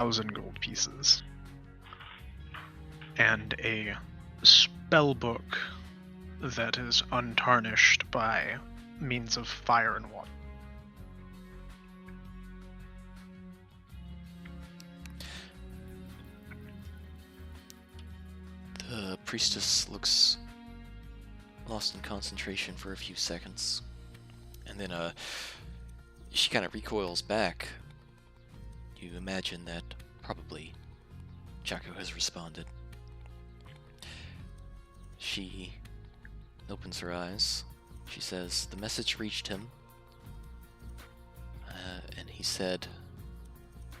1,000 gold pieces. And a spell book that is untarnished by means of fire and water. The priestess looks lost in concentration for a few seconds, and then she kind of recoils back. You imagine that probably Jacko has responded. She opens her eyes. She says, "The message reached him," and he said,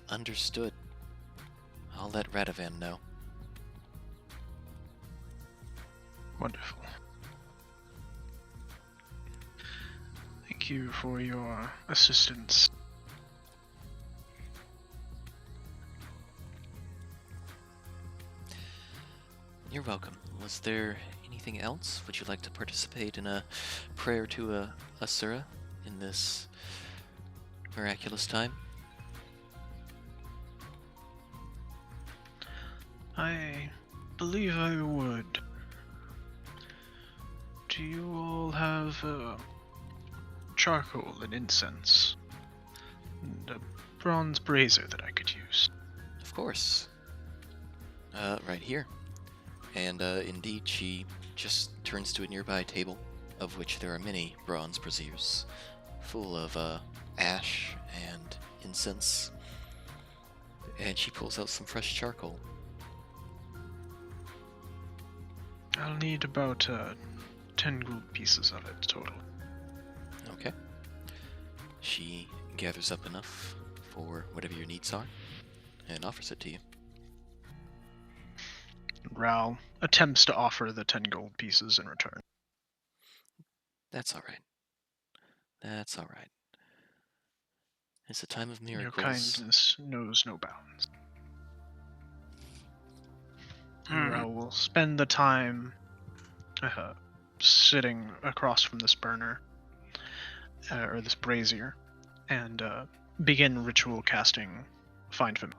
"Understood. I'll let Radovan know." Wonderful. Thank you for your assistance. You're welcome. Was there anything else? Would you like to participate in a prayer to Asura in this miraculous time? I believe I would. Do you all have charcoal and incense? And a bronze brazier that I could use? Of course. Right here. And indeed, she just turns to a nearby table, of which there are many bronze braziers, full of ash and incense. And she pulls out some fresh charcoal. I'll need about 10 gold pieces of it total. Okay. She gathers up enough for whatever your needs are, and offers it to you. Ral attempts to offer the 10 gold pieces in return. That's all right. That's all right. It's a time of Your miracles. kindness knows no bounds. Ral will spend the time sitting across from this burner, or this brazier, and begin ritual casting Find Familiar.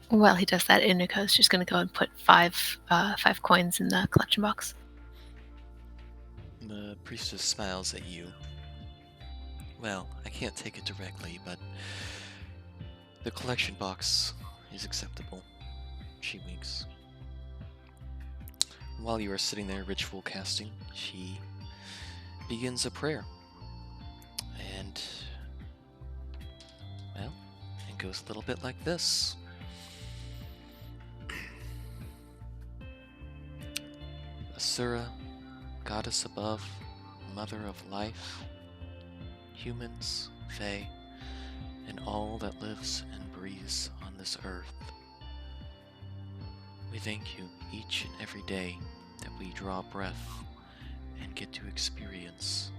While he does that, Inika's just going to go and put five coins in the collection box. The priestess smiles at you. Well, I can't take it directly, but the collection box is acceptable. She winks. While you are sitting there ritual casting, she begins a prayer. And, well, it goes a little bit like this. Asura, goddess above, mother of life, humans, fae, and all that lives and breathes on this earth. We thank you each and every day that we draw breath and get to experience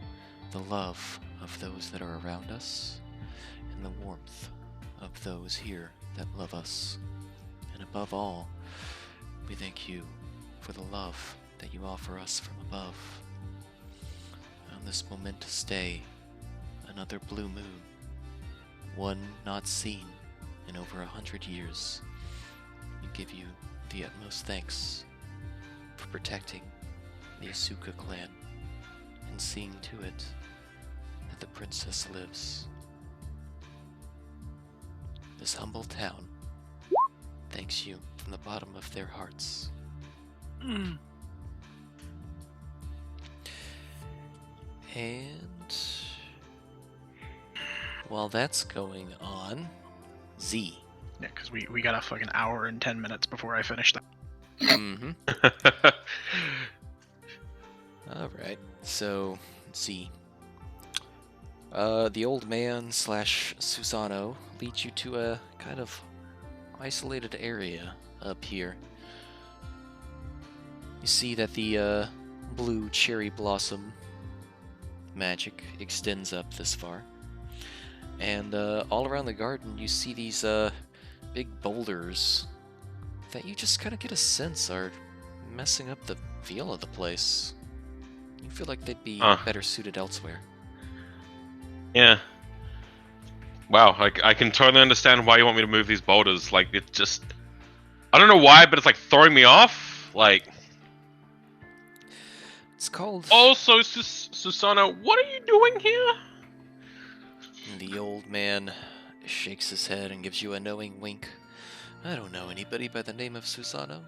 the love of those that are around us and the warmth of those here that love us. And above all, we thank you for the love that you offer us from above. On this momentous day, another blue moon, one not seen in over 100 years, we give you the utmost thanks for protecting the Asuka clan and seeing to it that the princess lives. This humble town thanks you from the bottom of their hearts. And while that's going on, Z. Yeah, because we got a fucking hour and 10 minutes before I finish that. Mm-hmm. Alright, so, Z. The old man / Susano leads you to a kind of isolated area up here. You see that the blue cherry blossom magic extends up this far. And all around the garden you see these big boulders that you just kind of get a sense are messing up the feel of the place. You feel like they'd be better suited elsewhere. Yeah. Wow, I can totally understand why you want me to move these boulders. Like, it just... I don't know why, but it's like throwing me off. Like... It's called... Also, Susana, what are you doing here? The old man shakes his head and gives you a knowing wink. I don't know anybody by the name of Susano.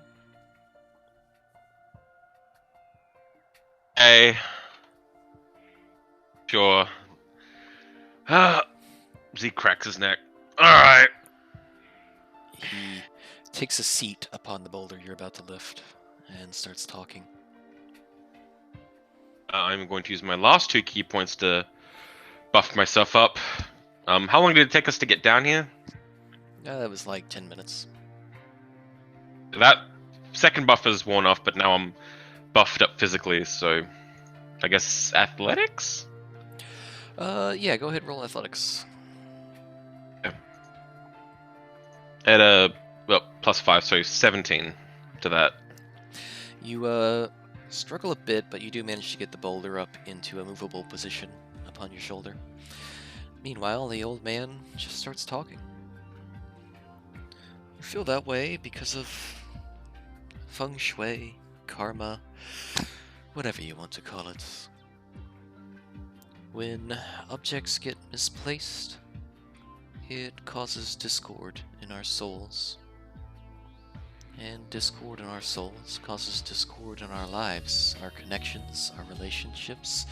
Hey. Sure. Z cracks his neck. Alright. He takes a seat upon the boulder you're about to lift and starts talking. I'm going to use my last 2 key points to buff myself up. How long did it take us to get down here? That was like 10 minutes. That second buff is worn off, but now I'm buffed up physically, so I guess athletics? Yeah, go ahead and roll athletics. At a, well, +5, so 17 to that. You, struggle a bit, but you do manage to get the boulder up into a movable position upon your shoulder. Meanwhile, the old man just starts talking. You feel that way because of feng shui, karma, whatever you want to call it. When objects get misplaced, it causes discord in our souls. And discord in our souls causes discord in our lives, our connections, our relationships.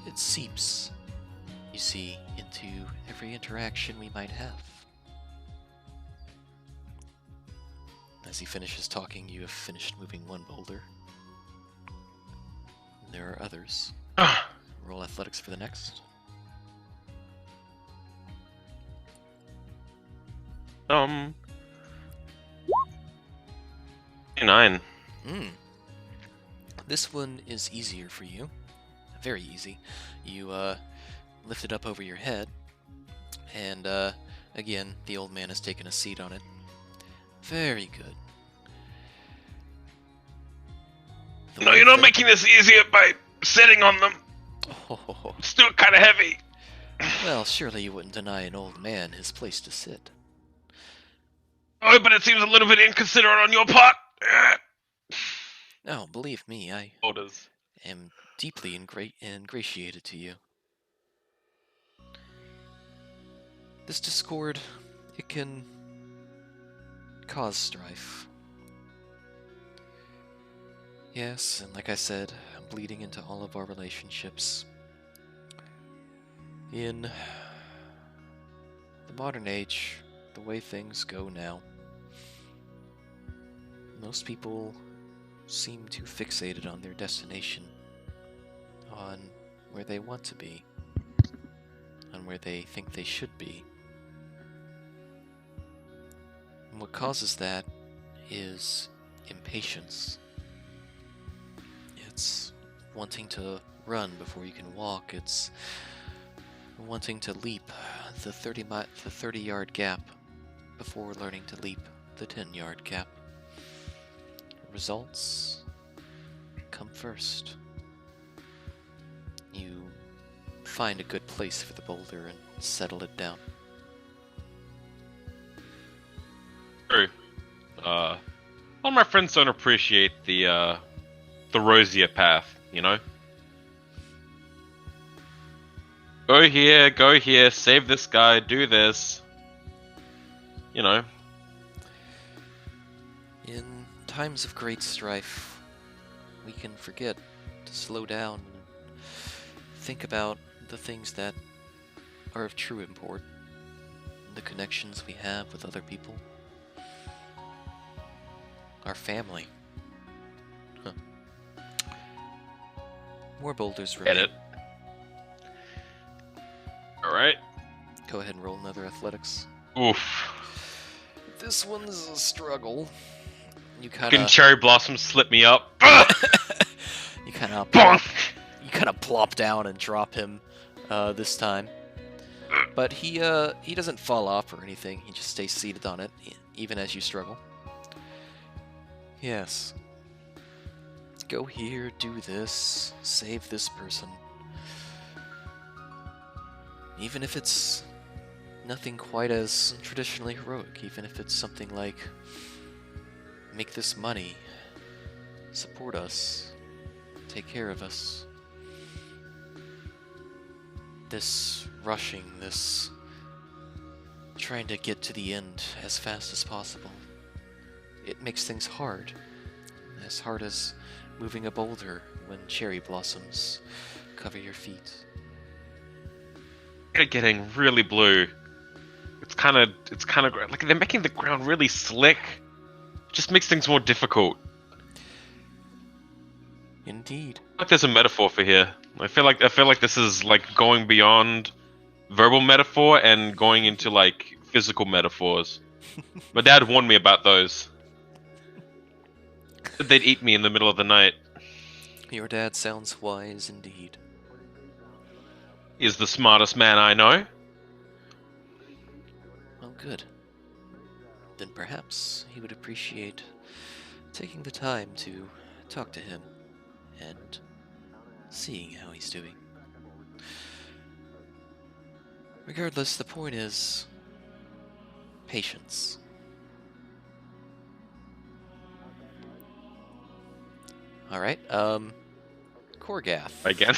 It seeps, you see, into every interaction we might have. As he finishes talking, you have finished moving one boulder. There are others. Roll athletics for the next. 9. This one is easier for you. Very easy. You lift it up over your head, and again, the old man has taken a seat on it. Very good. No, you're not making this easier by sitting on them. Oh, It's still kind of heavy. well, surely you wouldn't deny an old man his place to sit. Oh, but it seems a little bit inconsiderate on your part. Oh, believe me, I Orders. am deeply ingratiated to you. This discord, it can cause strife. Yes, and like I said, I'm bleeding into all of our relationships. In the modern age, the way things go now, most people seem too fixated on their destination, on where they want to be, on where they think they should be. And what causes that is impatience. It's wanting to run before you can walk. It's wanting to leap the 30-yard gap before learning to leap the 10-yard gap. Results come first. You find a good place for the boulder and settle it down. True. All my friends don't appreciate the rosier path, you know? Go here, save this guy, do this. You know. In times of great strife, we can forget to slow down and think about the things that are of true import, the connections we have with other people, our family. Huh. More boulders remain. Get it. Alright. Go ahead and roll another athletics. Oof. This one's a struggle. You Can kind Cherry Blossom slip me up? you kind of Bonk! plop down and drop him this time. But he doesn't fall off or anything. He just stays seated on it, even as you struggle. Yes. Go here, do this, save this person. Even if it's nothing quite as traditionally heroic, even if it's something like make this money, support us, take care of us. This rushing, this trying to get to the end as fast as possible, it makes things hard. As hard as moving a boulder when cherry blossoms cover your feet. They're getting really blue. It's kind of like they're making the ground really slick. Just makes things more difficult. Indeed. Like there's a metaphor for here. I feel like this is like going beyond verbal metaphor and going into like physical metaphors. My dad warned me about those. That they'd eat me in the middle of the night. Your dad sounds wise indeed. He's the smartest man I know. Well, good. Then perhaps he would appreciate taking the time to talk to him and seeing how he's doing. Regardless, the point is patience. Alright, Korgath. Again.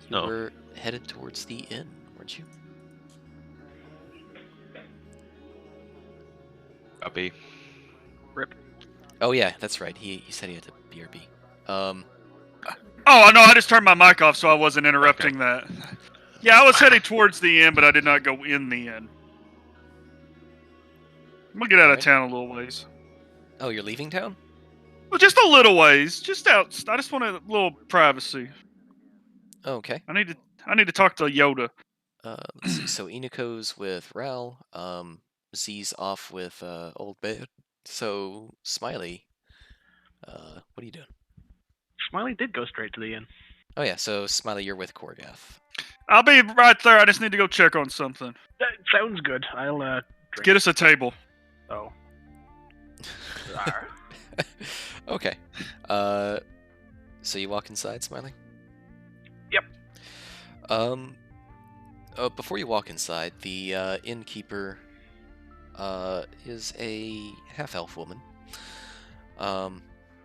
You No. were headed towards the inn, weren't you? Puppy. Oh yeah, that's right. He said he had to BRB. Oh, no, I just turned my mic off so I wasn't interrupting that. Yeah, I was heading towards the inn, but I did not go in the inn. I'm gonna get out of Alright. town a little ways. Oh, you're leaving town? Well, just a little ways. Just out. I just want a little privacy. Oh, okay. I need to talk to Yoda. Let's see. So Inako's with Ral. Z's off with Old Bear. So Smiley, what are you doing? Smiley did go straight to the inn. Oh yeah. So Smiley, you're with Korgath. I'll be right there. I just need to go check on something. That sounds good. I'll drink. Get us a table. Oh. Okay. So you walk inside, Smiley? Yep. Before you walk inside, the innkeeper is a half-elf woman.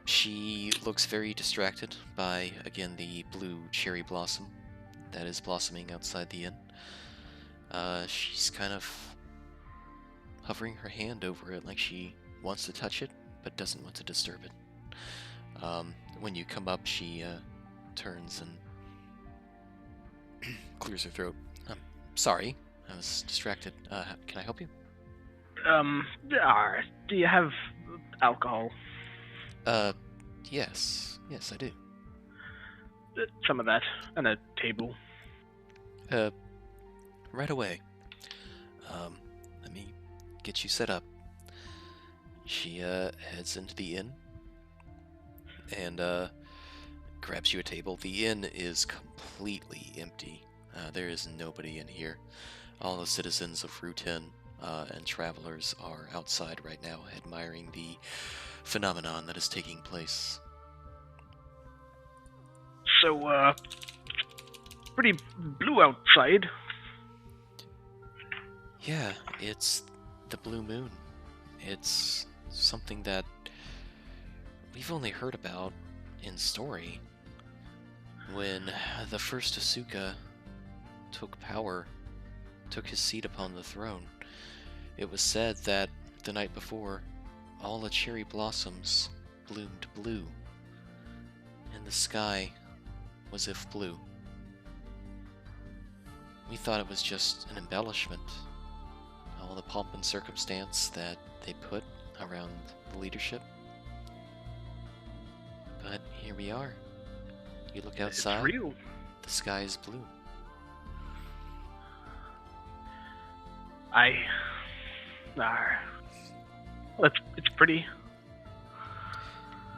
She looks very distracted by, again, the blue cherry blossom that is blossoming outside the inn. She's kind of hovering her hand over it like she wants to touch it, but doesn't want to disturb it. When you come up, she turns and clears her throat. I'm sorry, I was distracted. Can I help you? Do you have alcohol? Yes, I do. Some of that, and a table. Right away. Let me get you set up. She heads into the inn and grabs you a table. The inn is completely empty. There is nobody in here. All the citizens of Rutin and travelers are outside right now, admiring the phenomenon that is taking place. So, pretty blue outside. Yeah, it's the blue moon. It's something that we've only heard about in story. When the first Asuka took his seat upon the throne, it was said that the night before, all the cherry blossoms bloomed blue, and the sky was if blue. We thought it was just an embellishment, all the pomp and circumstance that they put around the leadership. But here we are. You look outside, It's real. the sky is blue. Well, it's pretty.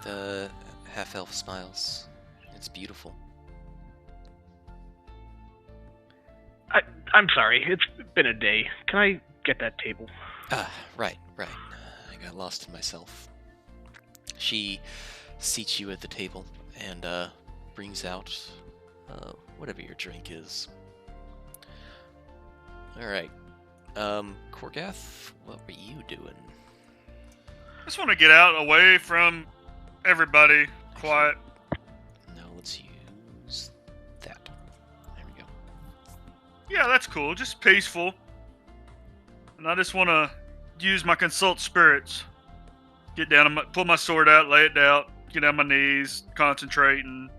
The half-elf smiles. It's beautiful. I'm sorry, it's been a day. Can I get that table? Ah, right. I got lost in myself. She seats you at the table and brings out whatever your drink is. Alright. Korgath, what were you doing? I just want to get out, away from everybody. Quiet. No, let's use that. There we go. Yeah, that's cool. Just peaceful. And I just want to use my consult spirits. Get down, pull my sword out, lay it down, get on my knees, concentrate, and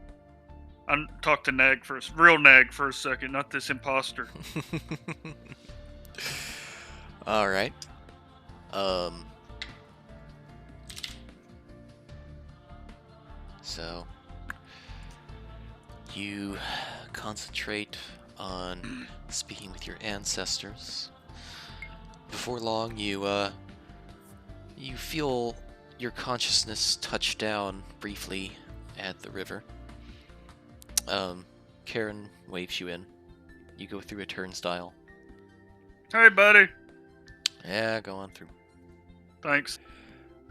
talk to Nag first. Real Nag for a second, not this imposter. All right. So you concentrate on speaking with your ancestors. Before long, you feel your consciousness touch down briefly at the river. Karen waves you in. You go through a turnstile. Hey, buddy. Yeah, go on through. Thanks.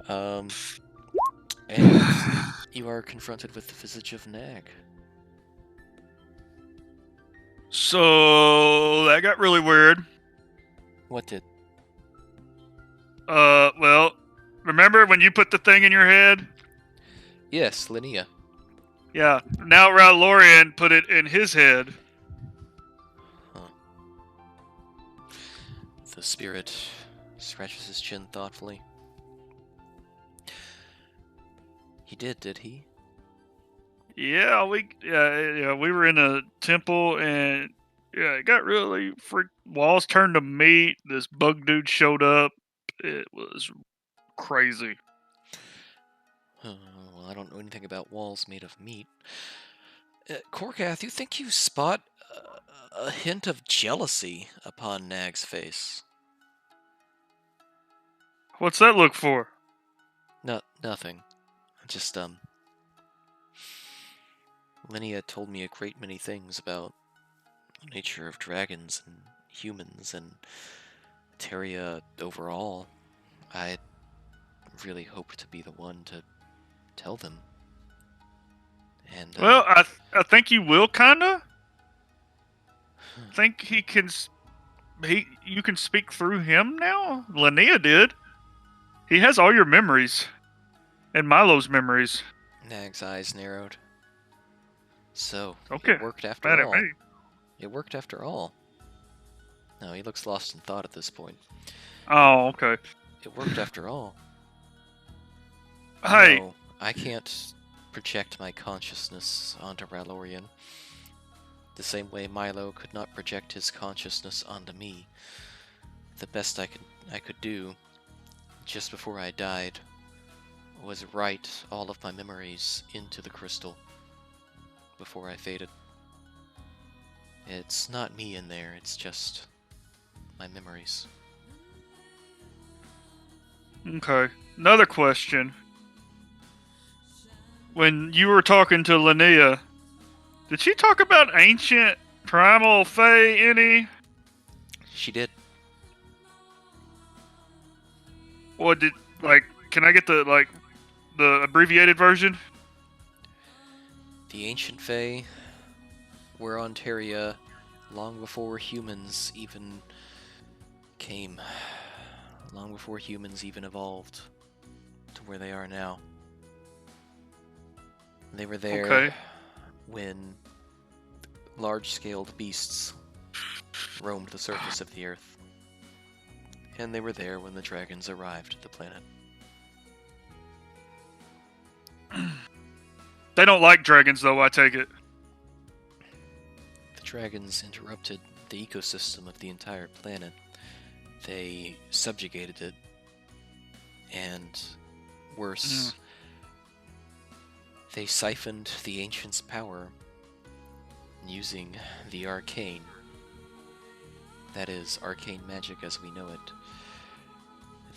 And you are confronted with the visage of Nag. So that got really weird. What did? Well, remember when you put the thing in your head? Yes, Linnea. Yeah. Now Lorian put it in his head. The spirit scratches his chin thoughtfully. He did he? Yeah, we were in a temple and yeah, it got really walls turned to meat. This bug dude showed up. It was crazy. Well, I don't know anything about walls made of meat. Korkath, you think you spot a hint of jealousy upon Nag's face? What's that look for? Nothing. Just, Linnea told me a great many things about the nature of dragons and humans and Terria overall. I really hope to be the one to tell them. And Well, I think you will kinda. Think he can. You can speak through him now. Linnea did. He has all your memories, and Milo's memories. Nag's eyes narrowed. So, Okay. it worked after Bad at all. me. It worked after all. No, he looks lost in thought at this point. Oh, okay. It worked after all. Hey. No, I can't project my consciousness onto Ralorian. The same way Milo could not project his consciousness onto me. The best I could do, just before I died, was write all of my memories into the crystal before I faded. It's not me in there, it's just my memories. Okay. Another question. When you were talking to Linnea, did she talk about ancient primal fae any? She did. Or did can I get the abbreviated version? The ancient fae were on Terria long before humans even came. Long before humans even evolved to where they are now. They were there when large-scaled beasts roamed the surface of the earth. And they were there when the dragons arrived at the planet. They don't like dragons, though, I take it. The dragons interrupted the ecosystem of the entire planet. They subjugated it. And worse, they siphoned the Ancients' power using the arcane. That is, arcane magic as we know it.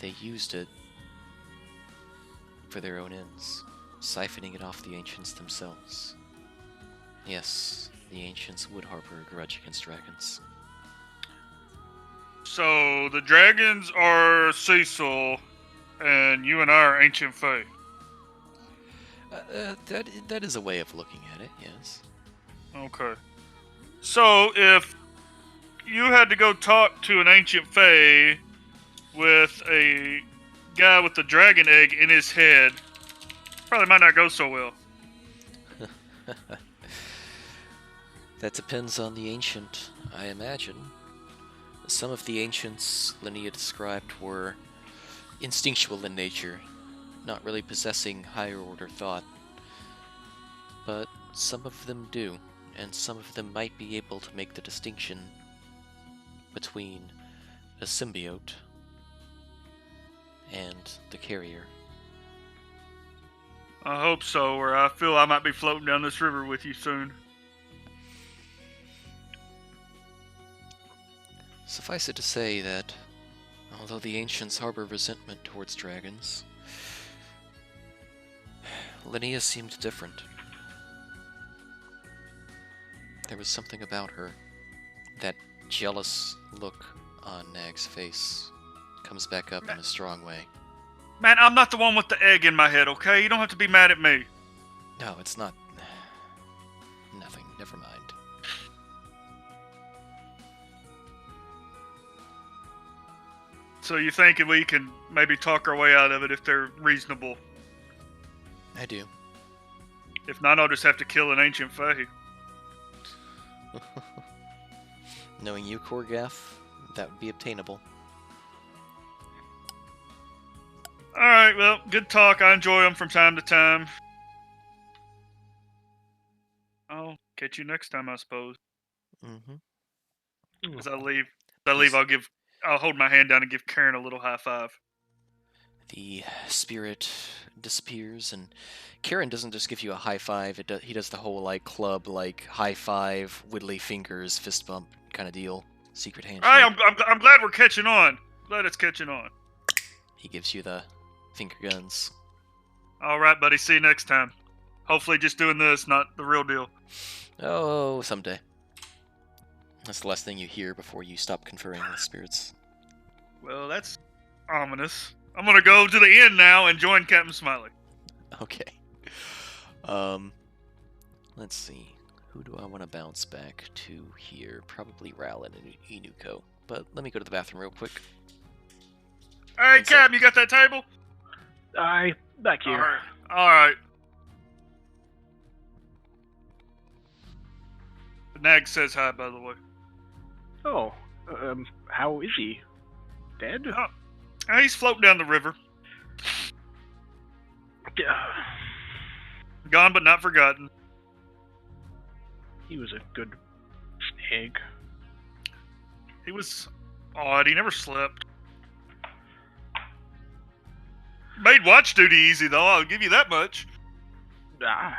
They used it for their own ends, siphoning it off the Ancients themselves. Yes, the Ancients would harbor a grudge against dragons. So, the dragons are Cecil, and you and I are ancient fae. That is a way of looking at it, yes. Okay. So, if you had to go talk to an ancient fae with a guy with the dragon egg in his head. Probably might not go so well. That depends on the ancient, I imagine. Some of the ancients Linnea described were instinctual in nature, not really possessing higher order thought. But some of them do, and some of them might be able to make the distinction between a symbiote and the carrier. I hope so, or I feel I might be floating down this river with you soon. Suffice it to say that, although the ancients harbor resentment towards dragons, Linnea seemed different. There was something about her. That jealous look on Nag's face comes back up in a strong way. Man, I'm not the one with the egg in my head, okay? You don't have to be mad at me. No, it's not. Nothing. Never mind. So you think we can maybe talk our way out of it if they're reasonable? I do. If not, I'll just have to kill an ancient fae. Knowing you, Korgath, that would be obtainable. Alright, well, good talk. I enjoy them from time to time. I'll catch you next time, I suppose. Mm-hmm. As I leave, I'll hold my hand down and give Karen a little high five. The spirit disappears, and Karen doesn't just give you a high five. He does the whole club high five, wiggly fingers, fist bump kind of deal. Secret handshake. Hey, I'm glad we're catching on. Glad it's catching on. He gives you the finger guns. All right, buddy. See you next time. Hopefully, just doing this, not the real deal. Oh, someday. That's the last thing you hear before you stop conferring with spirits. Well, that's ominous. I'm gonna go to the inn now and join Captain Smiley. Okay. Let's see. Who do I want to bounce back to here? Probably Ral and Inuko. But let me go to the bathroom real quick. Hey, One sec. Captain, you got that table? Back here. All right. Nag says hi, by the way. Oh, how is he? Dead? He's floating down the river. Yeah. Gone but not forgotten. He was a good snag. He was odd. He never slept. Made watch duty easy, though. I'll give you that much. Ah.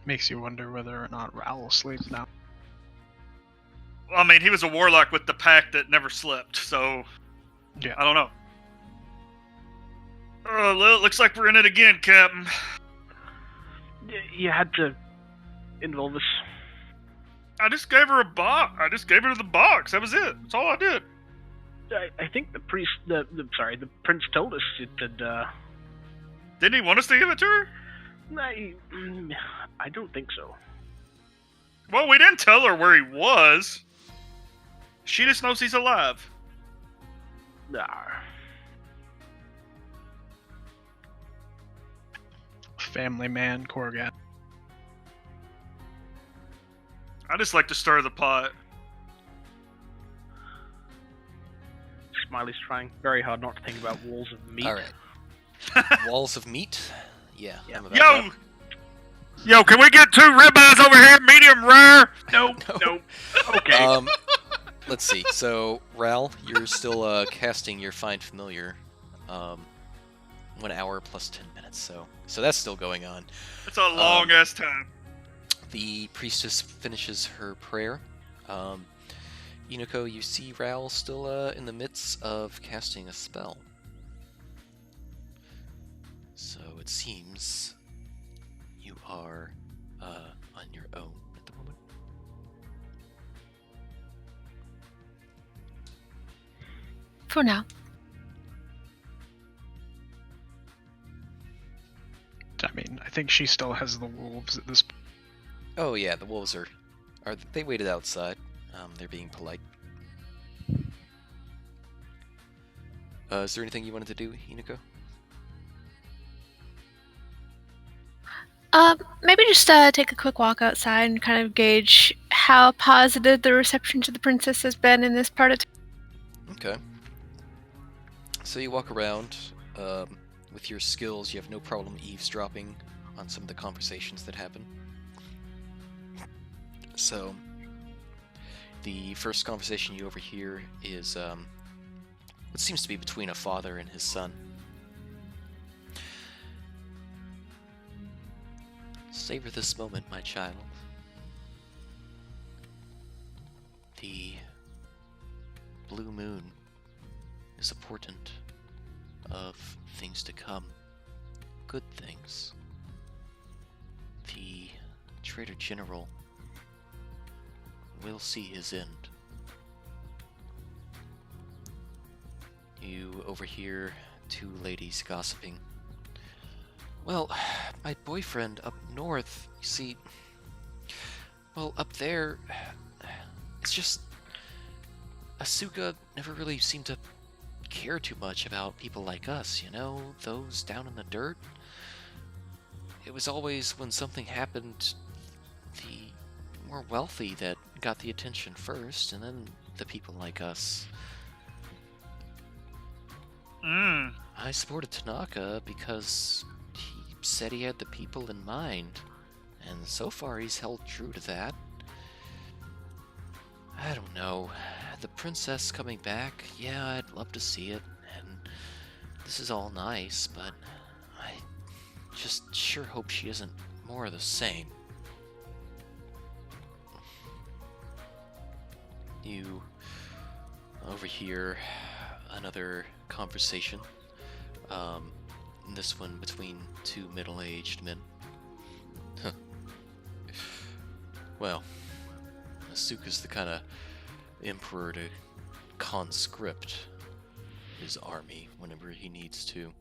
Makes you wonder whether or not Raoul sleeps now. Well, I mean, he was a warlock with the pack that never slept, so... Yeah. I don't know. Oh, well, it looks like we're in it again, Captain. You had to involve us. I just gave her a box. I just gave her the box. That was it. That's all I did. I think the priest, the prince told us it had, Didn't he want us to give it to her? I don't think so. Well, we didn't tell her where he was. She just knows he's alive. Nah. Family man, Korgat. I just like to stir the pot. Smiley's trying very hard not to think about walls of meat. Alright. Walls of meat? Yeah. I'm about Yo! that. Yo, can we get 2 ribeyes over here, medium rare? Nope. Okay. Let's see. So, Ral, you're still casting your Find Familiar. 1 hour plus 10 minutes, so that's still going on. It's a long ass time. The priestess finishes her prayer. Inuko, you see Ral still in the midst of casting a spell. So it seems you are on your own at the moment. For now. I think she still has the wolves at this point. Oh yeah, the wolves are they waited outside. They're being polite. Is there anything you wanted to do, Hinako? Maybe just take a quick walk outside and kind of gauge how positive the reception to the princess has been in this part of town. Okay. So you walk around. With your skills, you have no problem eavesdropping on some of the conversations that happen. So, the first conversation you overhear is what seems to be between a father and his son. Savor this moment, my child. The blue moon is a portent of things to come. Good things. The Trader General will see his end. You overhear two ladies gossiping. Well, my boyfriend up north, you see, well, up there, it's just, Asuka never really seemed to care too much about people like us, you know, those down in the dirt. It was always when something happened, the more wealthy that got the attention first, and then the people like us. I supported Tanaka because he said he had the people in mind, and so far he's held true to that. I don't know. The princess coming back, yeah, I'd love to see it, and this is all nice, but I just sure hope she isn't more of the same. You overhear another conversation, this one between two middle-aged men. Well, Asuka's the kind of emperor to conscript his army whenever he needs to.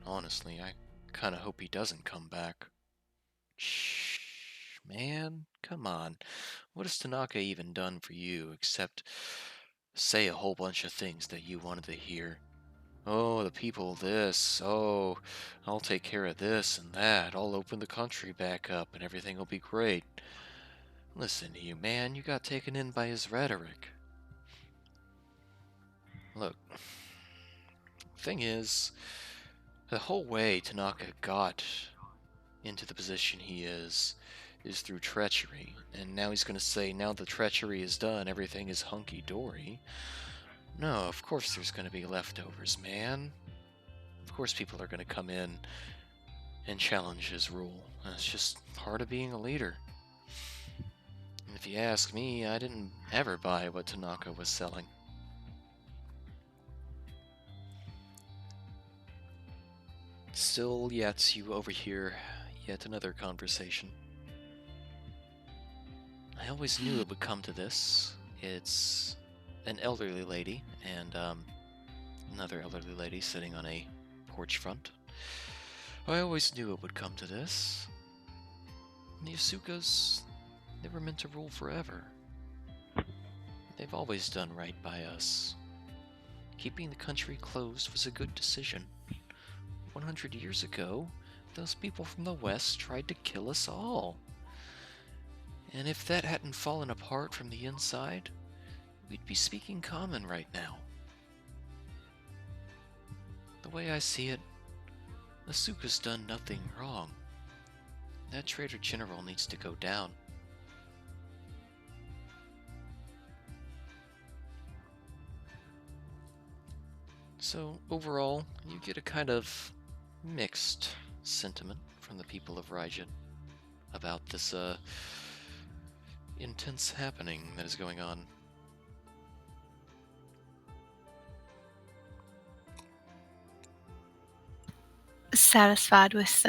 Honestly, I kind of hope he doesn't come back. Shh, man, come on. What has Tanaka even done for you except say a whole bunch of things that you wanted to hear? Oh, the people this. Oh, I'll take care of this and that. I'll open the country back up and everything will be great. Listen to you, man. You got taken in by his rhetoric. Look, thing is, the whole way Tanaka got into the position he is through treachery. And now he's going to say, now the treachery is done, everything is hunky-dory. No, of course there's going to be leftovers, man. Of course people are going to come in and challenge his rule. That's just part of being a leader. And if you ask me, I didn't ever buy what Tanaka was selling. Still yet you overhear yet another conversation. I always knew it would come to this. It's an elderly lady and another elderly lady sitting on a porch front. I always knew it would come to this. The Asukas, they were meant to rule forever. They've always done right by us. Keeping the country closed was a good decision. 100 years ago, those people from the West tried to kill us all. And if that hadn't fallen apart from the inside, we'd be speaking common right now. The way I see it, Asuka's done nothing wrong. That Trader General needs to go down. So, overall, you get a kind of mixed sentiment from the people of Raijin about this, intense happening that is going on. Satisfied with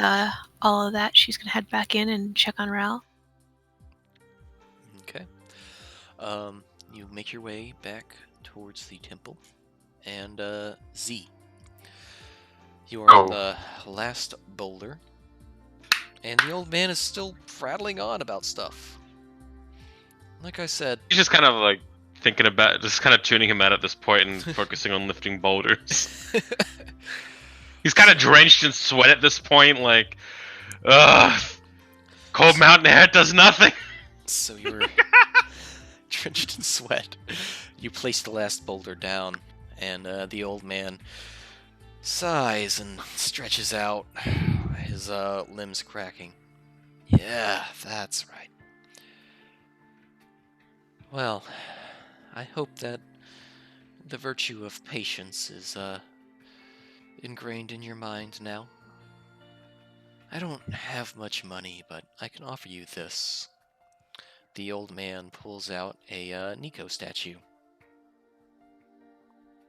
all of that, she's gonna head back in and check on Ral. Okay. You make your way back towards the temple, and Z. You are on the last boulder And the old man is still prattling on about stuff. Like I said, He's just kind of like thinking about, just kind of tuning him out at this point and focusing on lifting boulders. He's kind of drenched in sweat at this point, like, ugh, cold mountain air does nothing. so you're drenched in sweat. You place the last boulder down, and the old man sighs and stretches out, his limbs cracking. Yeah, that's right. Well, I hope that the virtue of patience is ingrained in your mind now. I don't have much money, but I can offer you this. The old man pulls out a Nico statue.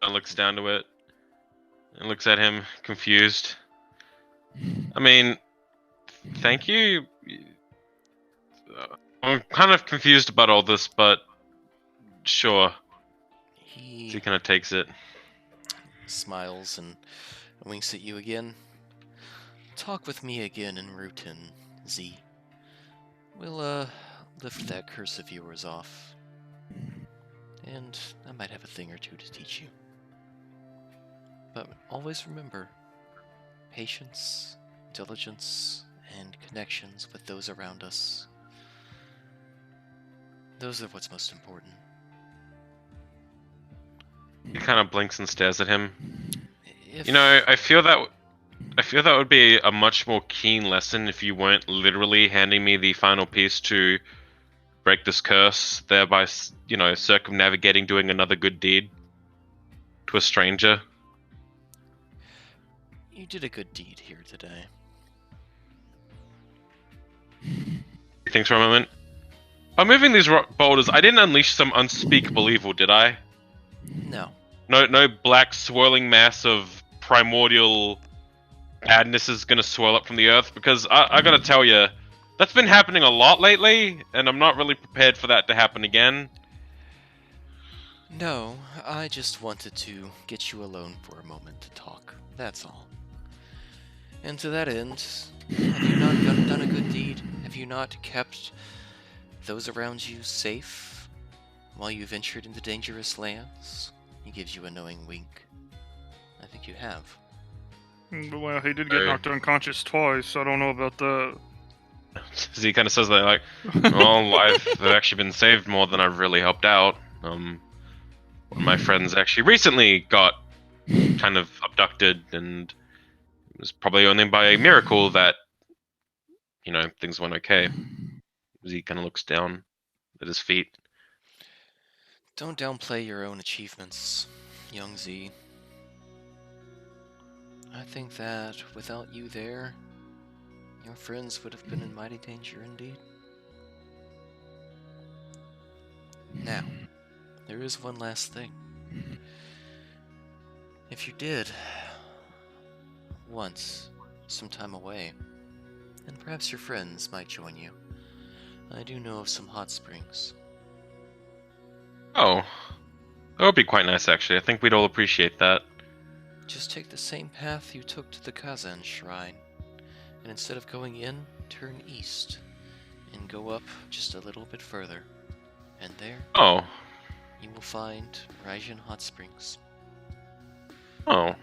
And looks down to it and looks at him, confused. I mean, thank you. I'm kind of confused about all this, but sure. He kind of takes it. Smiles and winks at you again. Talk with me again in Rutin, Z. We'll lift that curse of yours off. And I might have a thing or two to teach you. But always remember, patience, diligence, and connections with those around us. Those are what's most important. He kind of blinks and stares at him. If... You know, I feel that would be a much more keen lesson if you weren't literally handing me the final piece to break this curse, thereby, you know, circumnavigating doing another good deed to a stranger. You did a good deed here today. He thinks for a moment. By moving these rock boulders, I didn't unleash some unspeakable evil, did I? No. No black swirling mass of primordial badness is gonna swirl up from the earth, because I gotta tell you, that's been happening a lot lately, and I'm not really prepared for that to happen again. No, I just wanted to get you alone for a moment to talk. That's all. And to that end, have you not done a good deed? Have you not kept those around you safe while you ventured into dangerous lands? He gives you a knowing wink. I think you have. Well, he did get knocked unconscious twice. I don't know about that. Z kind of says that, like, well, I've actually been saved more than I've really helped out. One of my friends actually recently got kind of abducted, and it was probably only by a miracle that, you know, things went okay. Z kind of looks down at his feet. Don't downplay your own achievements, young Z. I think that without you there, your friends would have been in mighty danger indeed. Now, there is one last thing. If you did, once, some time away, and perhaps your friends might join you, I do know of some hot springs. Oh, that would be quite nice, actually. I think we'd all appreciate that. Just take the same path you took to the Kazan shrine, and instead of going in, turn east, and go up just a little bit further. And there, you will find Raijin Hot Springs. Oh,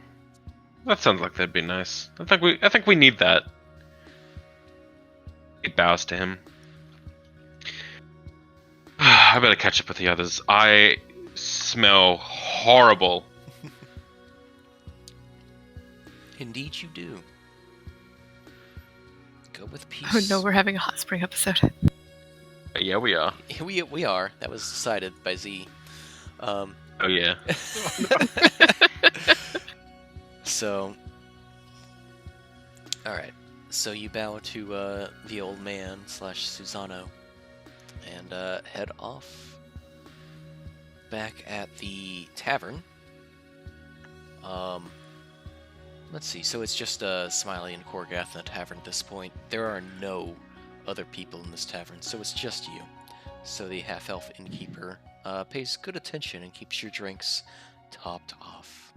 that sounds like that'd be nice. I think we need that. He bows to him. I better catch up with the others. I smell horrible. Indeed you do. Go with peace. Oh no, we're having a hot spring episode. Yeah, we are. We are. That was decided by Z. Oh yeah. So, alright. So you bow to the old man / Susano and head off back at the tavern. Let's see. So it's just Smiley and Korgath in the tavern at this point. There are no other people in this tavern, so it's just you. So the half-elf innkeeper pays good attention and keeps your drinks topped off.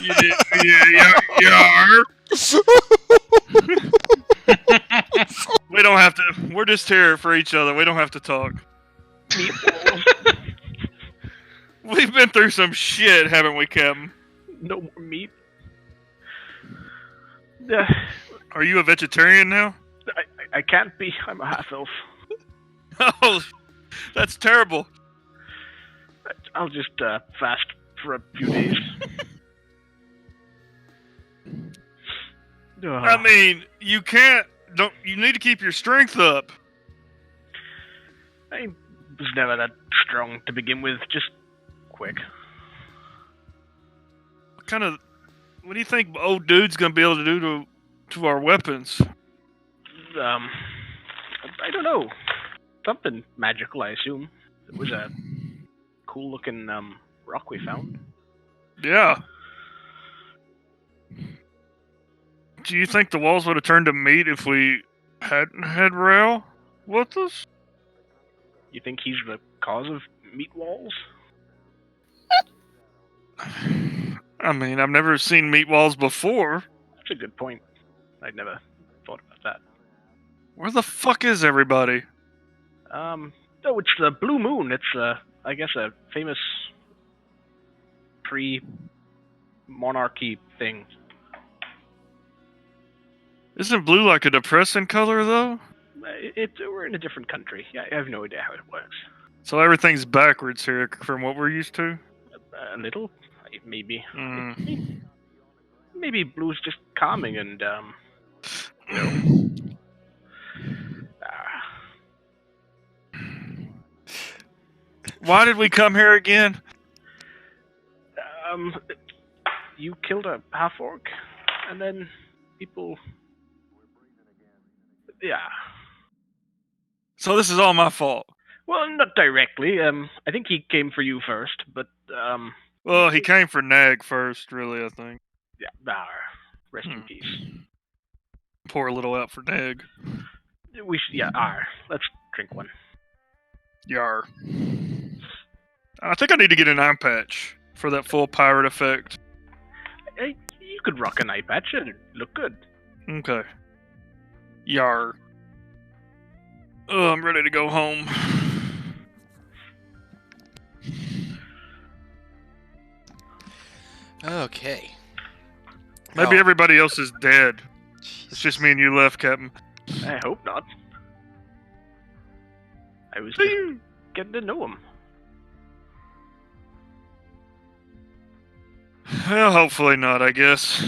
Yeah. We don't have to. We're just here for each other. We don't have to talk. Meatballs. We've been through some shit, haven't we, Captain? No more meat. Are you a vegetarian now? I can't be. I'm a half elf. Oh, that's terrible. I'll just fast for a few days. I mean, you can't. Don't. You need to keep your strength up. I was never that strong to begin with. Just quick. What do you think old dude's gonna be able to do to our weapons? I don't know. Something magical, I assume. It was a cool-looking rock we found. Yeah. Do you think the walls would have turned to meat if we hadn't had Rail with us? You think he's the cause of meat walls? I mean, I've never seen meat walls before. That's a good point. I'd never thought about that. Where the fuck is everybody? Oh, it's the Blue Moon. It's, I guess, a famous pre-monarchy thing. Isn't blue like a depressing color, though? We're in a different country. Yeah, I have no idea how it works. So everything's backwards here from what we're used to? A little, maybe. Mm. Maybe blue's just calming and, you know. Why did we come here again? You killed a half-orc, and then people... Yeah. So this is all my fault. Well, not directly. I think he came for you first, but, Well, he came for Nag first, really, I think. yeah, rest in peace. Pour a little out for Nag. We should, yeah, let's drink one. Yar. I think I need to get an eye patch for that full pirate effect. Hey, you could rock an eye patch and it'd look good. Okay. Yar. Oh, I'm ready to go home. Okay. Maybe Oh, everybody else is dead. It's just me and you left, Captain. I hope not. I was just getting to know him. Well, hopefully not, I guess.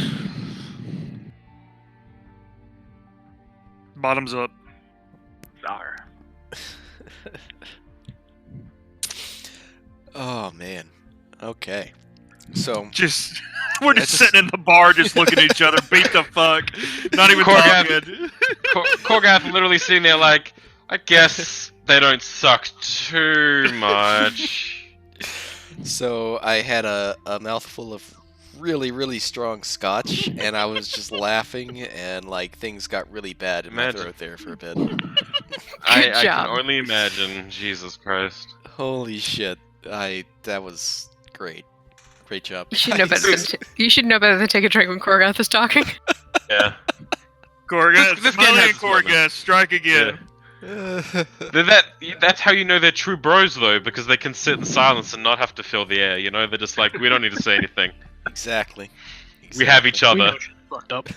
Bottoms up. Arr. Oh man. Okay. So Just we're just just- sitting in the bar, just looking at each other, beat the fuck, not even Korgath- talking. Korgath literally sitting there like, I guess they don't suck too much. so I had a mouthful of really, really strong scotch, and I was just laughing, and like things got really bad in my Imagine. throat there for a bit. I can job. only imagine. Jesus Christ. Holy shit! That was great. Great job. You should know better than take a drink when Korgoth is talking. Yeah. Korgath, This game Smiley has and fun, Korgath, strike again. That's how you know they're true bros though, because they can sit in silence and not have to fill the air. You know, they're just like, we don't need to say anything. Exactly. We have each We other. know shit's fucked up.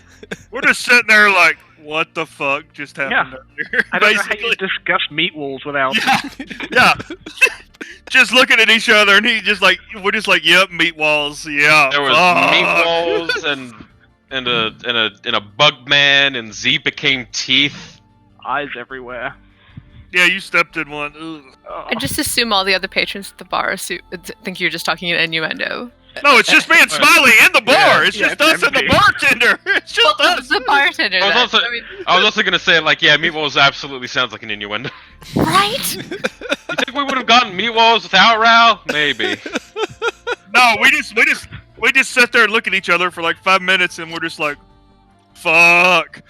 We're just sitting there like, what the fuck just happened out here? I don't know how you discuss meat walls without... Yeah. Just looking at each other, and we're just like, yep, meat walls, yeah. There was fuck. meatballs and a bug man, and Z became teeth. Eyes everywhere. Yeah, you stepped in one. Ugh. I just assume all the other patrons at the bar think you're just talking in innuendo. No, it's just me and Smiley in the bar. Yeah. It's just Yeah, us and the empty. bartender. It's just us. The bartender. I was then. also- I was also gonna say like, yeah, meatballs absolutely sounds like an innuendo. Right? You think we would have gotten meatballs without Rao? Maybe. No, we just sat there and look at each other for like 5 minutes, and we're just like, fuck,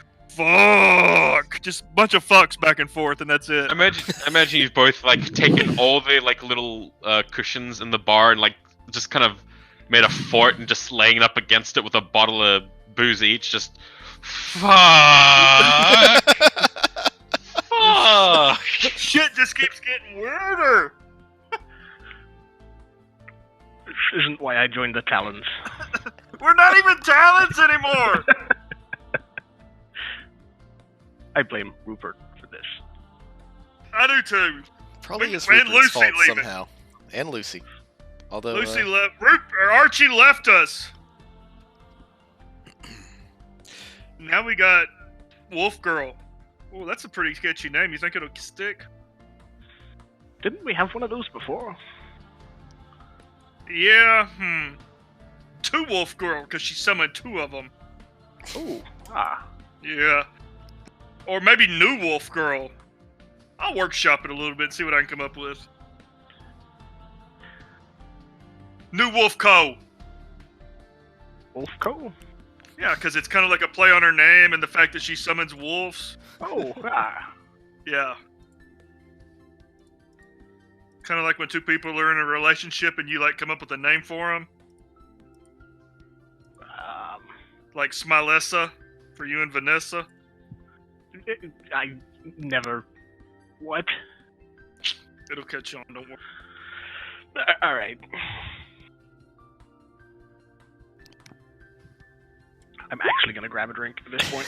just a bunch of fucks back and forth, and that's it. Imagine you both like taking all the like little cushions in the bar and like just kind of made a fort and just laying up against it with a bottle of booze each. Just fuck, fuck. Shit just keeps getting weirder. This isn't why I joined the Talons. We're not even talents anymore. I blame Rupert for this. I do too. Probably When- is when Rupert's Lucy fault leaving? somehow. And Lucy. Although, Lucy left. Archie left us. Now we got Wolf Girl. Oh, that's a pretty sketchy name. You think it'll stick? Didn't we have one of those before? Yeah. Two Wolf Girl, because she summoned two of them. Oh, Yeah. Or maybe New Wolf Girl. I'll workshop it a little bit and see what I can come up with. New Wolf Co. Wolf Co. Yeah, because it's kind of like a play on her name and the fact that she summons wolves. Oh, Yeah. Kind of like when two people are in a relationship and you like come up with a name for them. Like Smilessa for you and Vanessa. I never. What? It'll catch on, don't worry. All right. I'm actually gonna grab a drink at this point.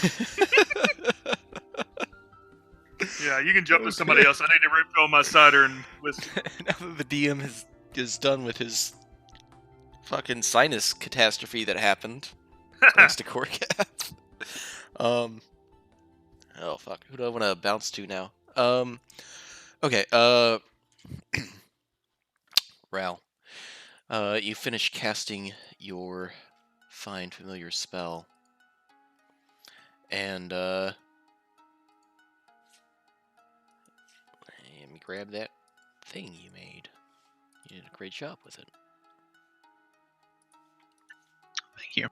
Yeah, you can jump to somebody else. I need to refill my cider and whiskey. now that the DM is done with his fucking sinus catastrophe that happened, thanks to Corcat. Oh fuck, who do I want to bounce to now? Okay, Ral, you finish casting your find familiar spell, and let me grab that thing you made. You did a great job with it. Thank you.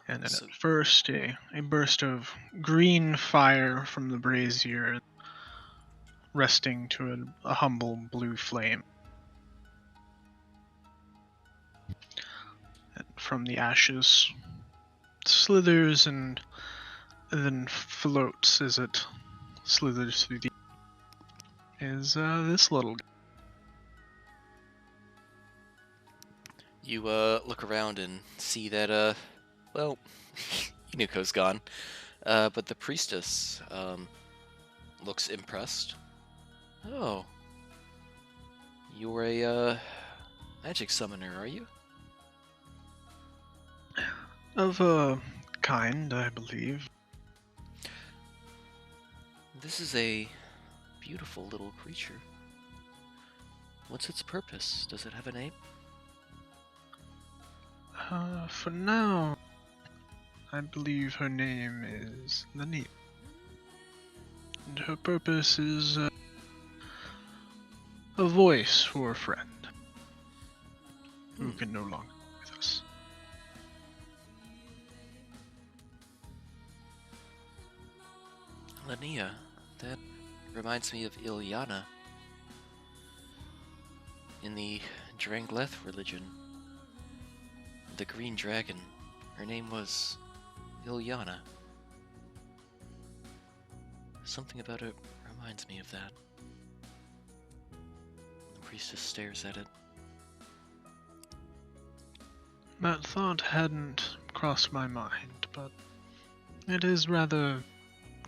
And then So- at first, a burst of green fire from the brazier, resting to a humble blue flame. And from the ashes, slithers and then floats as it slithers through the... is this little guy. You look around and see that well, Inuko's gone, but the priestess looks impressed. Oh, you're a magic summoner, are you? Of a kind, I believe. This is a beautiful little creature. What's its purpose? Does it have a name? For now, I believe her name is Lania. And her purpose is a voice for a friend who can no longer be with us. Lania, that reminds me of Ilyana. In the Drangleth religion, the green dragon, her name was Ilyana. Something about it reminds me of that. The priestess stares at it. That thought hadn't crossed my mind, but it is rather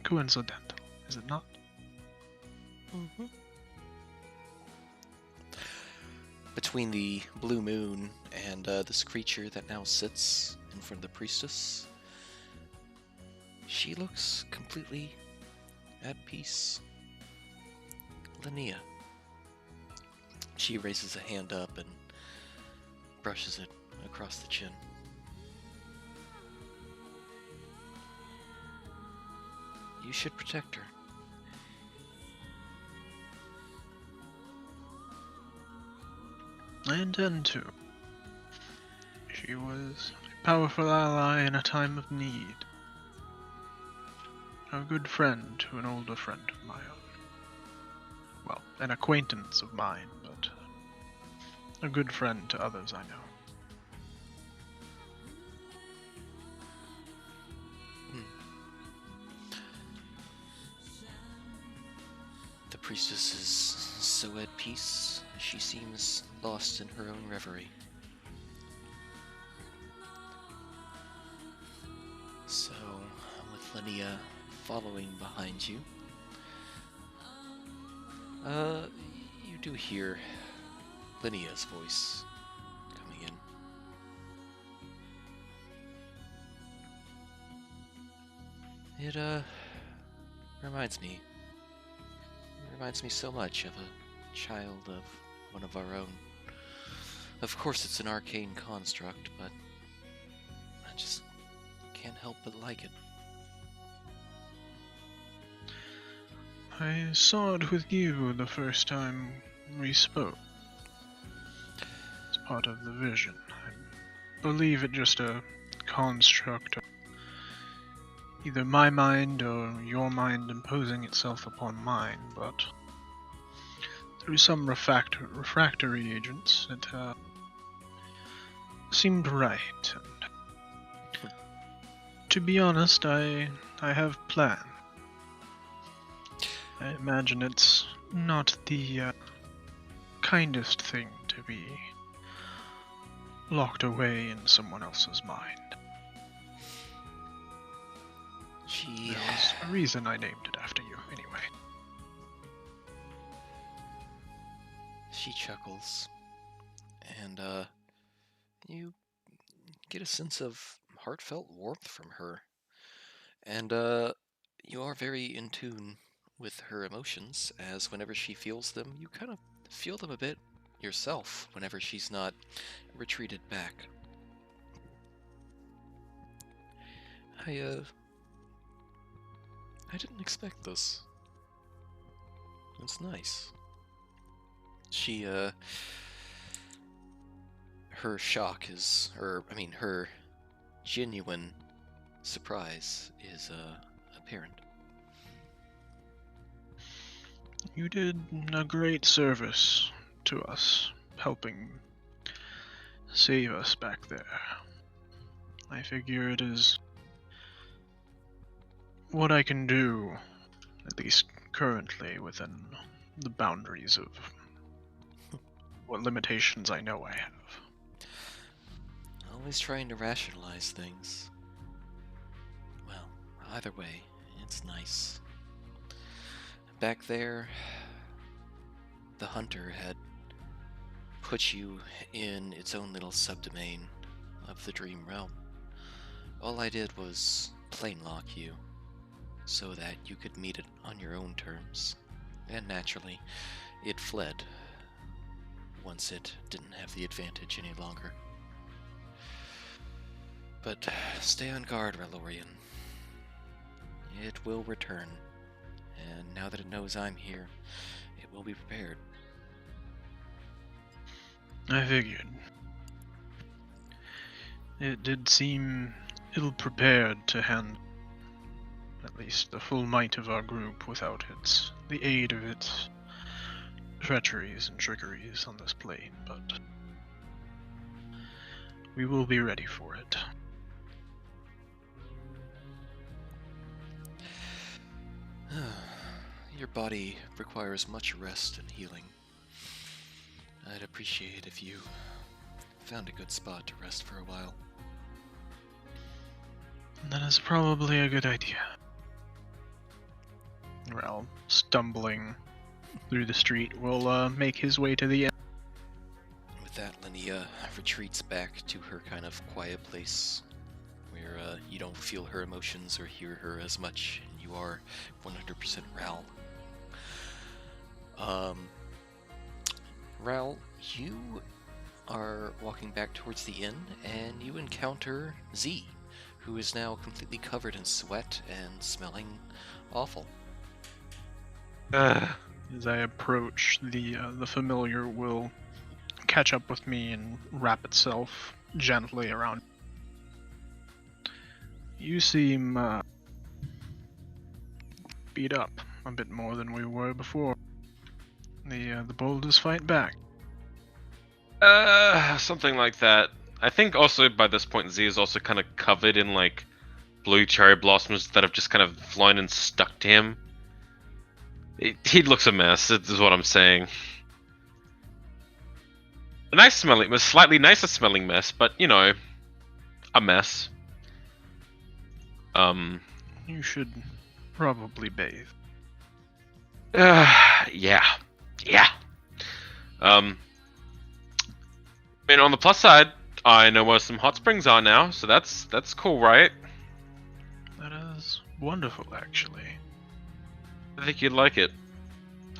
coincidental, is it not? Mm-hmm. Between the blue moon and this creature that now sits in front of the priestess, she looks completely at peace. Lania. She raises a hand up and brushes it across the chin. You should protect her. I intend to. She was a powerful ally in a time of need. A good friend to an older friend of my own. an acquaintance of mine, but a good friend to others I know. The priestess is so at peace, she seems lost in her own reverie. So, with Linnea following behind you, you do hear Linnea's voice coming in. It, reminds me so much of a child of one of our own. Of course it's an arcane construct, but I just can't help but like it. I saw it with you the first time we spoke. It's part of the vision. I believe it just a construct of either my mind or your mind imposing itself upon mine, but through some refractory agents, it seemed right. And to be honest, I have plans. I imagine it's not the kindest thing to be locked away in someone else's mind. There's a reason I named it after you, anyway. She chuckles, and you get a sense of heartfelt warmth from her. And you are very in tune with her emotions, as whenever she feels them, you kind of feel them a bit yourself whenever she's not retreated back. I didn't expect this. It's nice. She, her shock is, her genuine surprise is, apparent. You did a great service to us, helping save us back there. I figure it is what I can do, at least currently, within the boundaries of what limitations I know I have. Always trying to rationalize things. Well, either way, it's nice. Back there, the hunter had put you in its own little subdomain of the dream realm. All I did was plane lock you, so that you could meet it on your own terms. And naturally, it fled once it didn't have the advantage any longer. But stay on guard, Relorian. It will return, and now that it knows I'm here, it will be prepared. I figured. It did seem ill-prepared to handle at least the full might of our group without the aid of its treacheries and trickeries on this plane, but we will be ready for it. Your body requires much rest and healing. I'd appreciate if you found a good spot to rest for a while. That is probably a good idea. Rel, stumbling through the street, will make his way to the end. With that, Linnea retreats back to her kind of quiet place, where you don't feel her emotions or hear her as much, and you are 100% Ral. Ral, you are walking back towards the inn, and you encounter Z, who is now completely covered in sweat and smelling awful. As I approach, the familiar will catch up with me and wrap itself gently around. You seem beat up a bit more than we were before. The boldest fight back. Something like that. I think also by this point Z is also kind of covered in like blue cherry blossoms that have just kind of flown and stuck to him. He looks a mess, is what I'm saying. A nice smelling, a slightly nicer smelling mess, but you know, a mess. You should probably bathe. Yeah. I mean, on the plus side, I know where some hot springs are now, so that's cool, right? That is wonderful, actually. I think you'd like it.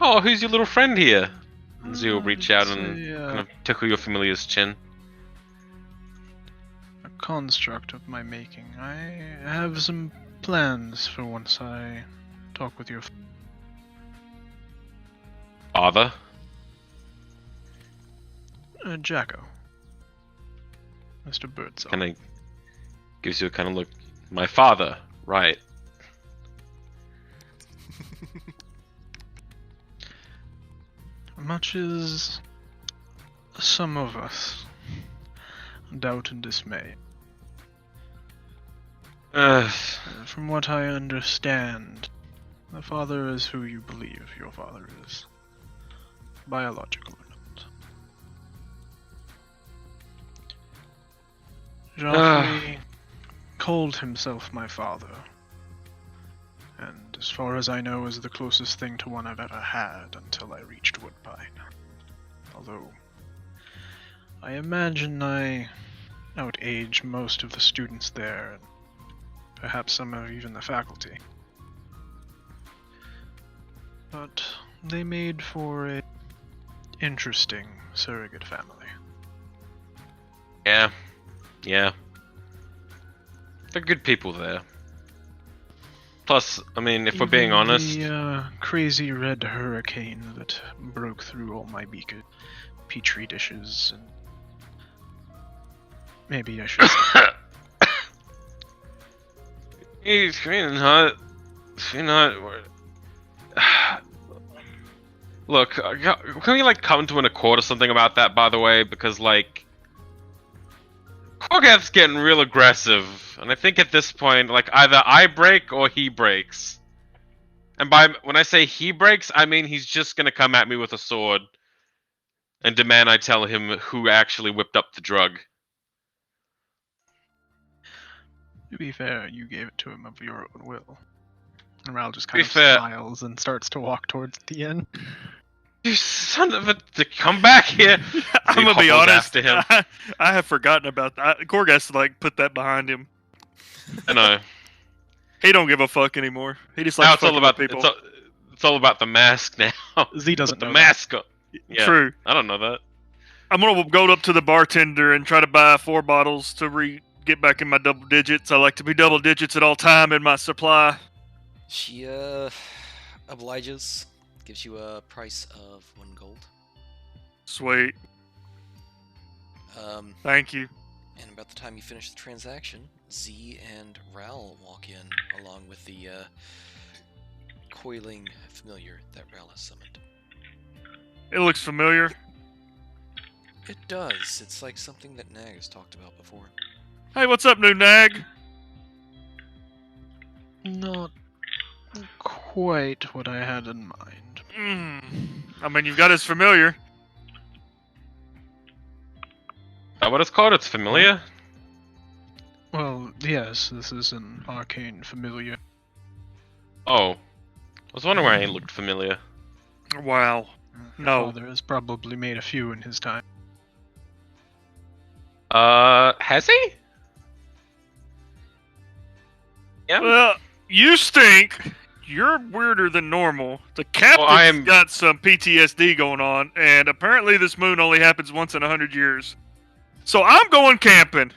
Oh, who's your little friend here? And Z will reach out It's and a kind of tickle your familiar's chin. construct of my making. I have some plans for once I talk with your Father? Jacko. Mr. Birdsall. Kind of gives you a kind of look. My father, right? Much as some of us doubt and dismay. From what I understand, the father is who you believe your father is. Biological or not. Joffrey called himself my father. And as far as I know, is the closest thing to one I've ever had until I reached Woodbine. Although, I imagine I outage most of the students there, and perhaps some of even the faculty. But they made for a interesting surrogate family. Yeah. They're good people there. Plus, I mean, if we're being Even honest, the crazy red hurricane that broke through all my petri dishes, and maybe I should. he's not. Look, can we like come to an accord or something about that? By the way, because like, Korgath's getting real aggressive, and I think at this point, like either I break or he breaks. And when I say he breaks, I mean he's just gonna come at me with a sword and demand I tell him who actually whipped up the drug. To be fair, you gave it to him of your own will. And Ral just To kind be of fair- smiles and starts to walk towards the end. You son of a! Come back here! I'm gonna be hobbles honest. after him. I have forgotten about that. Gorgas like put that behind him. I know. He don't give a fuck anymore. He just Now likes it's all fucking about with people. it's all about the mask now. Z doesn't Put the know mask on. Yeah, True. I don't know that. I'm gonna go up to the bartender and try to buy 4 bottles to get back in my double digits. I like to be double digits at all time in my supply. She obliges, gives you a price of 1 gold. Sweet. Thank you. And about the time you finish the transaction, Z and Ral walk in, along with the coiling familiar that Ral has summoned. It looks familiar. It does. It's like something that Nag has talked about before. Hey, what's up, new nag? Not quite what I had in mind. I mean, you've got his familiar. Is that what it's called? It's familiar. Well, yes, this is an arcane familiar. Oh, I was wondering why he looked familiar. Wow. Your No. father has probably made a few in his time. Has he? Yeah. Well, you stink. You're weirder than normal. The captain's got some PTSD going on, and apparently this moon only happens once in 100 years. So I'm going camping.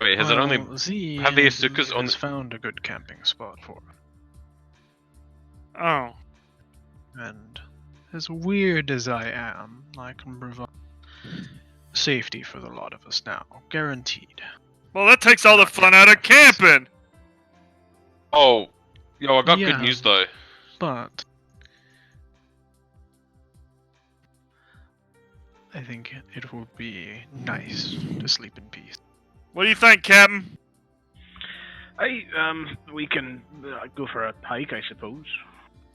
Wait, has it only? Z have the Asukas on has the- found a good camping spot for him. Oh. And as weird as I am, I can provide safety for the lot of us now. Guaranteed. Well, that takes all the fun out of camping. Oh, yo, I got Yeah. good news though. But I think it will be nice to sleep in peace. What do you think, Captain? We can go for a hike, I suppose.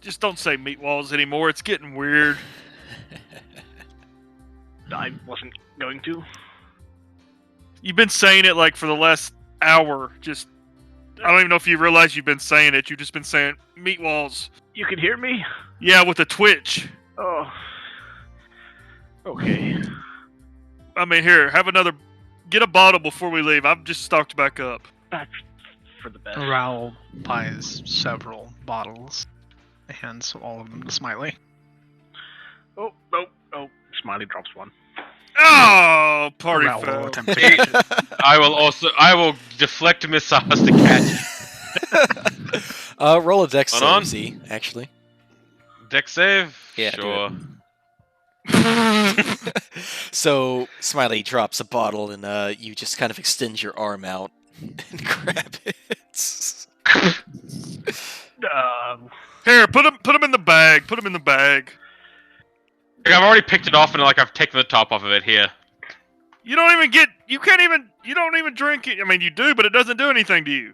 Just don't say meat walls anymore. It's getting weird. I wasn't going to. You've been saying it like for the last hour. Just, I don't even know if you realize you've been saying it. You've just been saying meat walls. You can hear me? Yeah, with the twitch. Oh. Okay. I mean, here, have another. Get a bottle before we leave. I've just stocked back up. That's for the best. Raoul buys several bottles, hands all of them to Smiley. Oh. Smiley drops one. Oh, party Raoul will foul. attempt to catch it. I will deflect missiles to catch. Roll a dex Hold save, on. Z, actually. Deck save? Yeah, do Sure. So, Smiley drops a bottle, and you just kind of extend your arm out and grab it. Here, put him in the bag. Put him in the bag. Like, I've already picked it off and like I've taken the top off of it here. You don't even get. You don't even drink it. I mean, you do, but it doesn't do anything to you.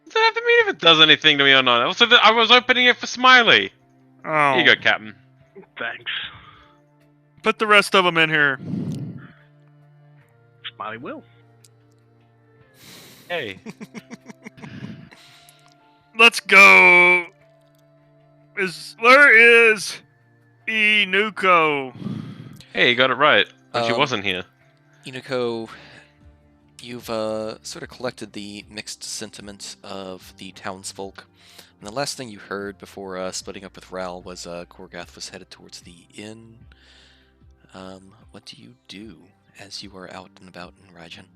Does that have to mean if it does anything to me or not? Also, I was opening it for Smiley. Oh. Here you go, Captain. Thanks. Put the rest of them in here. Smiley will. Hey. Let's go. Where is Inuko? Hey, you got it right. But she Um, wasn't here. Inuko, you've sort of collected the mixed sentiments of the townsfolk. And the last thing you heard before splitting up with Ral was Korgath was headed towards the inn. What do you do as you are out and about in Rajan?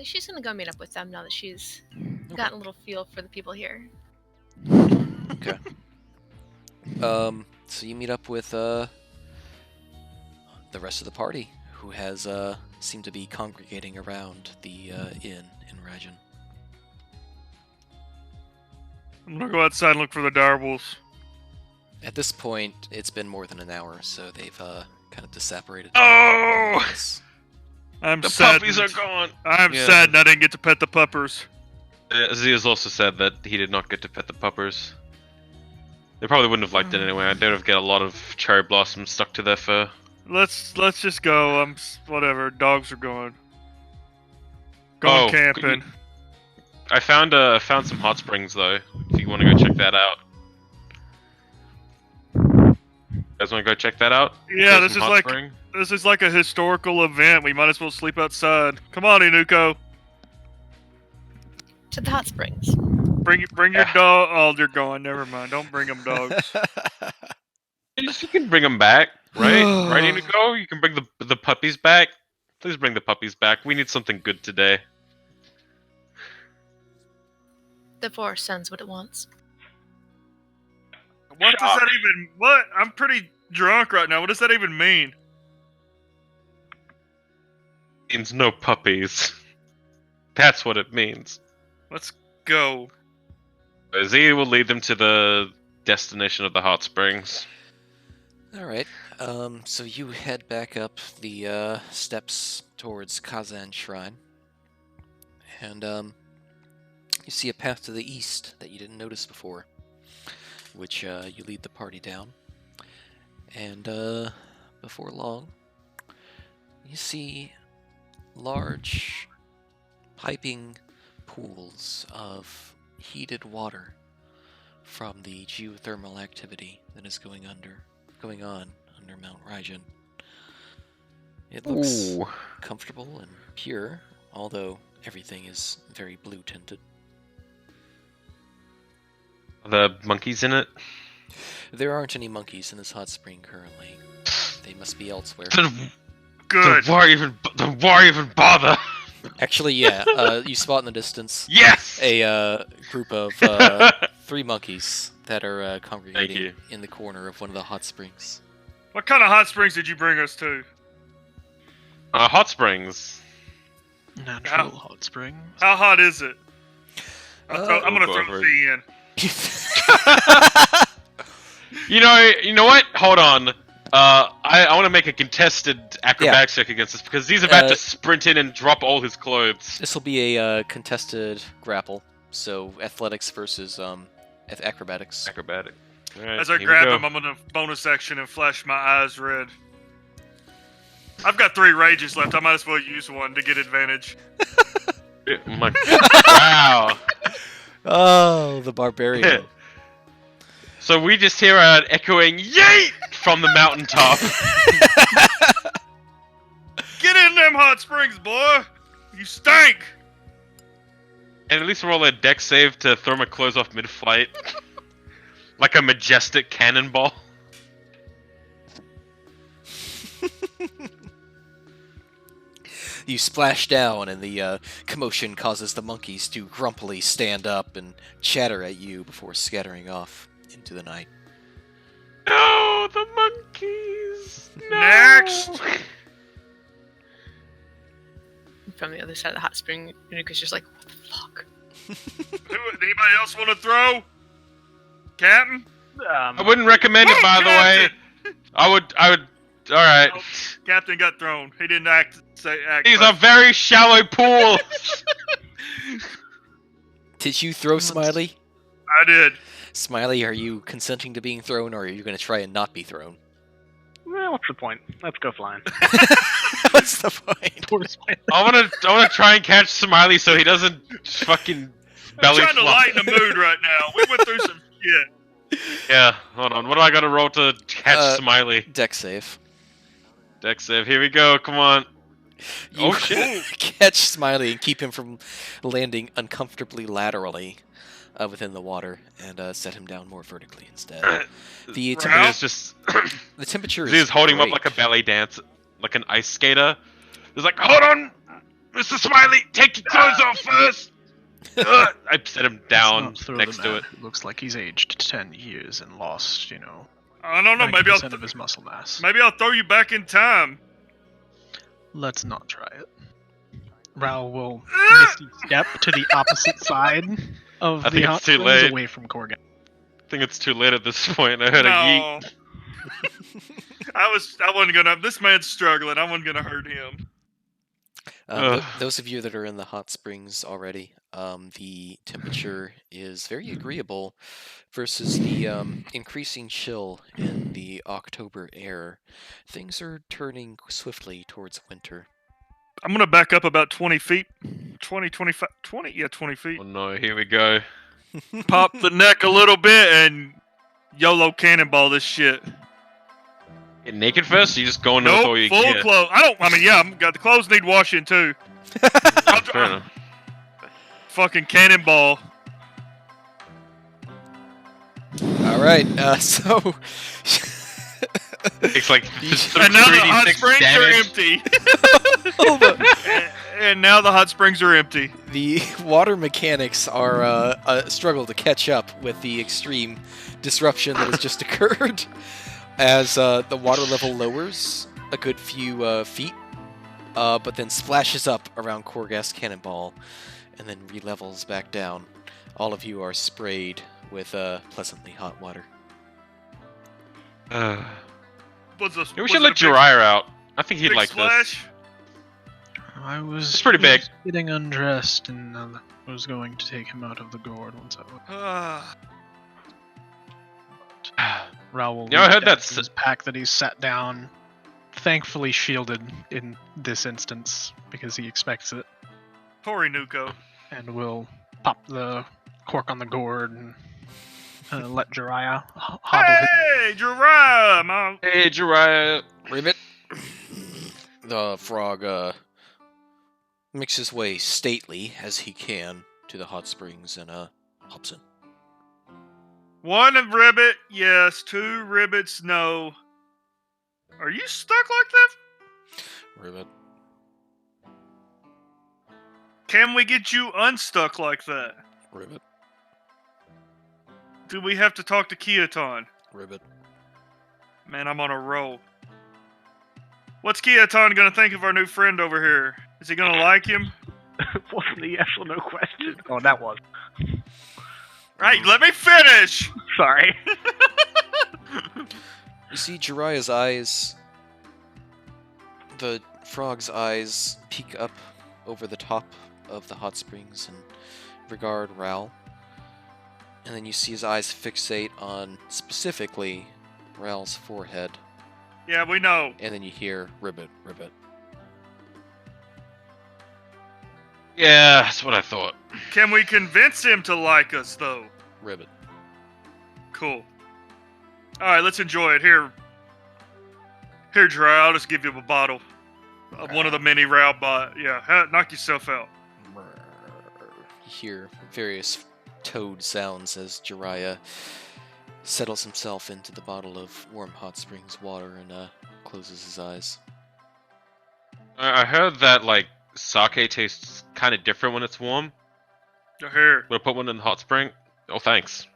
She's gonna go meet up with them now that she's gotten a little feel for the people here. Okay. So you meet up with the rest of the party, who has seemed to be congregating around the inn in Rajan. I'm gonna go outside and look for the direwolves. At this point, it's been more than an hour, so they've kind of disapparated. Oh! I'm The sad. puppies are gone! I'm Yeah. sad I didn't get to pet the puppers. Zia's also said that he did not get to pet the puppers. They probably wouldn't have liked it anyway. I doubt have get a lot of cherry blossoms stuck to their fur. Let's just go. Whatever. Dogs are going. Going Oh, camping. I found some hot springs though. If you want to go check that out. You guys want to go check that out? Yeah, There's this some is hot like spring. this is like a historical event. We might as well sleep outside. Come on, Inuko. To the hot springs. Bring your dog. Oh, they're gone. Never mind. Don't bring them dogs. You can bring them back, right? Right, Inuko? You can bring the puppies back. Please bring the puppies back. We need something good today. The forest sends what it wants. What does that even? What? I'm pretty drunk right now. What does that even mean? Means no puppies. That's what it means. Let's go. Z will lead them to the destination of the hot springs. Alright, so you head back up the steps towards Kazan Shrine. And you see a path to the east that you didn't notice before, which you lead the party down. And before long, you see large piping pools of heated water from the geothermal activity that is going on under Mount Rajan. It looks Ooh. comfortable and pure, although everything is very blue tinted. Are there monkeys in it? There aren't any monkeys in this hot spring currently. They must be elsewhere. Good. Then why even bother? Actually, yeah, you spot in the distance Yes! a group of 3 monkeys that are Thank congregating you. in the corner of one of the hot springs. What kind of hot springs did you bring us to? Hot springs. Natural hot spring. How hot is it? I'm gonna go throw over the in. You know what? Hold on. I want to make a contested acrobatics check against this because he's about to sprint in and drop all his clothes. This will be a contested grapple, so athletics versus acrobatics. Acrobatic. Alright, As I here we grab go. him, I'm gonna bonus action and flash my eyes red. I've got 3 rages left. I might as well use one to get advantage. Wow. Oh, the barbarian. So we just hear an echoing yeet from the mountaintop. Get in them hot springs, boy! You stink! And at least roll a dex save to throw my clothes off mid-flight. Like a majestic cannonball. You splash down, and the commotion causes the monkeys to grumpily stand up and chatter at you before scattering off into the night. No, the monkeys. No. Next! From the other side of the hot spring, Nuka's just like, what the fuck? Anybody else want to throw? Captain? I wouldn't recommend it, by the way. I would. Alright. Oh, Captain got thrown. He didn't act. These are very shallow pools. Did you throw Smiley? I did. Smiley, are you consenting to being thrown, or are you going to try and not be thrown? Well, what's the point? Let's go flying. What's the point? Poor Smiley. I wanna try and catch Smiley so he doesn't fucking belly I'm trying to flop. lighten the mood right now. We went through some shit. Yeah, hold on. What do I gotta roll to catch Smiley? Deck save. Dex save. Here we go. Come on. You Oh, shit. catch Smiley and keep him from landing uncomfortably laterally within the water, and set him down more vertically instead. The Right. temperature, It's just the temperature is he's holding him up great. like a belly dance, like an ice skater. He's like, hold on, Mr. Smiley, take your clothes off first. I set him down Let's not throw next the to man it. who looks like he's aged 10 years and lost, I don't know. Maybe 90% of his muscle mass. Maybe I'll throw you back in time. Let's not try it. Raoul will misty step to the opposite side of I the think hot it's too springs late. away from Korgan. I think it's too late at this point. I heard a yeet. No. I wasn't gonna. This man's struggling. I wasn't gonna hurt him. Those of you that are in the hot springs already, the temperature is very agreeable versus the increasing chill in the October air. Things are turning swiftly towards winter. I'm gonna back up about 20 feet. 20, 25, 20? Yeah, 20 feet. Oh no, here we go. Pop the neck a little bit and YOLO cannonball this shit. Get naked first? Or you just going with all Nope, you full get? clothes. Got the clothes need washing too. Fair enough. Fucking cannonball. All right, so It's like And now the 3d6 hot springs damage. are empty. and now the hot springs are empty. the water mechanics are a struggle to catch up with the extreme disruption that has just occurred. As the water level lowers a good few feet, but then splashes up around Korgast Cannonball, and then relevels back down. All of you are sprayed with pleasantly hot water. We should let Jiraiya out. I think he'd big like splash. I was It's pretty big. was getting undressed and was going to take him out of the gourd once I was. Ah, this. Raoul Yeah, I heard reached out that's- to his pack that he's sat down, thankfully shielded in this instance because he expects it, Tori Nuko. and will pop the cork on the gourd and let Jiraiya hobble his. Hey, Jiraiya! Hey, Jiraiya. Ribbit! The frog makes his way stately as he can to the hot springs and hops in. 1 ribbit, yes. 2 ribbits, no. Are you stuck like that? Ribbit. Can we get you unstuck like that? Ribbit. Do we have to talk to Kiaton? Ribbit. Man, I'm on a roll. What's Kiaton gonna think of our new friend over here? Is he gonna like him? Wasn't a yes or no question. Oh, that was. Right, let me finish! Sorry. You see Jiraiya's eyes, the frog's eyes peek up over the top of the hot springs and regard Ral. And then you see his eyes fixate on specifically Ral's forehead. Yeah, we know. And then you hear ribbit, ribbit. Yeah, that's what I thought. Can we convince him to like us, though? Ribbit. Cool. Alright, let's enjoy it. Here, Dry, I'll just give you a bottle. Of one of the mini round yeah, knock yourself out. You hear various toad sounds as Jiraiya settles himself into the bottle of warm hot springs water and closes his eyes. I heard that, like, sake tastes kind of different when it's warm. Here. We'll put one in the hot spring. Oh, thanks.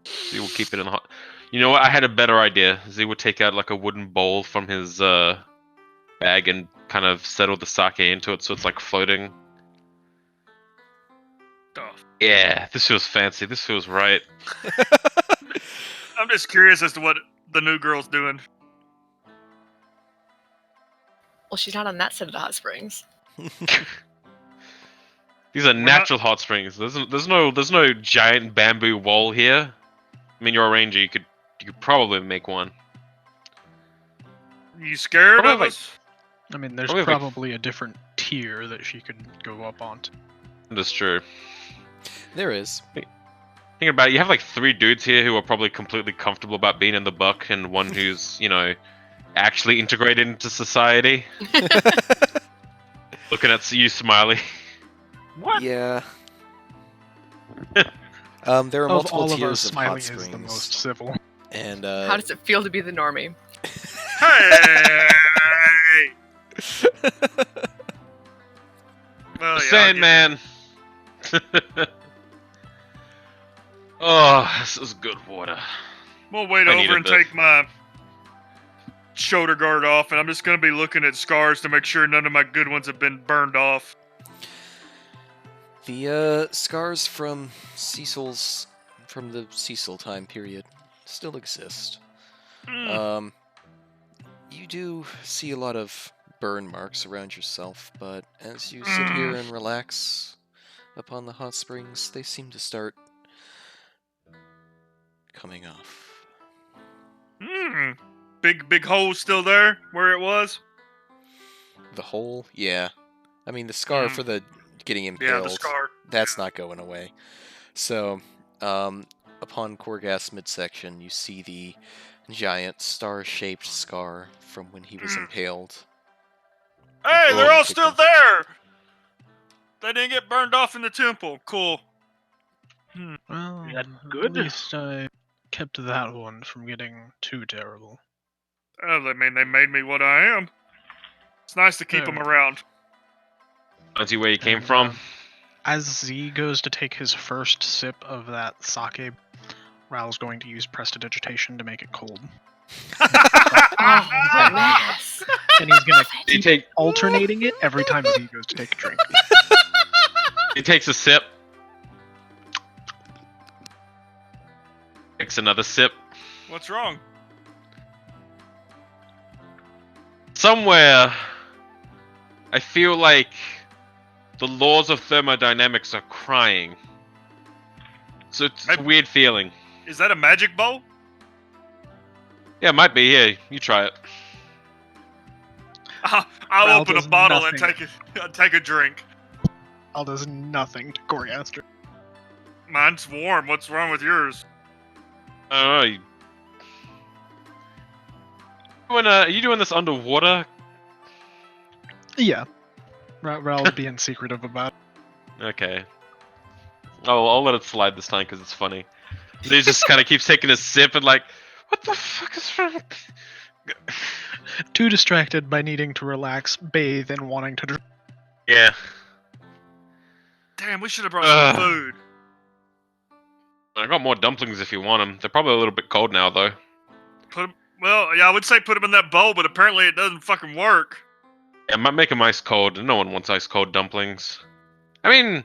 Z will keep it in the hot... You know what? I had a better idea. Z would take out, like, a wooden bowl from his, bag and kind of settle the sake into it so it's, like, floating. Oh. Yeah, this feels fancy. This feels right. I'm just curious as to what the new girl's doing. Well, she's not on that side of the hot springs. These are natural hot springs. There's no giant bamboo wall here. I mean, you're a ranger. You could probably make one. You scared Probably of like- us? I mean, there's Probably like- probably a different tier that she could go up onto. That's true. There is. Thinking about it, you have like 3 dudes here who are probably completely comfortable about being in the buck, and one who's, you know, actually integrated into society. Looking at you, Smiley. What? Yeah. There are Of multiple all of tiers us, of Smiley hot is springs. the most civil. And How does it feel to be the normie? Hey! Well, The yeah, I'll give Sandman. Oh, this is good water. it- We'll wait I over needed and this. take my shoulder guard off, and I'm just gonna be looking at scars to make sure none of my good ones have been burned off. the scars from the Cecil time period still exist. Mm. You do see a lot of burn marks around yourself, but as you sit here and relax upon the hot springs, they seem to start coming off. Big hole still there where it was? The hole, yeah. I mean, the scar Mm. for the getting Yeah, impaled, the scar. that's not going away. So, upon Korgas midsection, you see the giant star-shaped scar from when he was impaled. Hey, Oh, they're all pick still them. there! They didn't get burned off in the temple. Cool. Well, Is that good? At least I kept that one from getting too terrible. Oh, I mean, they made me what I am. It's nice to keep Fair them enough. around. Don't see where you came And, from. As Z goes to take his first sip of that sake, Ral's going to use prestidigitation to make it cold. Oh, yes. And he's going to You keep take alternating it every time Z goes to take a drink. He takes a sip. Takes another sip. What's wrong? Somewhere, I feel like the laws of thermodynamics are crying. So it's a weird feeling. Is that a magic bowl? Yeah, it might be. Yeah, you try it. I'll Ral open a does bottle and nothing. take a drink. Al does nothing to Coriaster. Mine's warm. What's wrong with yours? I don't know. Are you doing this underwater? Yeah. Ral's being secretive about it. Okay. Oh, I'll let it slide this time because it's funny. So he just kind of keeps taking a sip and like, what the fuck is wrong? Too distracted by needing to relax, bathe, and wanting to drink. Yeah. Damn, we should have brought some Ugh. food. I got more dumplings if you want them. They're probably a little bit cold now though. Well, yeah, I would say put them in that bowl, but apparently it doesn't fucking work. Yeah, I might make them ice cold. No one wants ice cold dumplings. I mean,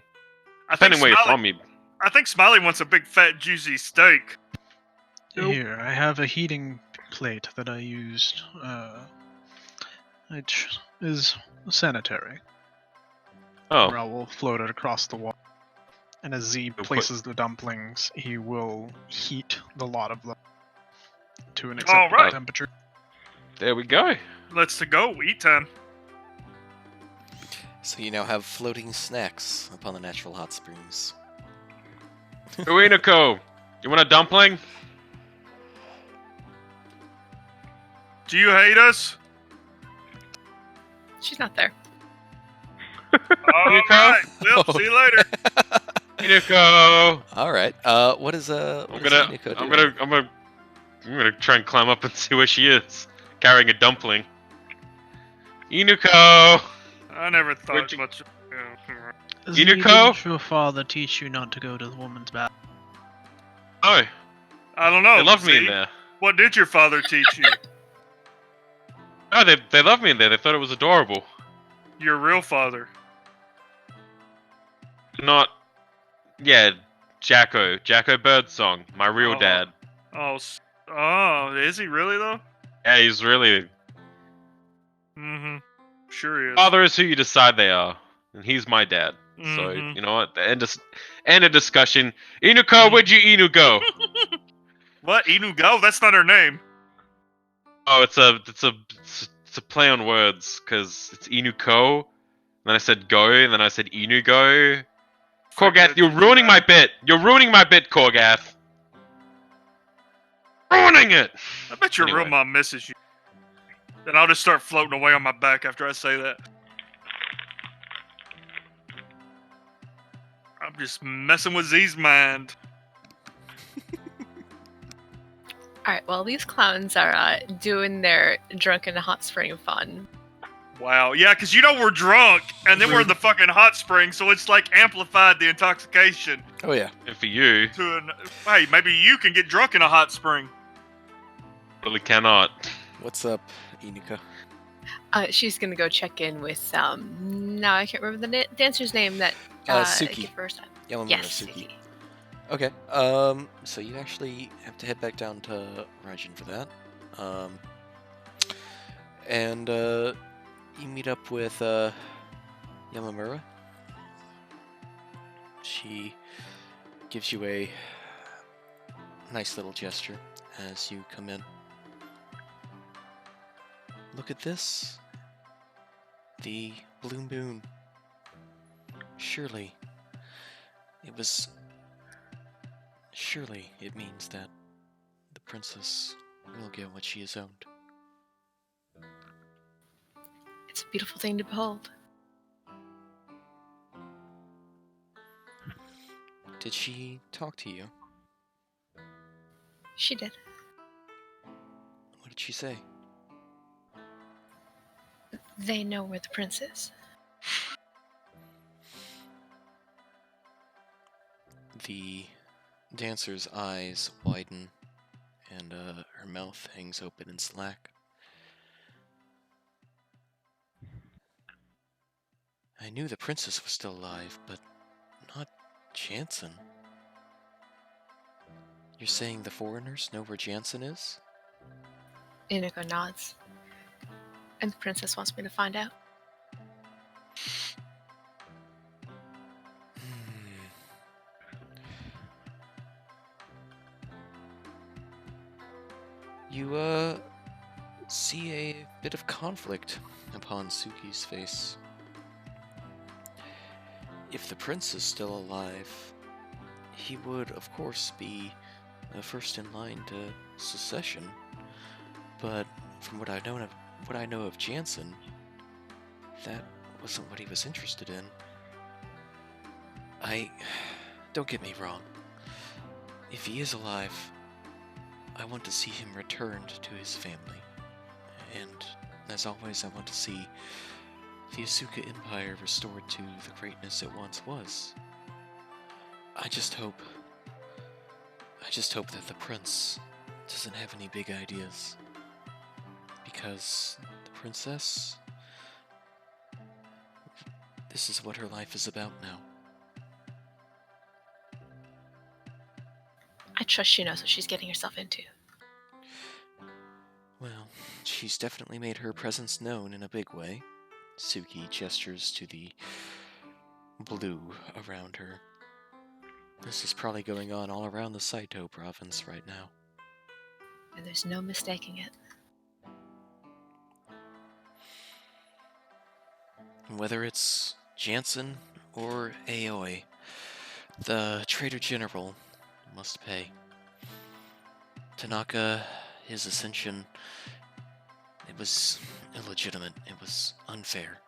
I think depending where you're Smiley, from, you. I think Smiley wants a big fat juicy steak. Nope. Here, I have a heating plate that I used, which is sanitary. Oh, Where I will float it across the wall. And as Z put- places the dumplings, he will heat the lot of them to an All acceptable right. temperature. there we go. Let's to go. Eat time. So you now have floating snacks upon the natural hot springs. Uinako, you want a dumpling? Do you hate us? She's not there. All Nico? right. Well, see you later. Uinako! All right. What is I'm gonna try and climb up and see where she is, carrying a dumpling. Inuko! I never thought Where'd you- much. Z, Inuko? didn't your father teach you not to go to the woman's bath? Oh, I don't know. they love me in see? there. What did your father teach you? Oh, they love me in there. They thought it was adorable. Your real father. Not, yeah, Jacko Birdsong, my real Oh. dad. Oh, is he really though? Yeah, he's really. Mm-hmm. Sure he is. Father is who you decide they are, and he's my dad. So Mhm. you know what? End of discussion. Inuko, where'd you Inu go? What? Inu Go? That's not her name. Oh, it's a play on words because it's Inuko. Then I said go, and then I said Inugo. Korgath, you're ruining my bit. You're ruining my bit, Korgath. Ruining it. I bet your Anyway. real mom misses you. Then I'll just start floating away on my back after I say that. I'm just messing with Z's mind. Alright, well, these clowns are doing their drunken hot spring fun. Wow. Yeah, because you know we're drunk, and then we're in the fucking hot spring, so it's like amplified the intoxication Oh yeah. And for you, to an. Hey, maybe you can get drunk in a hot spring. really cannot. What's up, Inuka? She's gonna go check in with, no, I can't remember the dancer's name that, Suki. gave first time. Yamamura Yes, Suki. Suki. Okay. So you actually have to head back down to Raijin for that. And you meet up with Yamamura. She gives you a nice little gesture as you come in. Look at this. The blue moon. Surely it means that the princess will get what she is owed. It's a beautiful thing to behold. Did she talk to you? She did. What did she say? They know where the prince is. The dancer's eyes widen and her mouth hangs open in slack. I knew the princess was still alive, but not Jansen. You're saying the foreigners know where Jansen is? Inigo nods. And the princess wants me to find out. You, see a bit of conflict upon Suki's face. If the prince is still alive, he would, of course, be first in line to secession. But from what I know of Jansen, that wasn't what he was interested in. Don't get me wrong. If he is alive, I want to see him returned to his family. And, as always, I want to see the Asuka Empire restored to the greatness it once was. I just hope that the prince doesn't have any big ideas. Because the princess, this is what her life is about now. I trust she knows what she's getting herself into. Well, she's definitely made her presence known in a big way. Suki gestures to the blue around her. This is probably going on all around the Saito province right now. And there's no mistaking it. Whether it's Jansen or Aoi, the Trader General must pay. Tanaka, his ascension, it was illegitimate. It was unfair.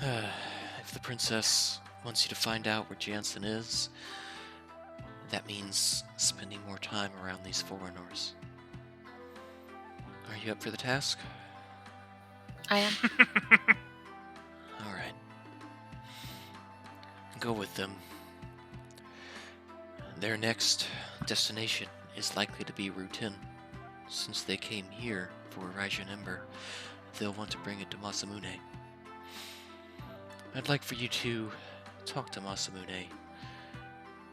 If the princess wants you to find out where Jansen is, that means spending more time around these foreigners. Are you up for the task? I am. Alright. Go with them. Their next destination is likely to be Route 10. Since they came here for Raijin Ember, they'll want to bring it to Masamune. I'd like for you to talk to Masamune.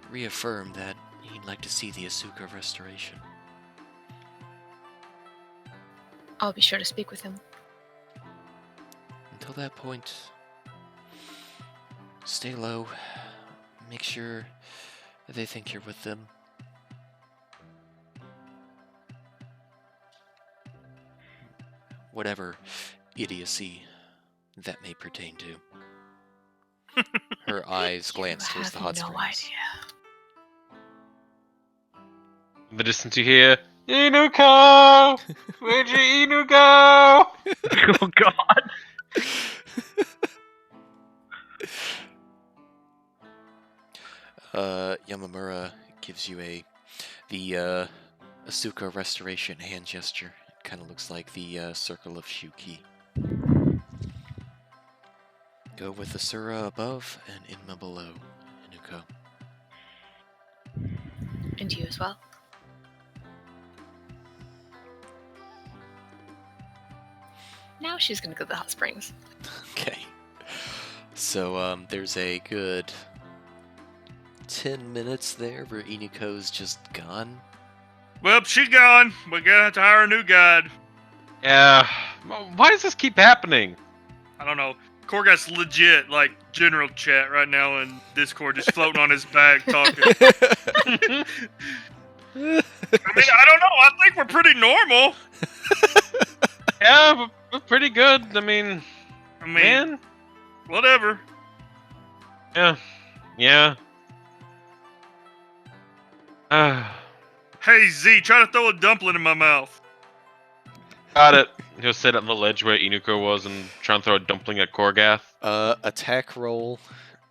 Reaffirm that he'd like to see the Asuka restoration. I'll be sure to speak with him. Until that point, stay low. Make sure that they think you're with them. Whatever idiocy that may pertain to. Her eyes glance towards the hot no springs. idea. In the distance you hear, Inuko! Where'd your Inu go? Oh God. Yamamura gives you the Asuka restoration hand gesture. It kind of looks like the circle of Shuki. Go with Asura above and Inma below, Inuko. And you as well. Now she's gonna go to the hot springs. Okay. So, there's a good 10 minutes there where Inuko's just gone. Well, she's gone. We're gonna have to hire a new guide. Yeah. Why does this keep happening? I don't know. Korgot's legit, like, general chat right now in Discord, just floating on his back talking. I mean, I don't know. I think we're pretty normal. Yeah, we're pretty good. I mean, man. Whatever. Yeah. Yeah. Hey, Z, try to throw a dumpling in my mouth. Got it. He'll sit on the ledge where Inuko was and try and throw a dumpling at Korgath. Attack roll,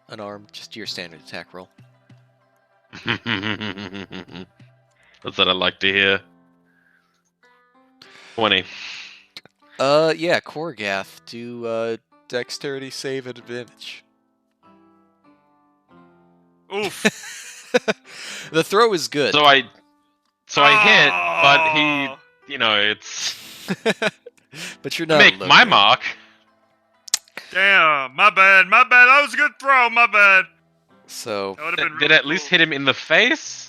unarmed, just your standard attack roll. That's what I like to hear. 20. Yeah, Korgath, do dexterity save at advantage. Oof. The throw is good. So I hit, but he, it's But you're not make low my grade. mark. Damn, my bad. That was a good throw, my bad. So That would have been Did really at least cool. hit him in the face?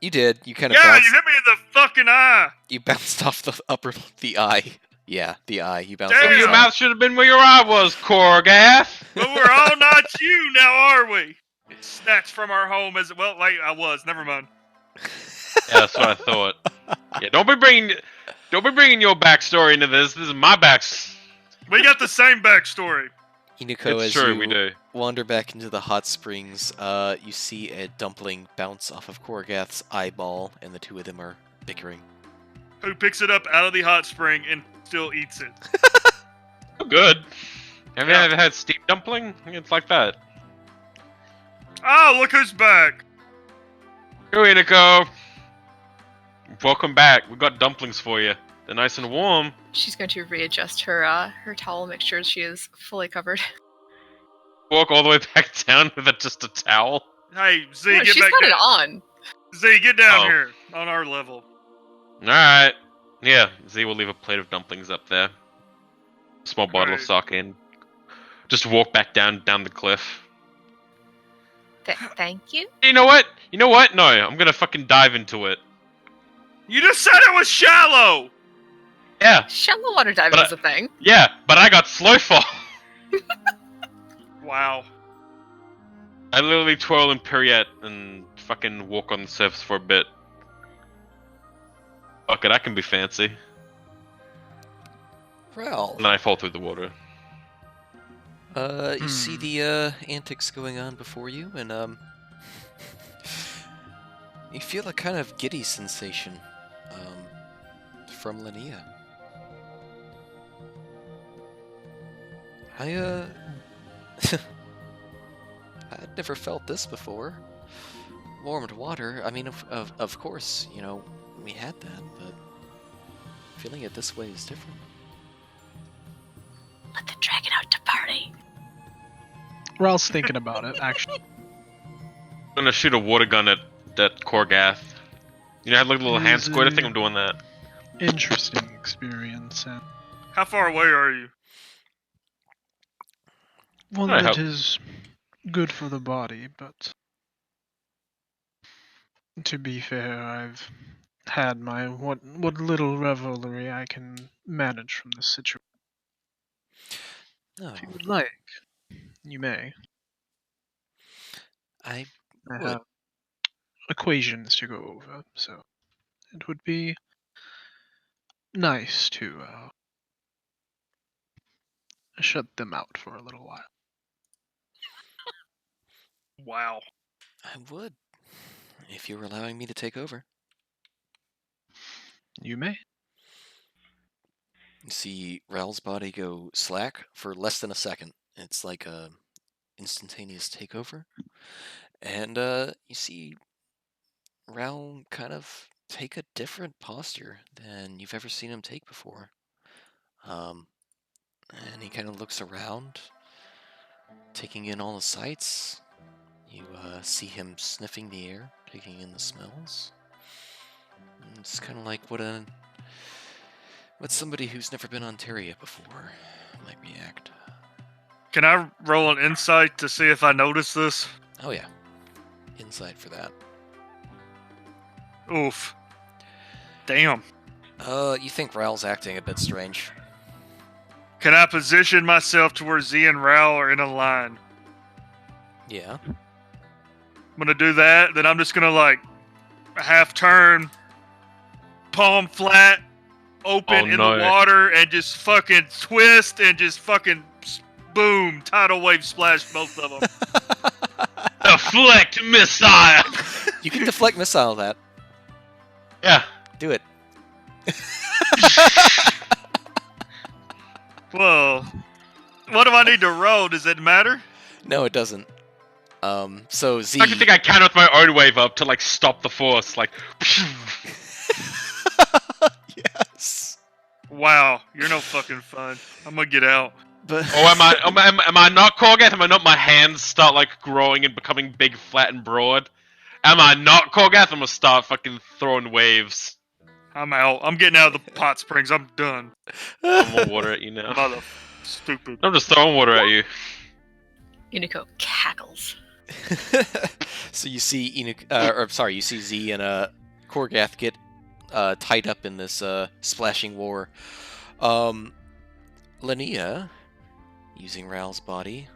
you did. You kind of Yeah, bounced. you hit me in the fucking eye. You bounced off the eye. Yeah, the eye. You bounced Damn. off So your the mouth should have been where your eye was, Korgath. But we're all not you now, are we? Snatched from our home as well. Like I was. Never mind. Yeah, that's what I thought. Yeah, don't be bringing your backstory into this. This is my We got the same backstory. Inuko, It's as true, you we do. wander back into the hot springs, you see a dumpling bounce off of Korgath's eyeball, and the two of them are bickering. Who picks it up out of the hot spring and still eats it? Oh, good. Have you Yeah. ever had steamed dumpling? It's like that. Oh, look who's back. Go, Inuko. Welcome back. We got dumplings for you. They're nice and warm. She's going to readjust her towel, make sure she is fully covered. Walk all the way back down with just a towel. Hey, Z, No, get she's back got down. it on. Z, get down Oh. here on our level. Alright. Yeah, Z will leave a plate of dumplings up there. Small bottle of Okay. sake and just walk back down the cliff. Thank you. You know what? You know what? No, I'm gonna fucking dive into it. You just said it was shallow! Yeah, Shallow water diving But is a thing. yeah, but I got slow fall. Wow. I literally twirl and pirouette and fucking walk on the surface for a bit. Fuck it, I can be fancy. Rel, And then I fall through the water. you see the antics going on before you, and you feel a kind of giddy sensation from Linnea. I'd never felt this before. Warmed water. I mean, of course, you know, we had that, but feeling it this way is different. Let the dragon out to party. Ralph's thinking about it, actually. I'm gonna shoot a water gun at that Korgath. You know, I had like a little hand Is squid. I it- think I'm doing that. Interesting experience. And How far away are you? one I that hope. is good for the body, but to be fair, I've had my what little revelry I can manage from this situation. Oh, If you would like, you may. I I would. have equations to go over, so it would be nice to shut them out for a little while. Wow. I would. If you were allowing me to take over. You may. You see Rel's body go slack for less than a second. It's like a instantaneous takeover. And you see Rel kind of take a different posture than you've ever seen him take before. And he kind of looks around, taking in all the sights. You see him sniffing the air, taking in the smells. And it's kind of like what somebody who's never been on Terria before might react. Can I roll an insight to see if I notice this? Oh yeah, insight for that. Oof. Damn. You think Raul's acting a bit strange? Can I position myself to where Z and Raul are in a line? Yeah. I'm gonna do that, then I'm just gonna like half turn, palm flat, open in no. the water, and just fucking twist and just fucking boom, tidal wave splash both of them. Deflect missile! You can deflect missile that. Yeah. Do it. Whoa. What do I need to roll? Does it matter? No, it doesn't. So Z. I actually think I can with my own wave up to like stop the force. Like. Yes. Wow, you're no fucking fun. I'm gonna get out. But Oh, am I not Korgath? Am I not? My hands start like growing and becoming big, flat, and broad. Am I not Korgath? I'm gonna start fucking throwing waves. I'm out. I'm getting out of the hot springs. I'm done. Throwing more water at you now. Mother stupid. I'm just throwing water at you. Unico cackles. So you see you see Z and Korgath get tied up in this splashing war. Linnea, using Raul's body,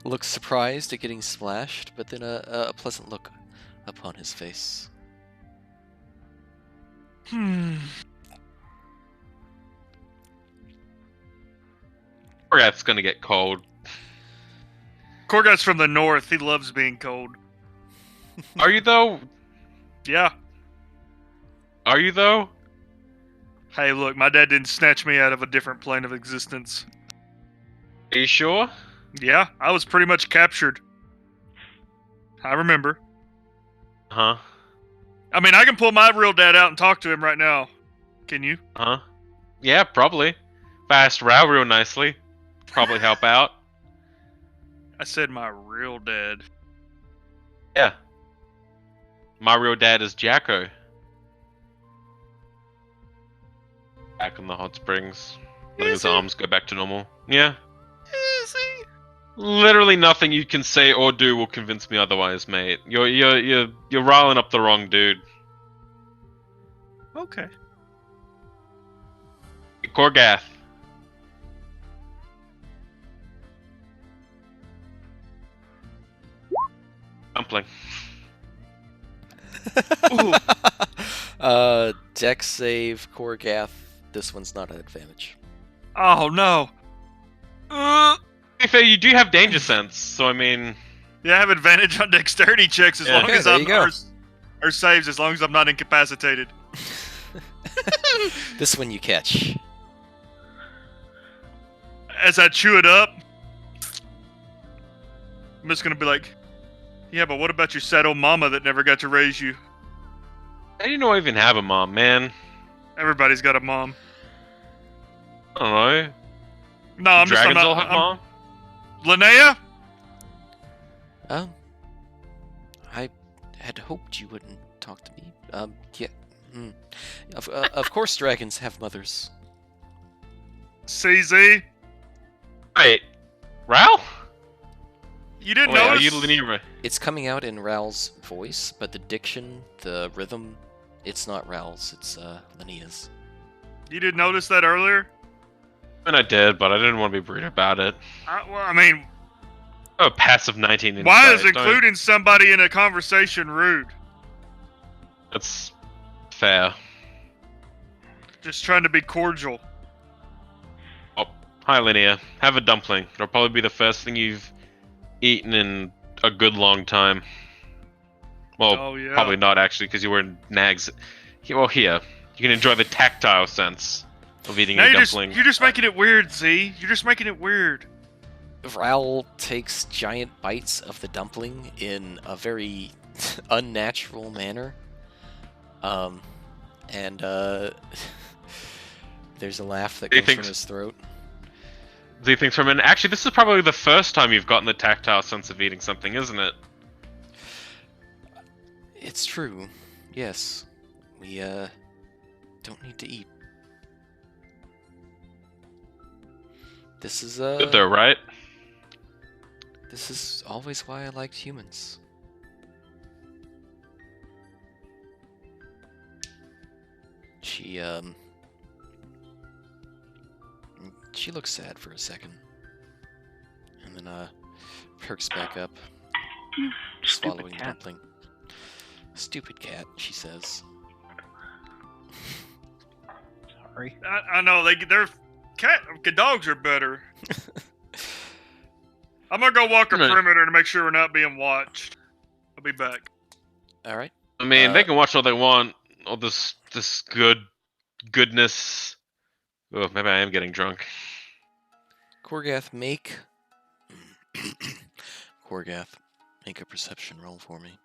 looks surprised at getting splashed, but then a pleasant look upon his face. Korgath's gonna get cold. Korgath's from the north. He loves being cold. Are you though? Yeah. Are you though? Hey, look, my dad didn't snatch me out of a different plane of existence. Are you sure? Yeah, I was pretty much captured. I remember. Huh? I mean, I can pull my real dad out and talk to him right now. Can you? Huh? Yeah, probably. If I asked Rao real nicely, probably help out. I said my real dad. Yeah. My real dad is Jacko. Back in the hot springs. Letting his arms go back to normal. Yeah. Is he? Literally nothing you can say or do will convince me otherwise, mate. You're riling up the wrong dude. Okay. Korgath. Dumpling. Dex save, Korgath. This one's not an advantage. Oh no. To be fair, you do have danger sense, so I mean... Yeah, I have advantage on dexterity checks as Yeah. long Okay, as there I'm you go. or saves as long as I'm not incapacitated. This one you catch. As I chew it up, I'm just gonna be like, yeah, but what about your sad old mama that never got to raise you? How do you know I even have a mom, man? Everybody's got a mom. I don't know. No, I'm just Dragons I'm all not. have mom? Linnea? I had hoped you wouldn't talk to me. Yeah. Of course dragons have mothers. CZ? Wait. Ral? You didn't Wait, are notice? you linear? It's coming out in Ral's voice, but the diction, the rhythm, it's not Ral's, it's Linnea's. You didn't notice that earlier? And I did, but I didn't want to be rude about it. Well, I mean, Oh, passive 19 insight. why is don't- including somebody in a conversation rude? That's fair. Just trying to be cordial. Oh, hi, Linnea. Have a dumpling. It'll probably be the first thing you've eaten in a good long time. Well, Oh, yeah. probably not, actually, because you were in Nags. Well, here. You can enjoy the tactile sense of eating Now a you're dumpling. you're just making it weird, Z. You're just making it weird. Ral takes giant bites of the dumpling in a very unnatural manner. And there's a laugh that He comes from thinks- his throat. Z thinks for a minute. Actually, this is probably the first time you've gotten the tactile sense of eating something, isn't it? It's true. Yes. We don't need to eat. This is Good though, right? This is always why I liked humans. She looks sad for a second. And then perks back up, swallowing Stupid the cat. dumpling. Stupid cat, she says. Sorry. I know they're dogs are better. I'm gonna go walk a Right. perimeter to make sure we're not being watched. I'll be back. Alright. I mean, they Uh, can watch all they want. All this goodness. Oh, maybe I am getting drunk. Korgath, make Korgath, make a perception roll for me.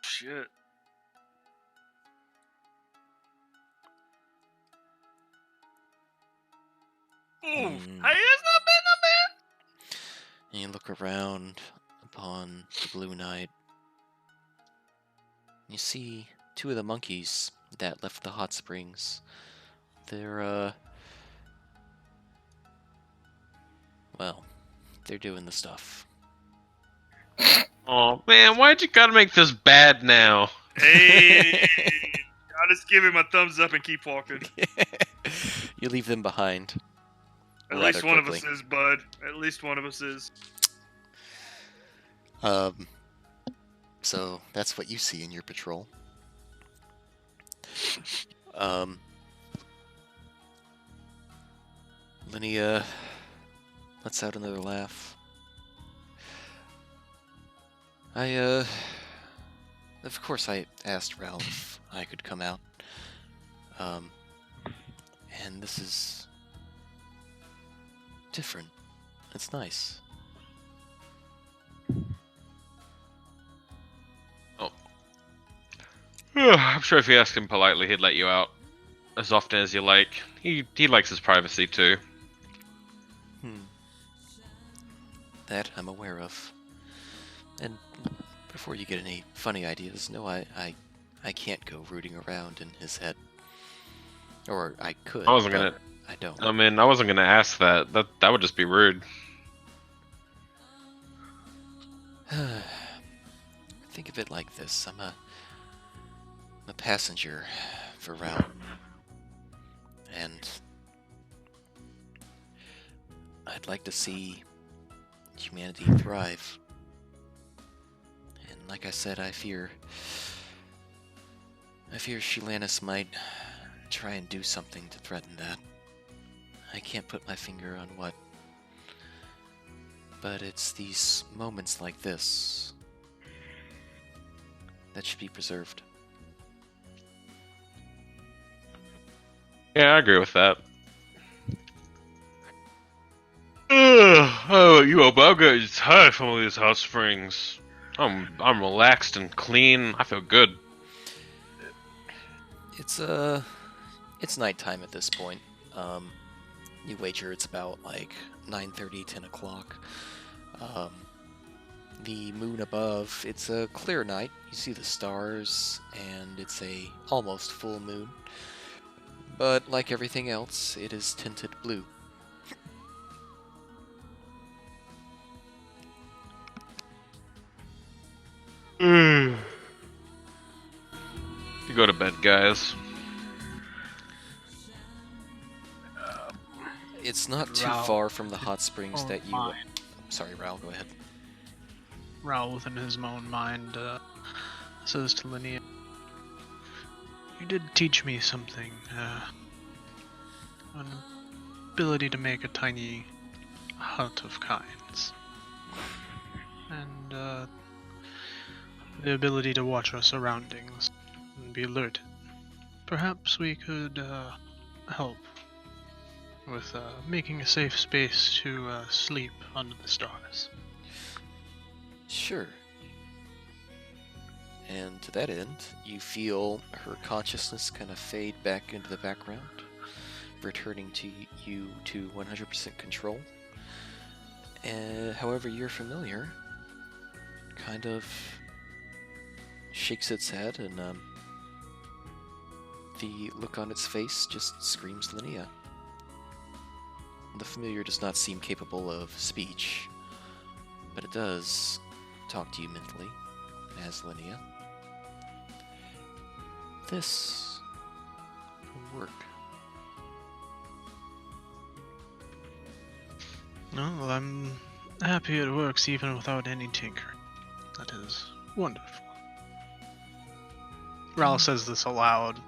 Shit. Ooh, hey, it's not bad. And you look around upon the blue night. You see two of the monkeys that left the hot springs. They're, well, they're doing the stuff. Oh man, why'd you gotta make this bad now? Hey, I'll just give him a thumbs up and keep walking. You leave them behind. At rather least one of us quickly. is, bud. At least one of us is. So that's what you see in your patrol. Linnea lets out another laugh. Of course I asked Ralph if I could come out. And this is different. It's nice. I'm sure if you asked him politely, he'd let you out as often as you like. He likes his privacy too. That I'm aware of. And before you get any funny ideas, no, I can't go rooting around in his head. Or I could. I wasn't but gonna. I don't. I mean, I wasn't gonna ask that. That would just be rude. Think of it like this. I'm a passenger for Ral. And I'd like to see humanity thrive. And like I said, I fear Shelannis might try and do something to threaten that. I can't put my finger on what. But it's these moments like this that should be preserved. Yeah, I agree with that. Oh, you know, but I'm getting tired from all these hot springs. I'm relaxed and clean. I feel good. It's nighttime at this point. You wager it's about like 9:30, 10 o'clock. The moon above, it's a clear night. You see the stars, and it's a almost full moon. But like everything else, it is tinted blue. You go to bed, guys. It's not too Ral, far from the hot springs oh that you... my. Sorry, Ral, go ahead. Raoul, within his own mind, says to Linnea, "You did teach me something, an ability to make a tiny hut of kinds, and the ability to watch our surroundings and be alerted. Perhaps we could help with making a safe space to sleep under the stars." Sure. And to that end, you feel her consciousness kind of fade back into the background, returning to you to 100% control. However, you're familiar, kind of shakes its head, and the look on its face just screams Linnea. The familiar does not seem capable of speech, but it does talk to you mentally as Linnea. This will work. Well, I'm happy it works even without any tinkering. That is wonderful. Raoul says this aloud.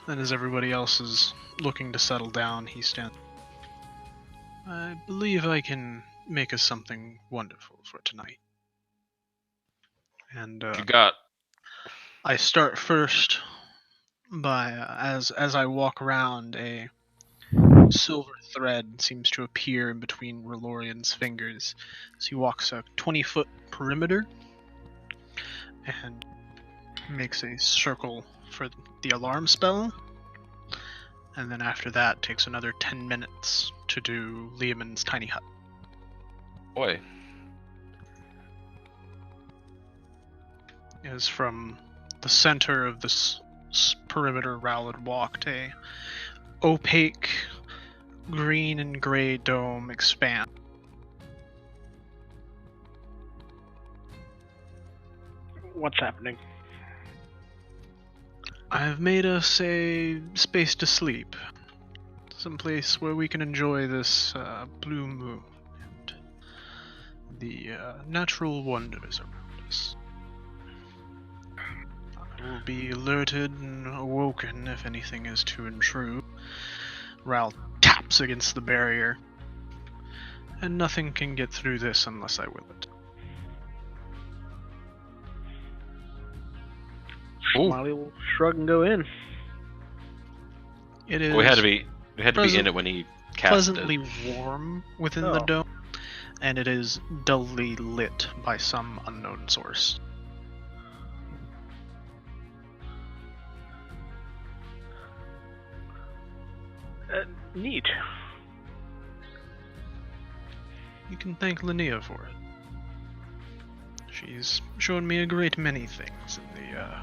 Then as everybody else is looking to settle down, he stands. "I believe I can make us something wonderful for tonight." And You got. I start first by, as I walk around, a silver thread seems to appear in between Relorian's fingers as he walks a 20-foot perimeter and makes a circle for the alarm spell. And then after that, takes another 10 minutes to do Liamon's tiny hut. Boy. Is from the center of this perimeter Raoul had walked, a opaque green and gray dome expand. What's happening? I've made us a space to sleep. Someplace where we can enjoy this blue moon and the natural wonders around us. I will be alerted and awoken if anything is to intrude. Raoul taps against the barrier, and nothing can get through this unless I will it. Ooh. Smiley will shrug and go in. It is We had to be in it when he cast pleasantly it. warm within the Oh. dome, and it is dully lit by some unknown source. Neat. You can thank Linnea for it. She's shown me a great many things in the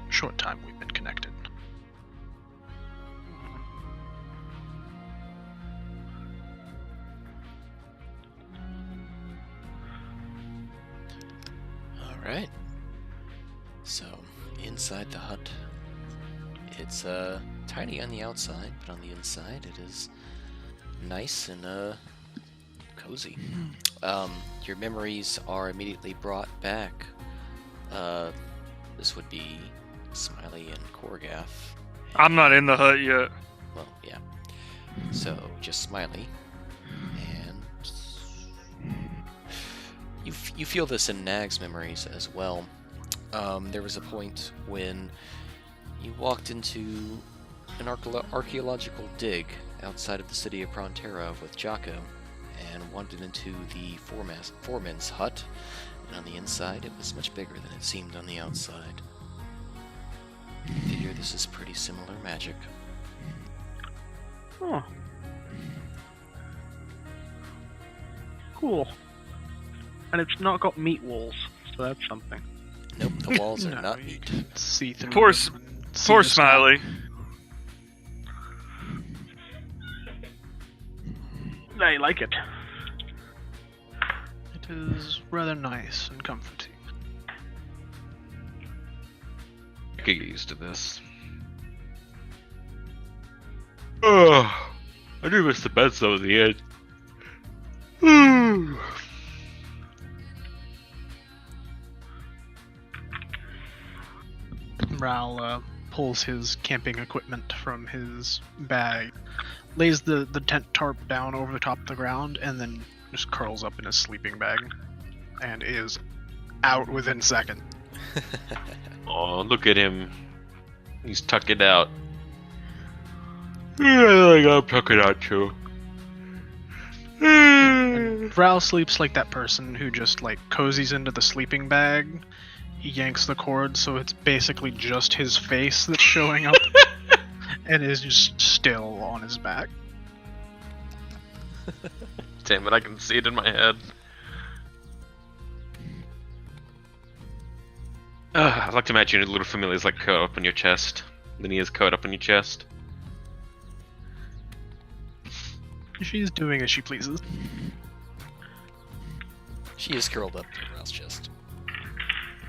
short time we've been connected. So, inside the hut, it's tiny on the outside, but on the inside it is nice and cozy. Your memories are immediately brought back. This would be Smiley and Korgath. I'm not in the hut yet. Well, yeah. So, just Smiley. And you feel this in Nag's memories as well. There was a point when you walked into an archaeological dig outside of the city of Terria with Jocko, and wandered into the foreman's hut, and on the inside it was much bigger than it seemed on the outside. I figure this is pretty similar magic. Oh. Cool. And it's not got meat walls, so that's something. Nope, the walls are No, not you meat. can see through Poor them and see Poor the smell. Smiley. I like it. It is rather nice and comforting. I could get used to this. Oh, I do miss the beds though at the end. Ral pulls his camping equipment from his bag, lays the tent tarp down over the top of the ground, and then just curls up in his sleeping bag, and is out within seconds. Oh, look at him. He's tucking out. Yeah, I got tucking out too. Ral sleeps like that person who just like cozies into the sleeping bag. He yanks the cord, so it's basically just his face that's showing up, and is just still on his back. Damn it, I can see it in my head. I'd like to imagine your little familiar's like curled up on your chest. Then he is curled up on your chest. She's doing as she pleases. She is curled up in Ral's chest.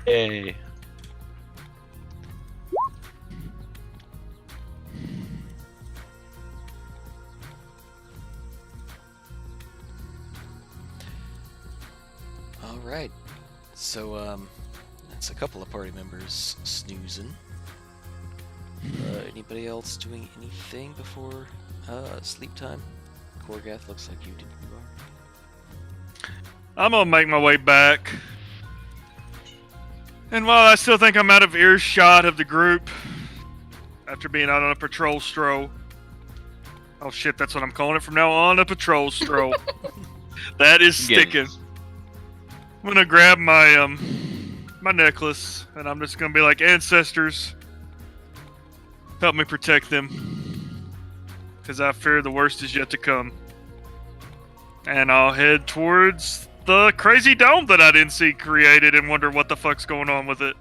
Yay. Alright. So, that's a couple of party members snoozing. Anybody else doing anything before sleep time? Korgath, looks like you are. I'm gonna make my way back. And while I still think I'm out of earshot of the group, after being out on a patrol stroll. Oh shit, that's what I'm calling it from now on, a patrol stroll. That is sticking. Yes. I'm gonna grab my my necklace, and I'm just gonna be like, ancestors, help me protect them, because I fear the worst is yet to come. And I'll head towards the crazy dome that I didn't see created and wonder what the fuck's going on with it.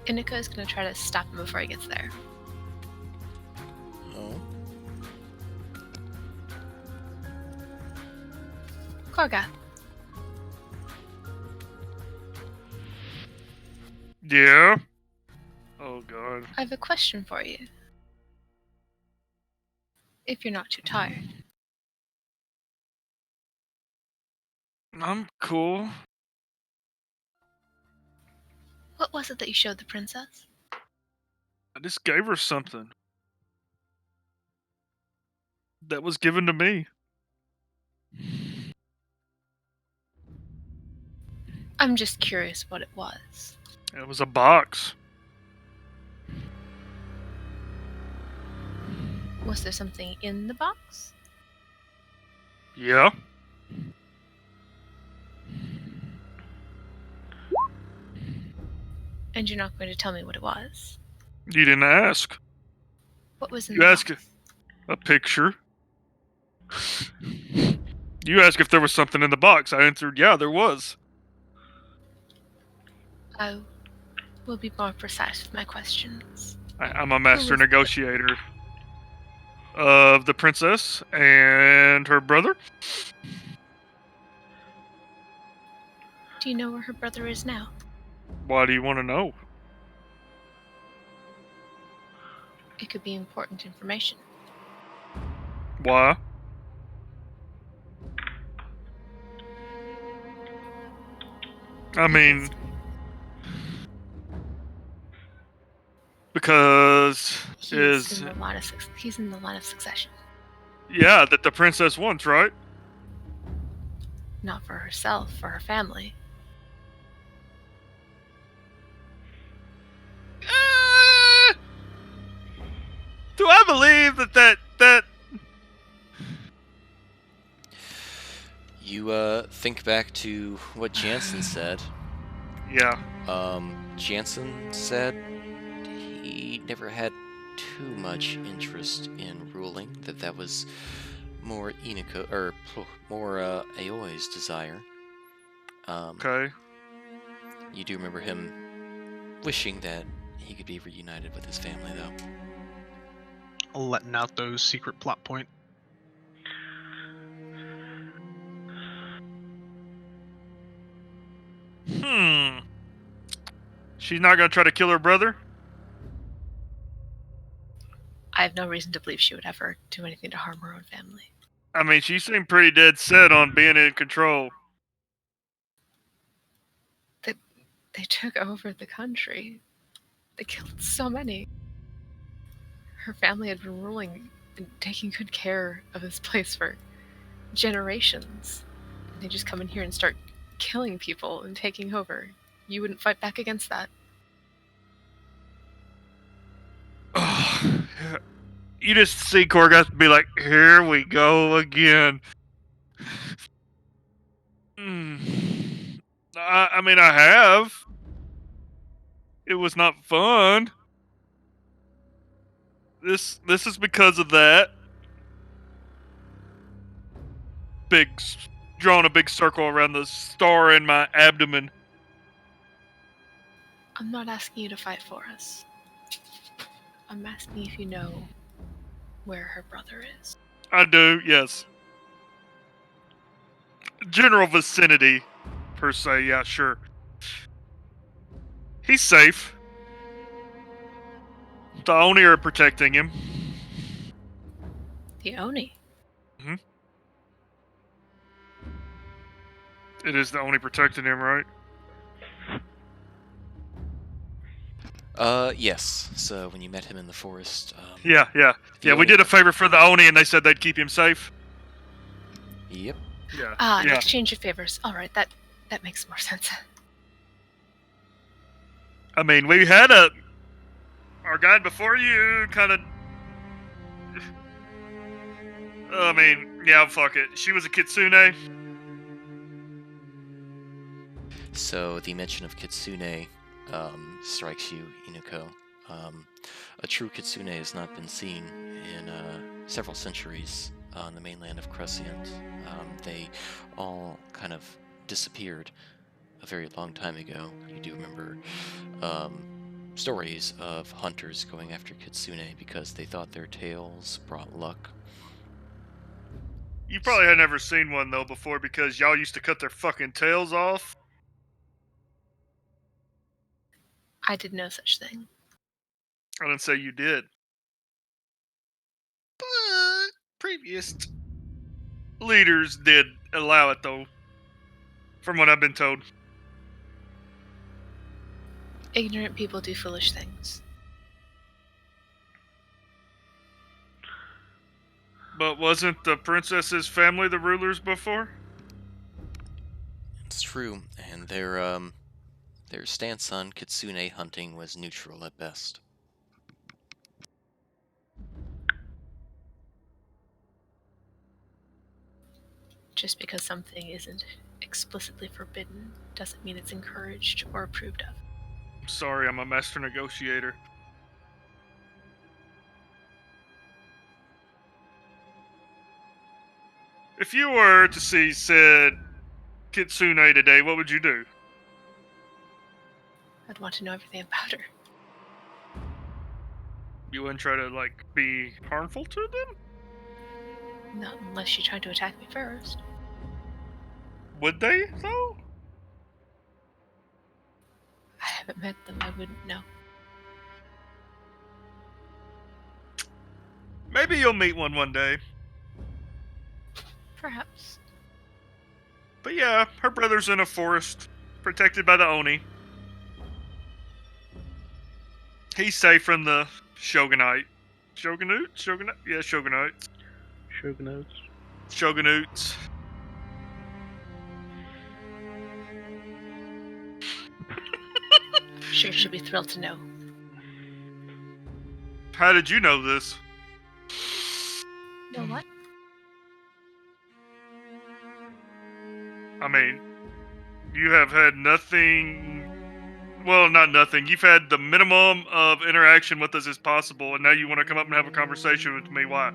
Inika is gonna try to stop him before he gets there. Oh. Korgath, Yeah? Oh god. I have a question for you. If you're not too tired. I'm cool. What was it that you showed the princess? I just gave her something. That was given to me. I'm just curious what it was. It was a box. Was there something in the box? Yeah? And you're not going to tell me what it was? You didn't ask. What was in You the asked box? a picture. You asked if there was something in the box. I answered, yeah, there was. I will be more precise with my questions. I'm a master was- negotiator of the princess and her brother. Do you know where her brother is now? Why do you want to know? It could be important information. Why? I mean, because He's in the line of succession. yeah, that the princess wants, right? Not for herself, for her family. Do I believe that You think back to what Jansen said. yeah. Jansen said he never had too much interest in ruling, that was more Inako, or more Aoi's desire. Okay. You do remember him wishing that he could be reunited with his family, though. Letting out those secret plot points. She's not gonna try to kill her brother? I have no reason to believe she would ever do anything to harm her own family. I mean, she seemed pretty dead set on being in control. They took over the country. They killed so many. Her family had been ruling and taking good care of this place for generations. And they just come in here and start killing people and taking over. You wouldn't fight back against that. You just see Korgoth be like, here we go again. I mean, I have. It was not fun. This is because of that. Drawing a big circle around the star in my abdomen. I'm not asking you to fight for us. I'm asking if you know where her brother is. I do, yes. General vicinity, per se, yeah, sure. He's safe. The Oni are protecting him. The Oni? It is the Oni protecting him, right? Yes. So when you met him in the forest, Yeah. We did a favor for the Oni, and they said they'd keep him safe. Yep. Yeah. An exchange of favors. All right, that makes more sense. I mean, we had our guide before you, kind of. I mean, yeah, fuck it. She was a kitsune. So the mention of kitsune strikes you, Inuko. A true kitsune has not been seen in several centuries on the mainland of Crescent. They all kind of disappeared a very long time ago. You do remember stories of hunters going after kitsune because they thought their tails brought luck. You probably had never seen one, though, before because y'all used to cut their fucking tails off. I did no such thing. I didn't say you did. But previous leaders did allow it, though, from what I've been told. Ignorant people do foolish things. But wasn't the princess's family the rulers before? It's true, and their stance on kitsune hunting was neutral at best. Just because something isn't explicitly forbidden doesn't mean it's encouraged or approved of. I'm sorry, I'm a master negotiator. If you were to see said kitsune today, what would you do? I'd want to know everything about her. You wouldn't try to, like, be harmful to them? Not unless she tried to attack me first. Would they, though? haven't met them, I wouldn't know. Maybe you'll meet one day. Perhaps. But yeah, her brother's in a forest, protected by the Oni. He's safe from the Shogunite. Shogunate? Yeah, Shogunite. Shogunate. Shogunutes. Sure, she'll be thrilled to know. How did you know this? Know what? I mean, you have had nothing. Well, not nothing. You've had the minimum of interaction with us as possible, and now you want to come up and have a conversation with me. Why?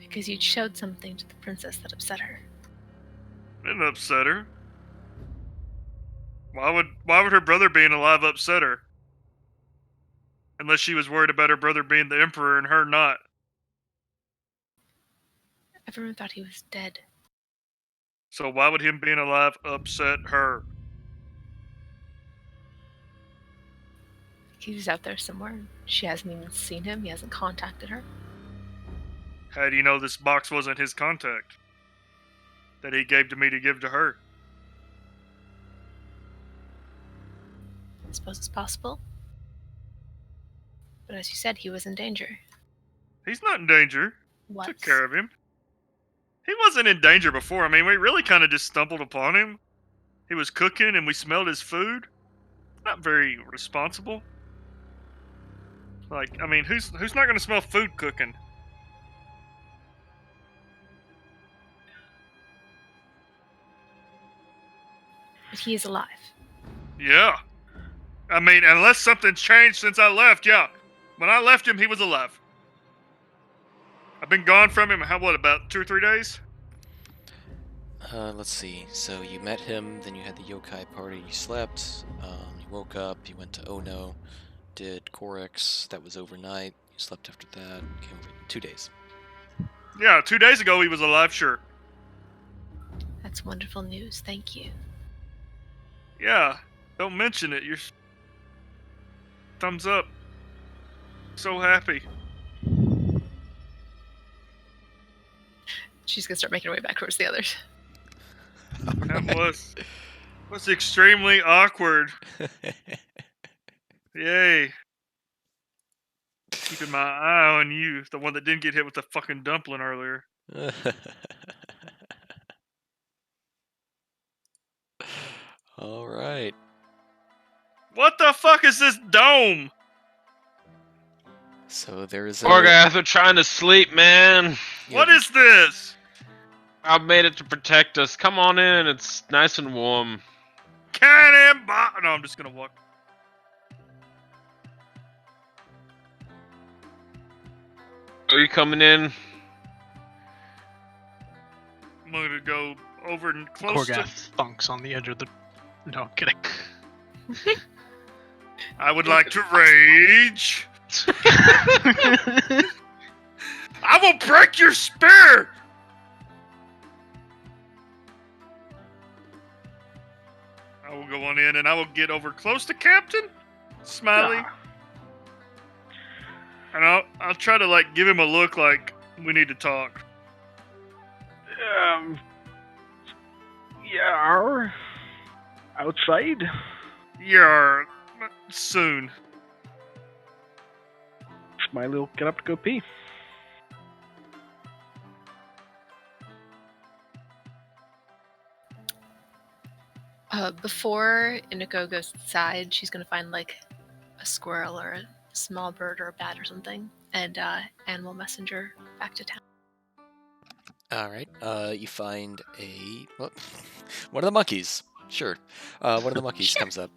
Because you showed something to the princess that upset her. Didn't upset her. Why would her brother being alive upset her? Unless she was worried about her brother being the emperor and her not. Everyone thought he was dead. So why would him being alive upset her? He's out there somewhere. She hasn't even seen him. He hasn't contacted her. How do you know this box wasn't his contact? That he gave to me to give to her? I suppose it's possible. But as you said, he was in danger. He's not in danger. What? Took care of him. He wasn't in danger before. I mean, we really kind of just stumbled upon him. He was cooking and we smelled his food. Not very responsible. Like, I mean, who's not going to smell food cooking? But he is alive. Yeah. I mean, unless something's changed since I left, yeah. When I left him, he was alive. I've been gone from him, about 2 or 3 days? Let's see. So you met him, then you had the yokai party, you slept, you woke up, you went to Ono, did Corex, that was overnight, you slept after that, came over 2 days. Yeah, 2 days ago he was alive, sure. That's wonderful news. Thank you. Yeah, don't mention it. You're thumbs up. So happy. She's gonna start making her way back towards the others. That was extremely awkward. Yay. Keeping my eye on you, the one that didn't get hit with the fucking dumpling earlier. All right. What the fuck is this dome? So there is Orgath, they're trying to sleep, man. What is this? I made it to protect us. Come on in. It's nice and warm. Cannonball! No, I'm just gonna walk. Are you coming in? I'm gonna go over and close to... Korgath thunks on the edge of the... No, I'm kidding. I would like to rage. I will break your spear! I will go on in and I will get over close to Captain Smiley. Ah. And I'll try to like give him a look like we need to talk. Yeah. Outside? Yeah, soon. Smiley will get up to go pee. Before Iniko goes inside, she's gonna find like a squirrel or a small bird or a bat or something, and animal messenger back to town. All right. You find one of the monkeys. Sure. One of the monkeys Sure. comes up.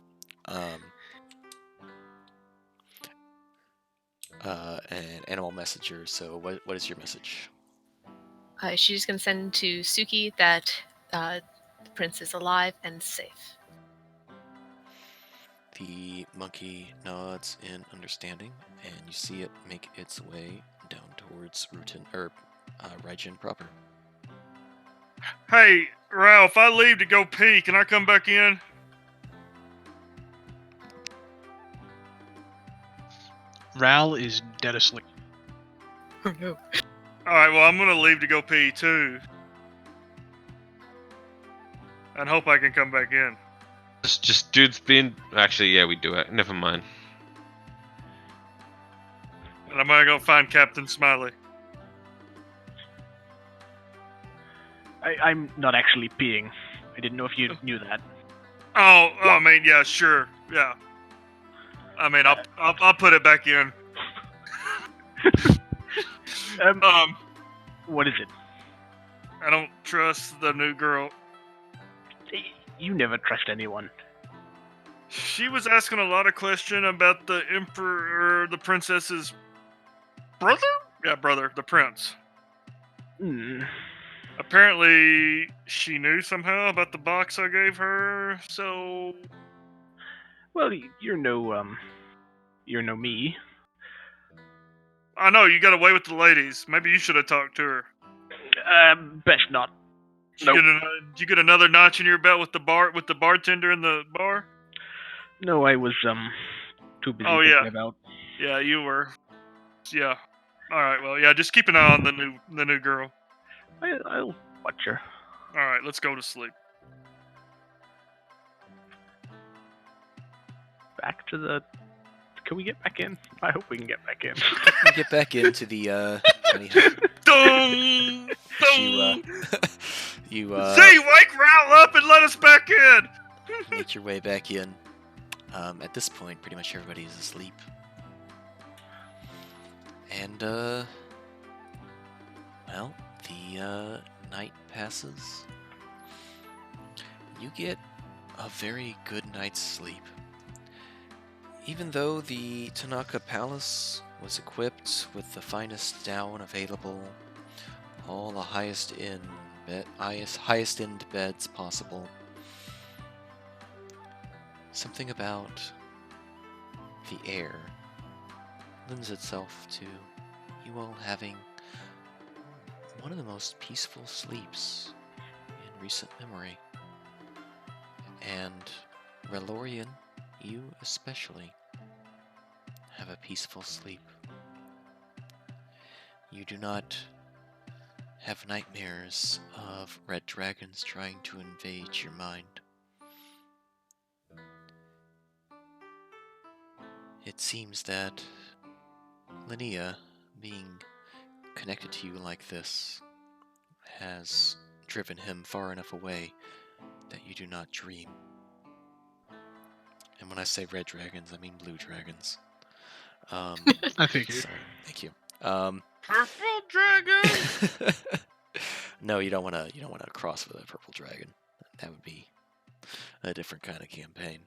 An animal messenger. So what is your message? She's just gonna send to Suki that the prince is alive and safe. The monkey nods in understanding, and you see it make its way down towards Raijin proper. Hey, Ralph, I leave to go pee. Can I come back in? Ral is dead asleep. Oh no. Alright, well, I'm gonna leave to go pee too. And hope I can come back in. Just dudes being. Actually, yeah, we do it. Never mind. And I'm gonna go find Captain Smiley. I'm not actually peeing. I didn't know if you knew that. Oh, I mean, yeah, sure, yeah. I mean, I'll put it back in. What is it? I don't trust the new girl. You never trust anyone. She was asking a lot of questions about the emperor, the princess's brother? Yeah, brother, the prince. Hmm. Apparently, she knew somehow about the box I gave her, so... Well, you're no me. I know, you got away with the ladies. Maybe you should have talked to her. Best not. Did you get another notch in your belt with the bartender in the bar? No, I was too busy thinking about. Yeah, you were. Yeah. All right. Well, yeah. Just keep an eye on the new girl. I'll watch her. All right. Let's go to sleep. Back to the. Can we get back in? I hope we can get back in. We get back into the tiny Dong! you Say, wake Ral up and let us back in! make your way back in. At this point, pretty much everybody is asleep. And, well, the night passes. You get a very good night's sleep. Even though the Tanaka Palace was equipped with the finest down available, all the highest end beds possible, something about the air lends itself to you all having one of the most peaceful sleeps in recent memory. And Relorian, you especially have a peaceful sleep. You do not have nightmares of red dragons trying to invade your mind. It seems that Linnea, being connected to you like this, has driven him far enough away that you do not dream. And when I say red dragons, I mean blue dragons. I figured. Sorry, thank you. Purple dragon! No, you don't want to cross with a purple dragon. That would be a different kind of campaign.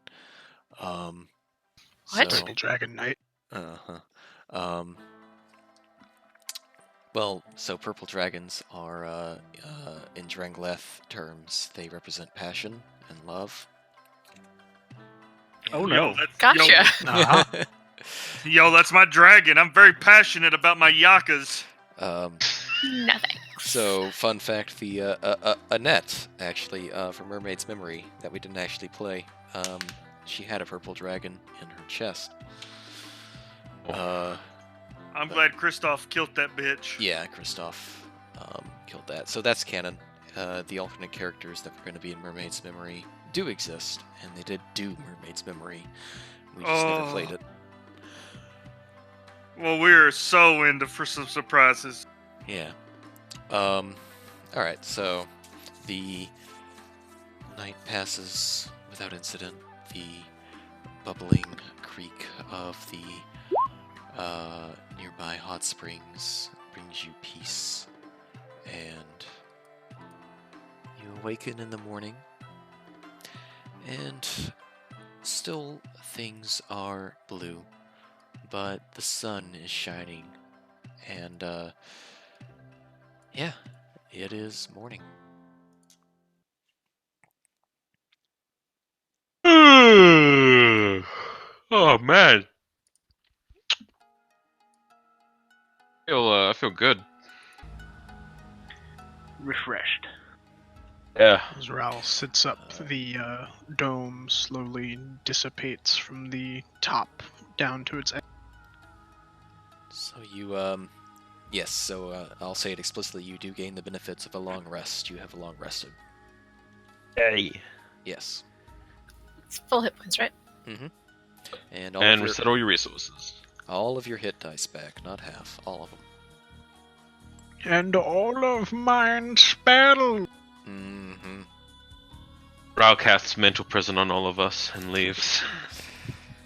What? Purple Dragon Knight. Well, so purple dragons are, in Drangleth terms, they represent passion and love. Oh no. Gotcha. Uh-huh. Yo, that's my dragon. I'm very passionate about my yakas. Nothing. So, fun fact, the Annette, actually, from Mermaid's Memory, that we didn't actually play, she had a purple dragon in her chest. I'm glad Kristoff killed that bitch. Yeah, Kristoff killed that. So that's canon. The alternate characters that were going to be in Mermaid's Memory do exist, and they did do Mermaid's Memory. We just never played it. Well, we're so into for some surprises. Yeah. Alright, so the night passes without incident. The bubbling creek of the nearby hot springs brings you peace, and you awaken in the morning, and still things are blue, but the sun is shining, and yeah, it is morning. Oh man. I feel good. Refreshed. Yeah. As Ral sits up, the dome slowly dissipates from the top down to its end. So you, yes, so I'll say it explicitly, you do gain the benefits of a long rest. You have a long rested. Hey. Yes. It's full hit points, right? Mm-hmm. And all And of your, reset all your resources. all of your hit dice back, not half, all of them. And all of mine spell. Mm-hmm. Rao casts mental prison on all of us and leaves.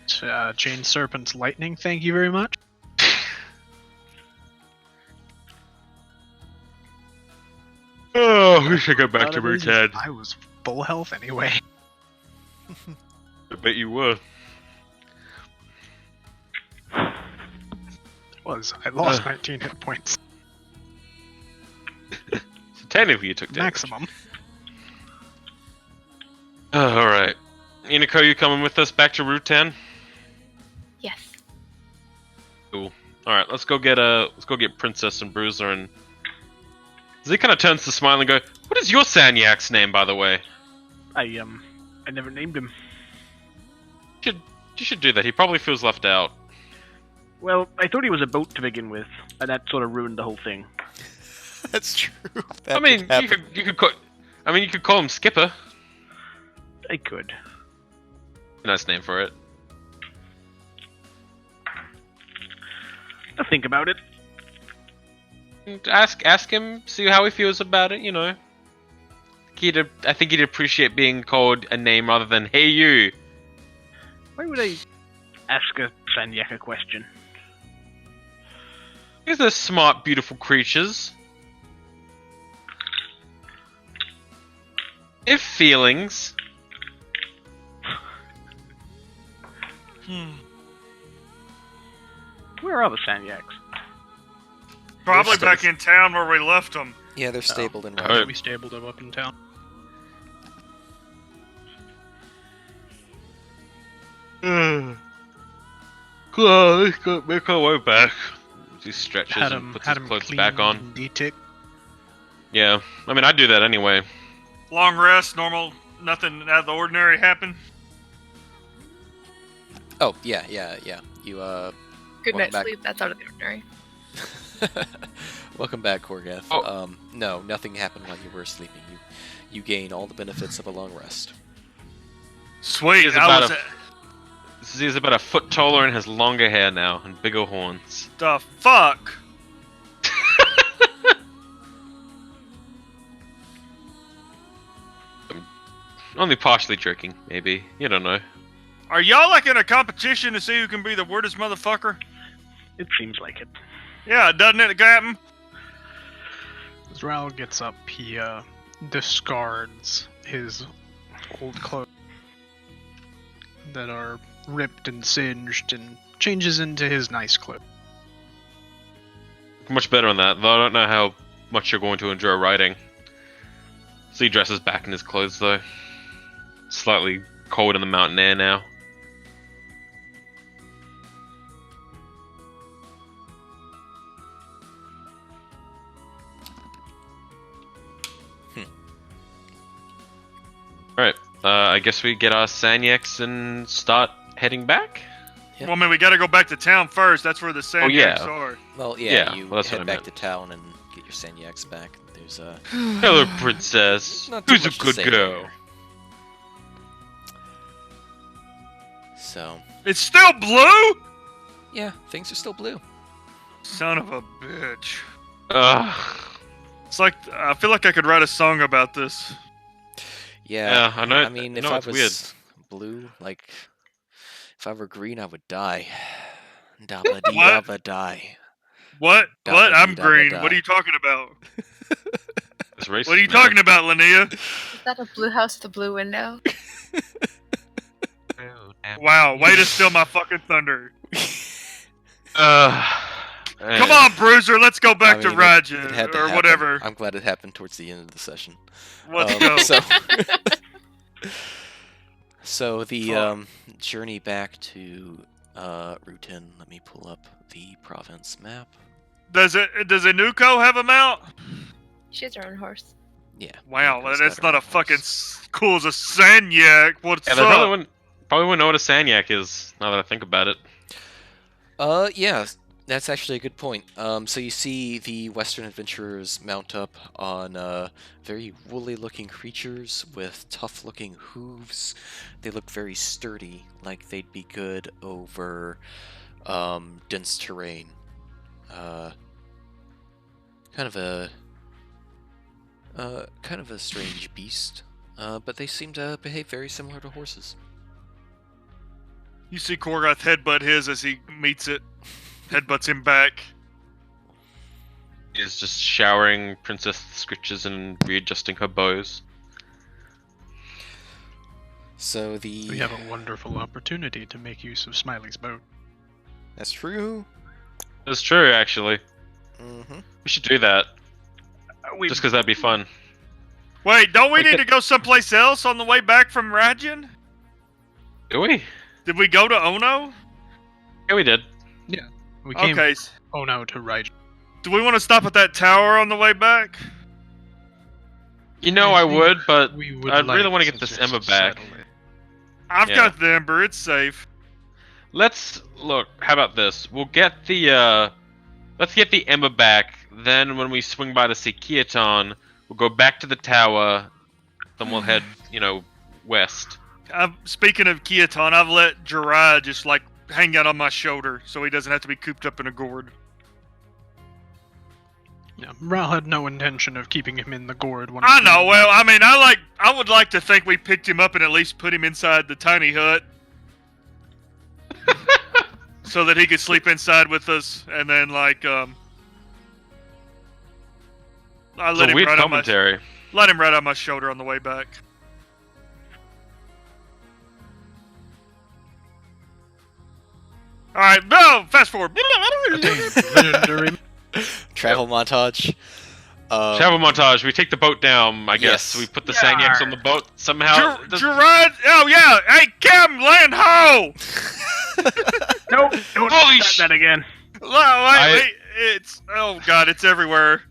Chain Serpent's Lightning, thank you very much. Oh, we should go back Out to of it, Route 10. I was full health anyway. I bet you were. I lost 19 hit points. So technically you took damage. Maximum. Alright. Inako, you coming with us back to Route 10? Yes. Cool. Alright, let's go get Princess and Bruiser and Z kind of turns to smile and go, "What is your Sanyak's name, by the way?" I never named him. You should do that. He probably feels left out. Well, I thought he was a boat to begin with, and that sort of ruined the whole thing. That's true. I mean, you could call him Skipper. I could. Nice name for it. I'll think about it. And ask him, see how he feels about it. You know. I think he'd appreciate being called a name rather than "Hey you." Why would I ask a Sanyak a question? Because they're smart, beautiful creatures. If feelings. Where are the Sanyaks? Probably They're back in town where we left them. Yeah, they're stabled in Oh. We stabled him up in town. Let's go make our way back. He stretches Had and him, puts had his him clothes cleaned back on. and deticked. Yeah, I mean, I'd do that anyway. Long rest, normal, nothing out of the ordinary happened. Oh, yeah. You, Good Welcome night's back. sleep. That's out of the ordinary. welcome back, Korgath. Oh. No, nothing happened while you were sleeping. You gain all the benefits of a long rest. Sweet. He's I about was He's about a foot taller and has longer hair now and bigger horns. the fuck. Only partially joking, maybe. You don't know. Are y'all like in a competition to see who can be the weirdest motherfucker? It seems like it. Yeah, doesn't it, Captain? As Ral gets up, he discards his old clothes that are ripped and singed and changes into his nice clothes. Much better on that, though I don't know how much you're going to enjoy riding. So he dresses back in his clothes, though. Slightly cold in the mountain air now. Alright, I guess we get our Sanyaks and start heading back? Yep. Well, I mean, we gotta go back to town first. That's where the Sanyaks yeah. are. Well, Yeah, you well, that's what head I back meant. to town and get your Sanyaks back. There's a Hello, princess. not too Who's a much to good say girl? there. So, It's still blue? yeah, things are still blue. Son of a bitch. Ugh. It's like, I feel like I could write a song about this. Yeah, I know. I mean, if no, I it's was weird. blue, like, if I were green, I would die. Dabba dee dabba die. What? Da What? ba I'm dee da ba green. da. What are you talking about? It's racist, What are you man. talking about, Linnea? Is that a blue house with a blue window? Wow, way to steal my fucking thunder. Come on, Bruiser, let's go back I to mean, Raja, it had to or happen. whatever. I'm glad it happened towards the end of the session. Let's go. So the Fuck. journey back to Route 10. Let me pull up the province map. Does Inuko have a mount? She has her own horse. Yeah. Wow, Inuko's that's got her not a own fucking horse. cool as a Sanyak. What's Yeah, they probably up? wouldn't know what a Sanyak is, now that I think about it. Yeah. That's actually a good point. So you see the Western adventurers mount up on very woolly-looking creatures with tough-looking hooves. They look very sturdy, like they'd be good over dense terrain. Kind of a strange beast, but they seem to behave very similar to horses. You see Korgoth headbutt his as he meets it. Headbutts him back. He's just showering Princess Scritches and readjusting her bows. So We have a wonderful opportunity to make use of Smiley's boat. That's true. It's true, actually. Mm-hmm. We should do that. Just because that'd be fun. Wait, don't we Like need it- to go someplace else on the way back from Rajin? Do we? Did we go to Ono? Yeah, we did. We came Okay. to Ride. Do we want to stop at that tower on the way back? You know I would, but We would I really like want to get this just Emma back. settle it. I've Yeah. got the Ember. It's safe. Let's look. How about this? We'll get the let's get the Emma back. Then when we swing by to see Kiaton, we'll go back to the tower. Then we'll head, west. Speaking of Kiaton, I've let Jirai just like hang out on my shoulder so he doesn't have to be cooped up in a gourd. Yeah, Ral had no intention of keeping him in the gourd. I know. Well, I mean, I would like to think we picked him up and at least put him inside the tiny hut, so that he could sleep inside with us, and then I It's let a him weird ride on commentary. my shoulder on the way back. All right, no, fast forward. Legendary. Travel montage. Travel montage. We take the boat down. I guess Yes. we put the Sanyaks on the boat somehow. Gerard, oh yeah, hey Cam, land ho! Nope, don't Holy start that again. Wait, it's oh god, it's everywhere.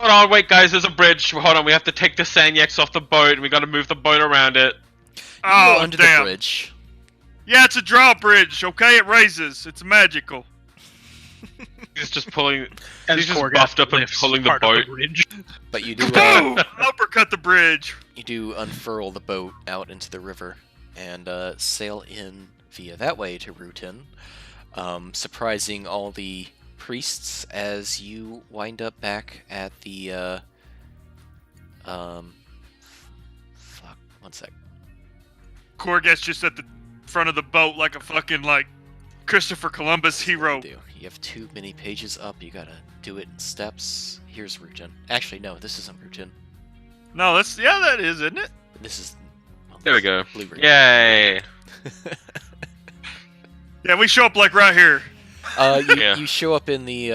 Hold on, wait, guys. There's a bridge. Hold on. We have to take the Sanyaks off the boat, and we got to move the boat around it. Oh under damn. the bridge. Yeah, it's a drawbridge. Okay, it raises. It's magical. He's just pulling. As He's just Korgoth buffed up and lifts pulling the part of boat. bridge. But you do Boom! Uppercut the bridge. you do unfurl the boat out into the river and sail in via that way to Rutin, surprising all the priests as you wind up back at the fuck, one sec. Korgeth's just at the front of the boat like a fucking Christopher Columbus hero. You have too many pages up. You gotta do it in steps. Here's Rutin. Actually, no, this isn't Rutin. No, that is, isn't it? This is. Well, There we this go. is Blue Rutin. Yay! Yeah, we show up right here. Yeah. You show up in the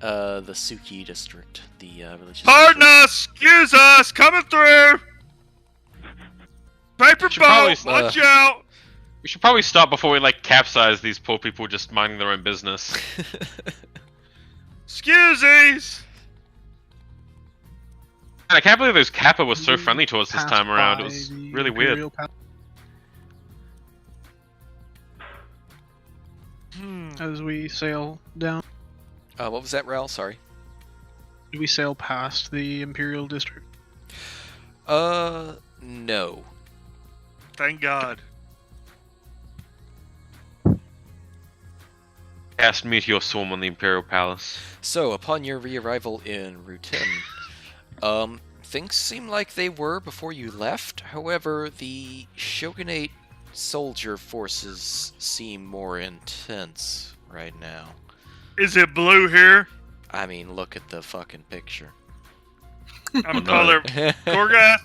Suki district, the religious. Pardon district. us, excuse us, coming through. Paper Should probably boat, watch out. We should probably stop before we capsize these poor people just minding their own business. Excusies. And I can't believe those Kappa was so friendly to us this Passed time around. It by was the really weird. Imperial Palace. As we sail down, What was that, Ral? Sorry. do we sail past the Imperial District? No. Thank God. Cast Meteor Swarm on the Imperial Palace. So, upon your re-arrival in Rutin, things seem like they were before you left. However, the Shogunate soldier forces seem more intense right now. Is it blue here? I mean, look at the fucking picture. I'm color. Korgoth.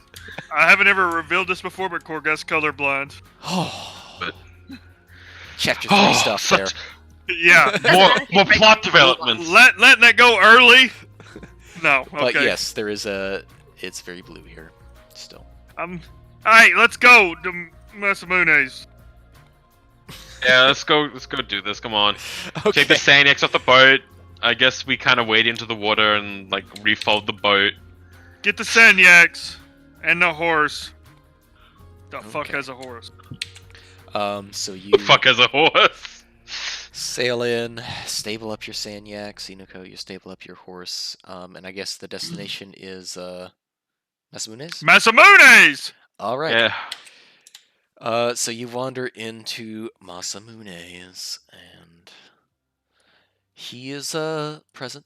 I haven't ever revealed this before, but Korgoth's colorblind. Oh. Chapter 3 Oh, stuff such- there. Yeah. More plot developments. Letting that go early? No. Okay. But yes, there is a... It's very blue here, still. Alright, let's go. The Masamunes. Yeah, let's go do this. Come on. Okay. Take the Sanyaks off the boat. I guess we kind of wade into the water and refold the boat. Get the Sanyaks and the horse. The fuck Okay. has a horse? So you The fuck as a horse. sail in, stable up your Sanyaks, Inuko, you stable up your horse, and I guess the destination is Masamune's? Masamune's! All right. Yeah. So you wander into Masamune's, and he is present,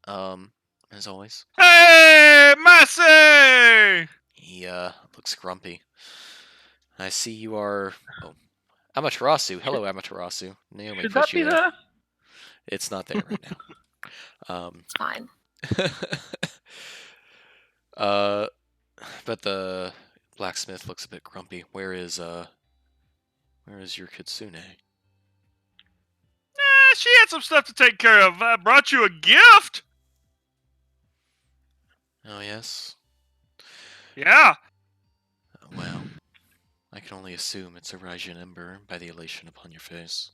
as always. Hey, Massey! He looks grumpy. I see you are. Oh, Amaterasu. Hello, Amaterasu. Naomi Should put that be you there. there? It's not there right now. It's fine. But the blacksmith looks a bit grumpy. Where is your kitsune? She had some stuff to take care of. I brought you a gift. Oh yes. Yeah. Well, I can only assume it's a Raijin ember by the elation upon your face.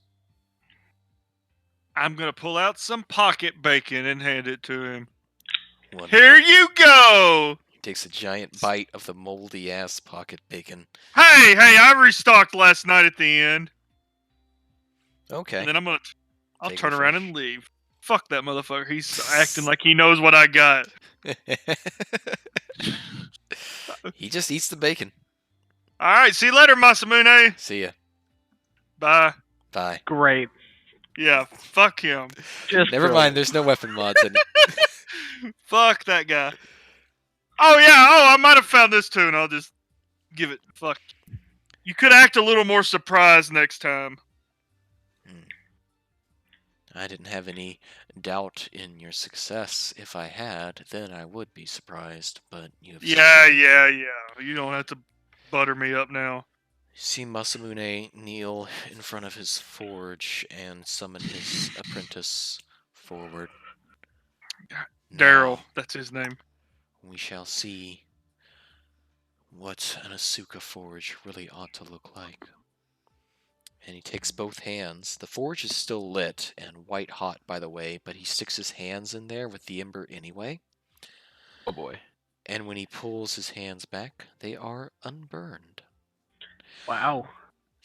I'm gonna pull out some pocket bacon and hand it to him. Wonderful. Here you go. He takes a giant bite of the moldy ass pocket bacon. Hey, I restocked last night at the end. Okay. And then I'll Take turn it around fresh. and leave. Fuck that motherfucker. He's acting like he knows what I got. He just eats the bacon. All right, see you later, Masamune. See ya. Bye. Bye. Great. Yeah, fuck him. Just Never mind, brilliant. there's no weapon mods in it. Fuck that guy. Oh yeah, I might have found this too, and I'll just give it. Fuck. You could act a little more surprised next time. I didn't have any doubt in your success. If I had, then I would be surprised, but you have Yeah. succeeded. You don't have to butter me up now. See Masamune kneel in front of his forge and summon his apprentice forward. Daryl, Now, that's his name. we shall see what an Asuka forge really ought to look like. And he takes both hands. The forge is still lit and white hot, by the way, but he sticks his hands in there with the ember anyway. Oh boy. And when he pulls his hands back, they are unburned. Wow.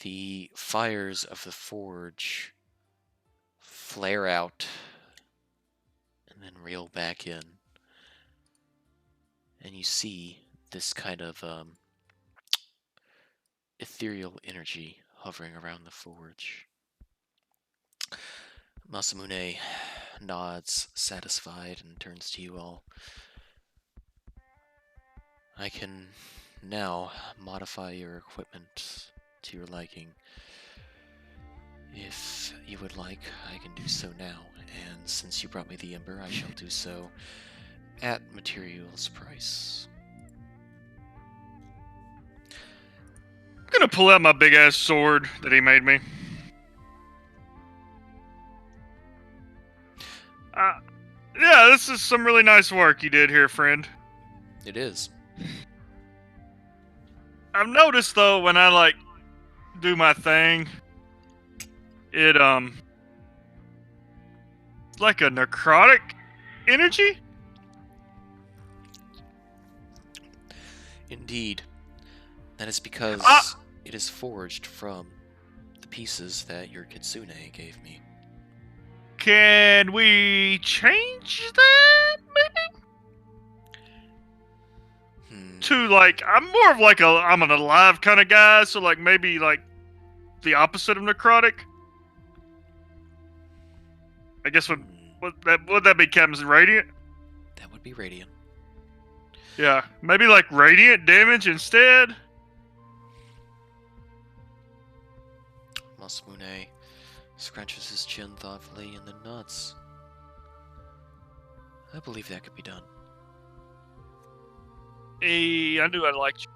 The fires of the forge flare out and then reel back in. And you see this kind of ethereal energy hovering around the forge. Masamune nods, satisfied, and turns to you all. I can now modify your equipment to your liking. If you would like, I can do so now, and since you brought me the ember, I shall do so at materials price. I'm gonna pull out my big ass sword that he made me. Yeah, this is some really nice work you did here, friend. It is. I've noticed though when I do my thing, it's like a necrotic energy. Indeed. That is because it is forged from the pieces that your kitsune gave me. Can we change that maybe? To I'm more of I'm an alive kind of guy, so maybe the opposite of necrotic. I guess would that be Captain's Radiant? That would be radiant. Yeah, maybe radiant damage instead. Masamune scratches his chin thoughtfully and then nods. I believe that could be done. Hey, I knew I liked you.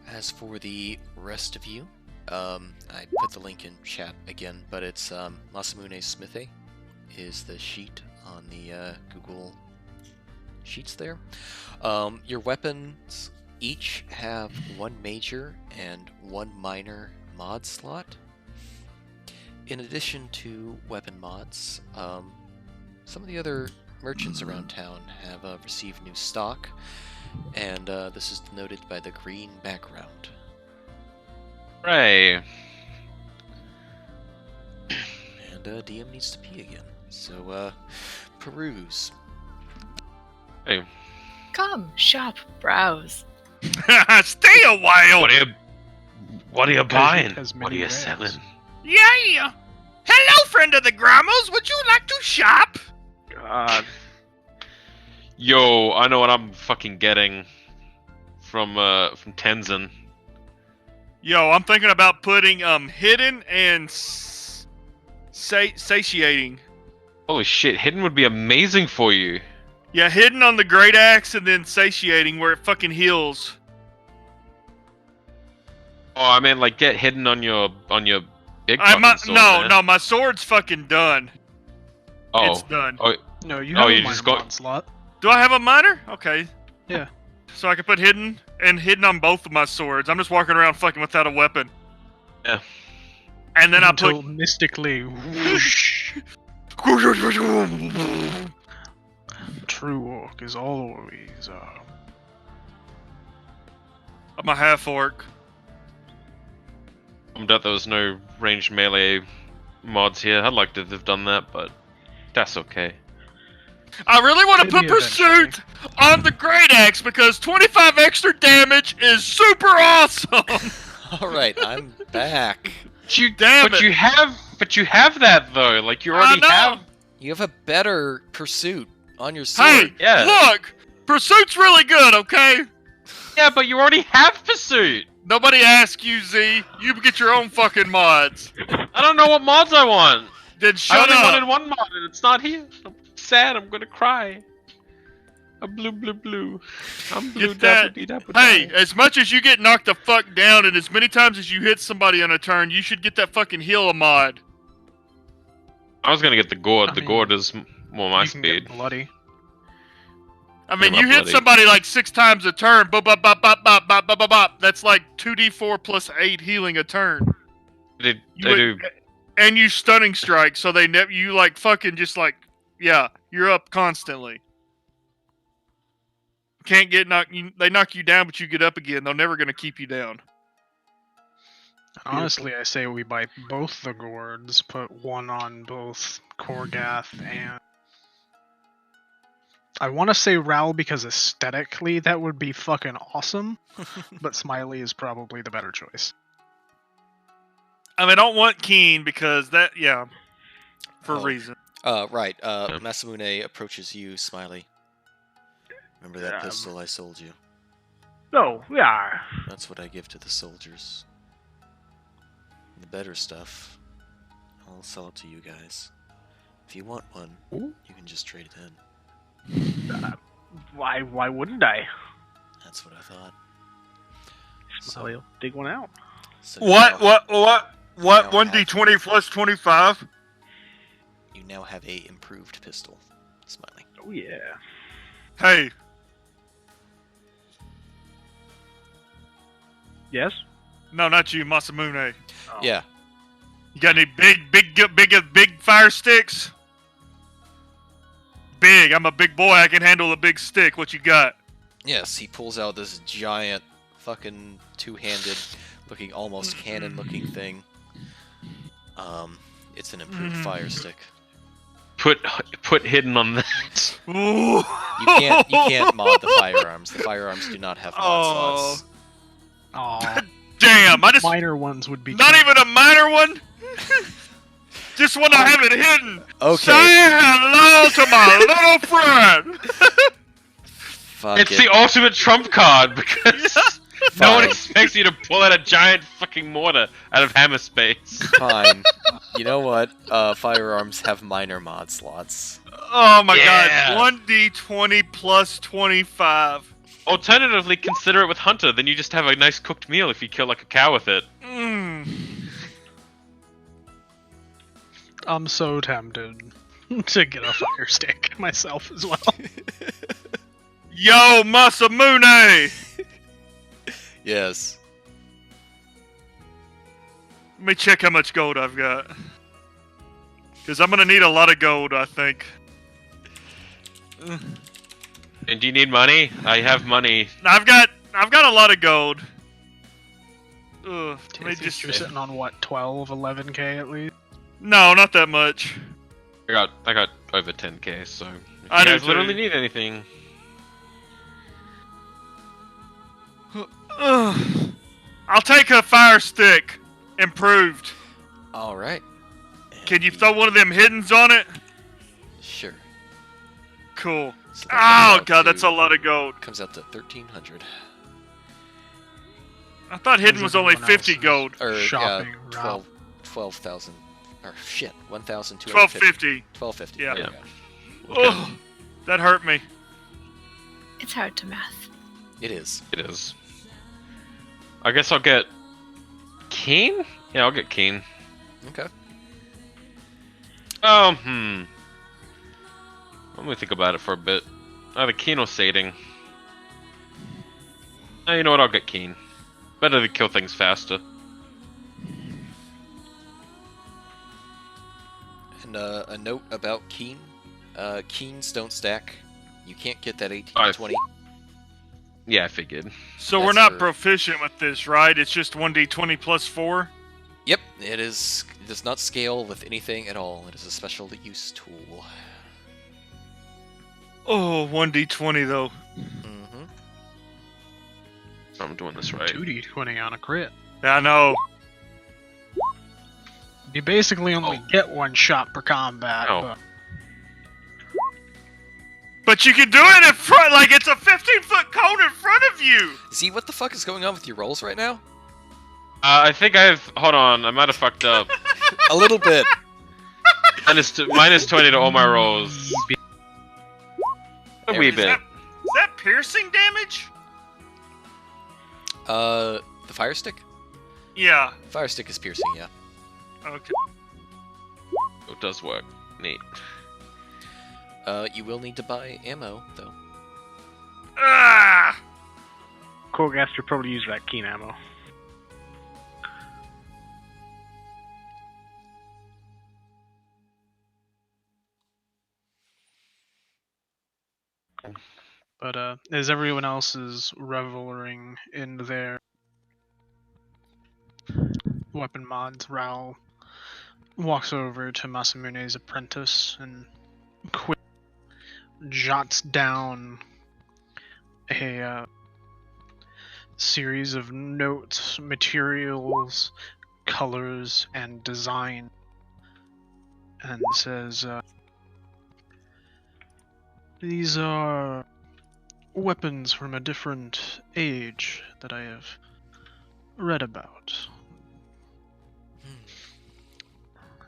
As for the rest of you, I put the link in chat again, but it's Masamune Smithy is the sheet on the Google Sheets there. Your weapons each have one major and one minor mod slot. In addition to weapon mods, some of the other merchants around town have received new stock, and this is denoted by the green background. Hooray. And DM needs to pee again. So, peruse. Hey, Come, shop, browse. Stay a while. what are you buying? has What are many you wares. selling? Yeah. Hello, friend of the Grammars. Would you like to shop? God. Yo, I know what I'm fucking getting from Tenzin. Yo, I'm thinking about putting hidden and satiating. Holy shit, hidden would be amazing for you. Yeah, hidden on the great axe and then satiating where it fucking heals. Oh, I mean, like, get hidden on your big fucking sword, man. No, my sword's fucking done. Oh. It's done. Oh, No, you Oh, have you a minor just got- mod slot. Do I have a minor? Okay. Yeah. So I can put hidden and hidden on both of my swords. I'm just walking around fucking without a weapon. Yeah. And then Until mystically, whoosh, true orc is always I'm a half orc. I'm that there was no ranged melee mods here. I'd like to have done that, but that's okay. I really want to Maybe put Pursuit on the Great Axe because 25 extra damage is super awesome. Alright, I'm back. Damn but it. you have that though. Like you already know. have. You have a better pursuit on your sword. Hey, Yeah. look, Pursuit's really good, okay? Yeah, but you already have pursuit. Nobody asked you, Z. You get your own fucking mods. I don't know what mods I want. Then I shut only up. wanted one mod and it's not here. I'm sad. I'm gonna cry. I'm blue. I'm blue. Get that. dabba-dee-dabba-dee. Hey, as much as you get knocked the fuck down and as many times as you hit somebody on a turn, you should get that fucking heal a mod. I was gonna get the gourd. I The mean, gourd is more my you can get speed. bloody. I mean, Yeah, you my hit bloody. somebody like 6 times a turn. Bop, bop, bop, bop, bop, bop, bop, bop, bop. That's like 2d4 plus 8 healing a turn. They You do. And you stunning strike, so they you like fucking just like, yeah, you're up constantly. Can't get knocked. They knock you down, but you get up again. They're never gonna keep you down. Honestly, I say we buy both the gourds, put one on both Korgath and... I want to say Ral because aesthetically that would be fucking awesome, but Smiley is probably the better choice. I mean, I don't want Keen because that, yeah, for a Oh. reason. Right. Masamune approaches you, Smiley. Remember that pistol I sold you? No, we are. That's what I give to the soldiers. The better stuff, I'll sell it to you guys. If you want one, you can just trade it in. Why wouldn't I? That's what I thought. Smiley will dig one out. So you What? now 1d20 plus 25? You now have a improved pistol, Smiley. Oh yeah. Hey, Yes? no, not you, Masamune. Oh. Yeah. You got any big fire sticks? Big. I'm a big boy. I can handle a big stick. What you got? Yes, he pulls out this giant, fucking two-handed, looking almost cannon-looking thing. It's an improved fire stick. Put hidden on that. Ooh. You can't mod the firearms. The firearms do not have mod slots. Aw, Damn! I just minor ones would be not cute. even a minor one. Just want to have it hidden. Okay. Say hello to my little friend. Fuck It's it. the ultimate trump card because no one Fine. expects you to pull out a giant fucking mortar out of hammer space. Fine. You know what? Firearms have minor mod slots. Oh my Yeah. god! 1d20 plus 25. Alternatively, consider it with Hunter. Then you just have a nice cooked meal if you kill like a cow with it. Mm. I'm so tempted to get a fire stick myself as well. Yo, Masamune! Yes. Let me check how much gold I've got. Because I'm gonna need a lot of gold, I think. And do you need money? I have money. I've got a lot of gold. Ugh, I they think just you're sitting on what, 12, 11k at least? no, not that much. I got over 10k, so if I you do guys literally too. need anything, Ugh. I'll take a fire stick, improved. All right. Can you throw one of them hiddens on it? Sure. Cool. So that comes Oh out god, that's to- a lot of gold. Comes out to 1,300. I thought hidden How's was only everyone 50 else's gold. Or shopping yeah, route? 12,000. Or shit, 1,250. 1250. 1250. Yeah. there we go. Oh, that hurt me. It's hard to math. It is. it is. I guess I'll get Keen? Yeah, I'll get Keen. Okay. Let me think about it for a bit. Either Keen or Sating. You know what? I'll get Keen. Better to kill things faster. And a note about Keen. Keens don't stack. You can't get that 18 I- to 20. Yeah, I figured. So we're That's not for- proficient with this, right? It's just 1d20 plus 4? Yep, it is. It does not scale with anything at all. It is a special use tool. Oh, 1d20 though. Mm-hmm. I'm doing this right. 2d20 on a crit. I know. You basically only get one shot per combat. Oh. But But you can do it in front, like it's a 15-foot cone in front of you! Z, what the fuck is going on with your rolls right now? I think hold on, I might have fucked up. A little bit. minus 20 to all my rolls. A There wee it is. bit. Is that piercing damage? The fire stick? Yeah. Fire stick is piercing, yeah. Okay. It does work. Neat. You will need to buy ammo, though. Ah! Corgaster probably use that keen ammo. But as everyone else is reveling in their weapon mods, Raoul walks over to Masamune's apprentice and quick jots down a series of notes, materials, colors, and design, and says, these are weapons from a different age that I have read about.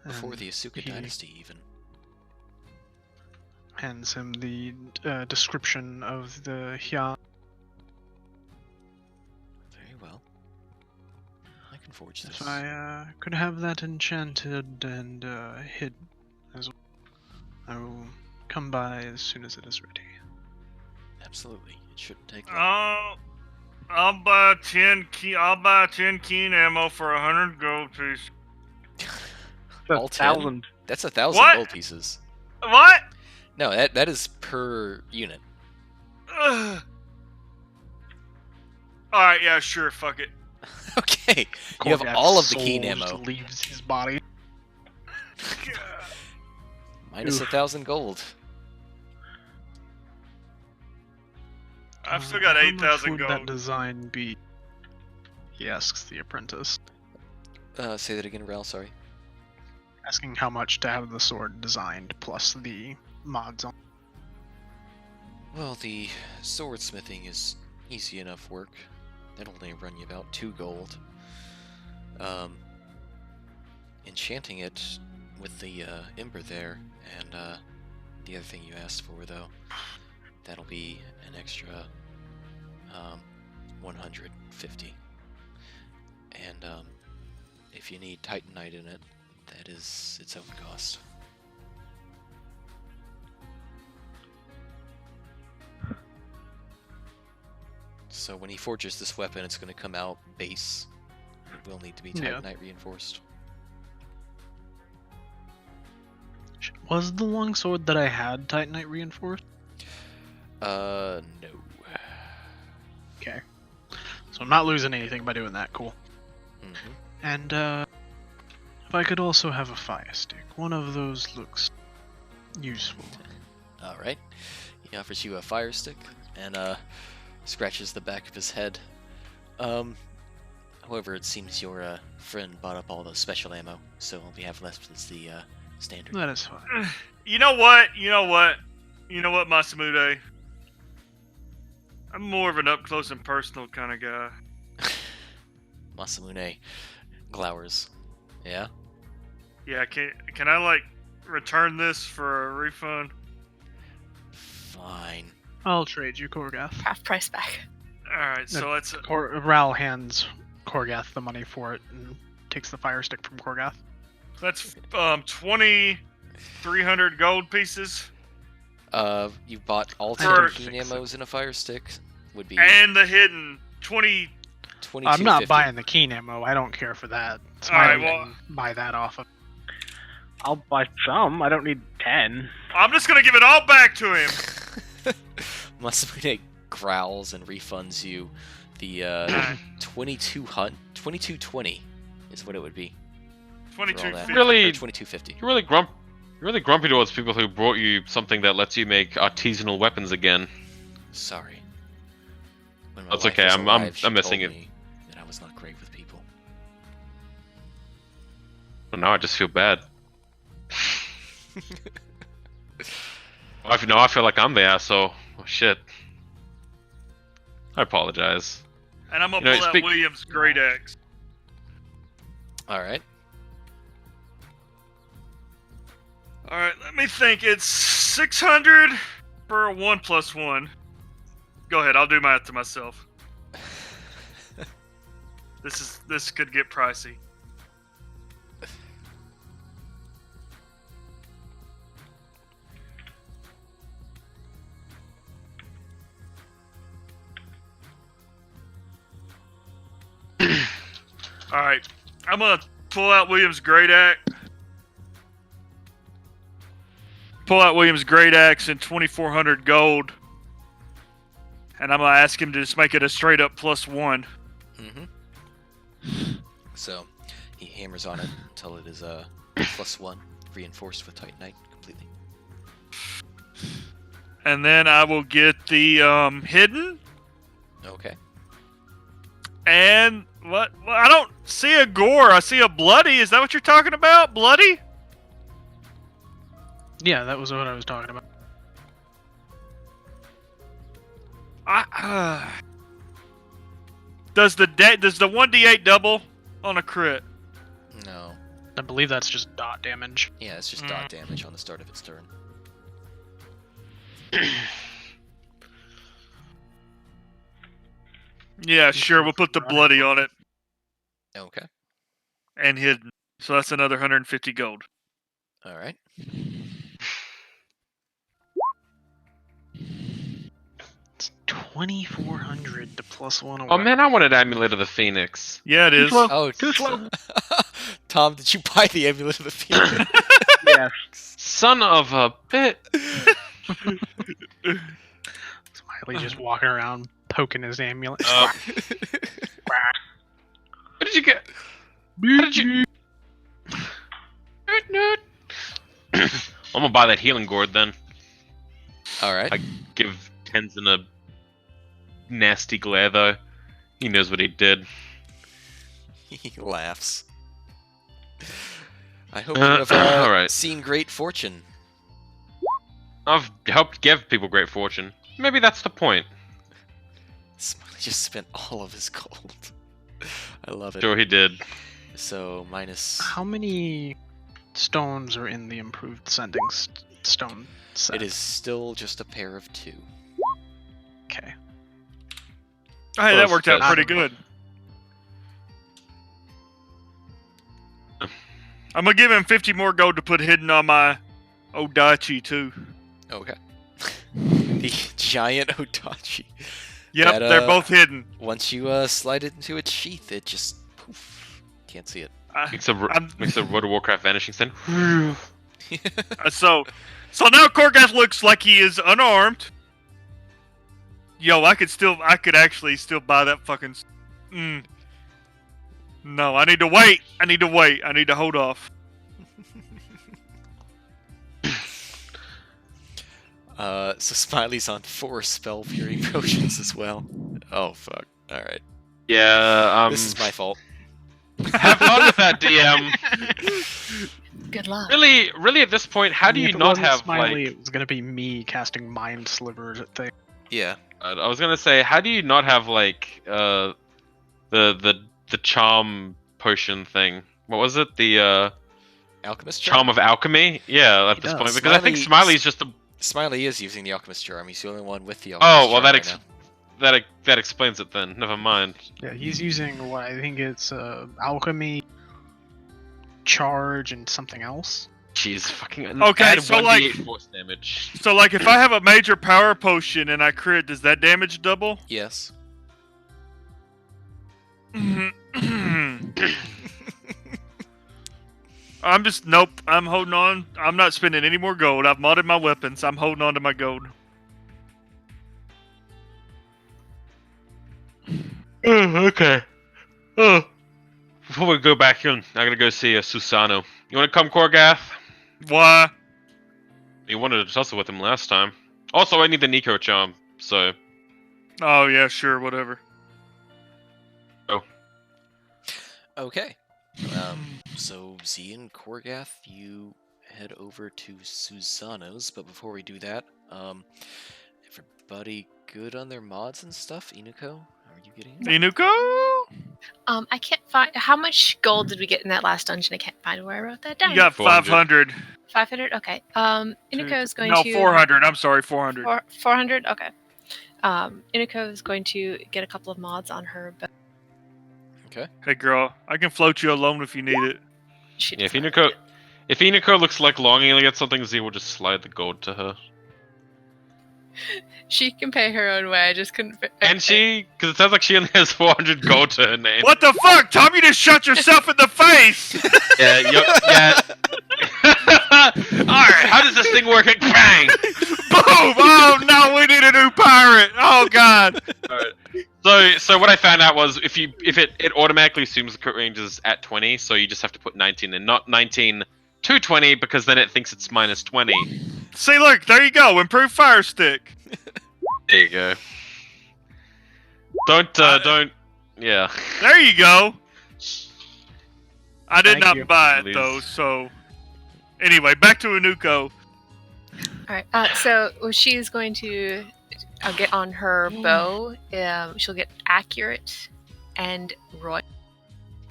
Before And the Asuka he dynasty, even. hands him the description of the Hya. Very well. I can forge this. If I could have that enchanted and hid as well, I will come by as soon as it is ready. Absolutely. It shouldn't take long. I'll buy 10 keen ammo for 100 gold piece. All 10? 1,000. That's 1,000 What? gold pieces. What? No, that is per unit. Ugh. Alright, yeah, sure, fuck it. Okay. You have all of the keen soul ammo. just leaves his body. Minus Oof. 1,000 gold. I've still got How much 8,000 would that gold. design be? He asks the apprentice, Say that again, Rel, sorry. asking how much to have the sword designed plus the mods on. Well, the swordsmithing is easy enough work. That'll only run you about 2 gold. Enchanting it with the ember there, and the other thing you asked for, though, that'll be an extra 150. And if you need Titanite in it, that is its own cost. So when he forges this weapon, it's going to come out base. It will need to be Yeah. Titanite reinforced. Was the longsword that I had Titanite reinforced? No. Okay. So I'm not losing anything by doing that. Cool. Mm-hmm. And if I could also have a fire stick, one of those looks useful. All right. He offers you a fire stick and scratches the back of his head. However, it seems your friend bought up all the special ammo, so all we have left is the standard. That is fine. You know what, Masamune? I'm more of an up close and personal kind of guy. Masamune glowers. Yeah? Yeah, can I like return this for a refund? Fine. I'll trade you Korgath. Half price back. All right, so that's Ral hands Korgath the money for it and takes the fire stick from Korgath. 2,300 gold pieces. You bought all For- 10 keen ammos and a fire stick. Would be And the hidden 20. 22. I'm not buying the keen ammo. I don't care for that. It's Alright, mine. I well- can buy that off of. I'll buy some. I don't need 10. I'm just gonna give it all back to him. Masamune growls and refunds you the 2220 is what it would be. for all that. 2250. Really- Or 2250. You're really grumpy towards people who brought you something that lets you make artisanal weapons again. Sorry. When my That's wife okay, was I'm alive, she missing told it. me that I was not great with people. But now I just feel bad. Now I feel like I'm the asshole. Oh, shit. I apologize. And I'm gonna You know, pull out William's great axe. All right. All right, let me think. It's 600 for a 1+1. Go ahead, I'll do math to myself. This could get pricey. All right, I'm gonna pull out William's great axe. Pull out William's great axe and 2,400 gold, and I'm gonna ask him to just make it a straight up +1. Mm-hmm. So he hammers on it until it is a +1, reinforced with Titanite completely. And then I will get the hidden. Okay. And what? Well, I don't see a gore. I see a bloody. Is that what you're talking about? Bloody? Yeah, that was what I was talking about. Does the 1d8 double on a crit? No. I believe that's just dot damage. Yeah, it's just dot damage on the start of its turn. Yeah, sure. We'll put the bloody on it Okay. and hidden. So that's another 150 gold. All right. It's 2,400 to +1. Oh man, I wanted Amulet of the Phoenix. Yeah, it is. slow. Oh, Too slow. Tom, did you buy the Amulet of the Phoenix? Yes. Son of a bit. Smiley just walking around poking his amulet. What did you get? How did you? I'm gonna buy that healing gourd then. All right. I give Tenzin a nasty glare though. He knows what he did. He laughs. I hope you have alright. seen great fortune. I've helped give people great fortune. Maybe that's the point. Smiley just spent all of his gold. I love it. Sure he did. So minus. How many stones are in the improved sending stone set? It is still just a pair of 2. Okay. Hey, that Close, worked out close. pretty good. I'm gonna give him 50 more gold to put hidden on my Odachi too. Okay. The giant Otachi. Yep, That, they're both hidden. Once you slide it into its sheath, it just poof. Can't see it. Makes a I'm- World of Warcraft vanishing stand. So now Korgath looks like he is unarmed. Yo, I could actually still buy that fucking. No, I need to wait. I need to wait. I need to hold off. So Smiley's on 4 spell fury potions as well. Oh fuck. Alright. Yeah, This is my fault. have fun with that, DM. Good luck. Really, at this point, how do you If it not wasn't have Smiley, like? it was gonna be me casting mind slivers at things. Yeah. I was gonna say, how do you not have like the charm potion thing? What was it? The Alchemist charm of alchemy? Yeah, at He this does. point, because I think Smiley- Smiley's just a. Smiley is using the Alchemist Charm. He's the only one with the Alchemist Oh well, Charm right now. that explains it then. Never mind. Yeah, he's using what I think it's alchemy, charge, and something else. Jeez, fucking. Okay, add so, 1d8 force damage. So, like, if I have a major power potion and I crit, does that damage double? Yes. I'm just nope. I'm holding on. I'm not spending any more gold. I've modded my weapons. I'm holding on to my gold. Okay. Oh. Before we go back in, I gotta go see Susano. You wanna come, Korgath? Why? You wanted to tussle with him last time. Also, I need the Nico charm, so. Oh yeah, sure, whatever. Okay. So Z and Korgath, you head over to Susano's, but before we do that, everybody good on their mods and stuff? Inuko, are you getting it? Inuko? I can't find. How much gold did we get in that last dungeon? I can't find where I wrote that down. You got 500. 500. Okay. Inuko is going No, to 400. I'm sorry, 400. 400. Okay. Inuko is going to get a couple of mods on her, but Okay. Hey girl, I can float you alone if you need it. she Yeah, does not. if Inuko looks like longing to get something, Z will just slide the gold to her. She can pay her own way. I just couldn't. Can she? Because it sounds like she only has 400 gold to her name. What the fuck, Tom? You just shot yourself in the face. Yeah, yeah. Alright, how does this thing work? Bang! Boom! Oh no, we need a new pirate. Oh god. So what I found out was if it automatically assumes the crit range is at 20, so you just have to put 19 in, not 19 to 20, because then it thinks it's minus 20. See, look, there you go. Improved fire stick. There you go. Don't. Yeah. There you go. I did Thank not you. buy it Please. though. So anyway, back to Inuko. All right. So she's going to get on her bow. She'll get accurate and royal.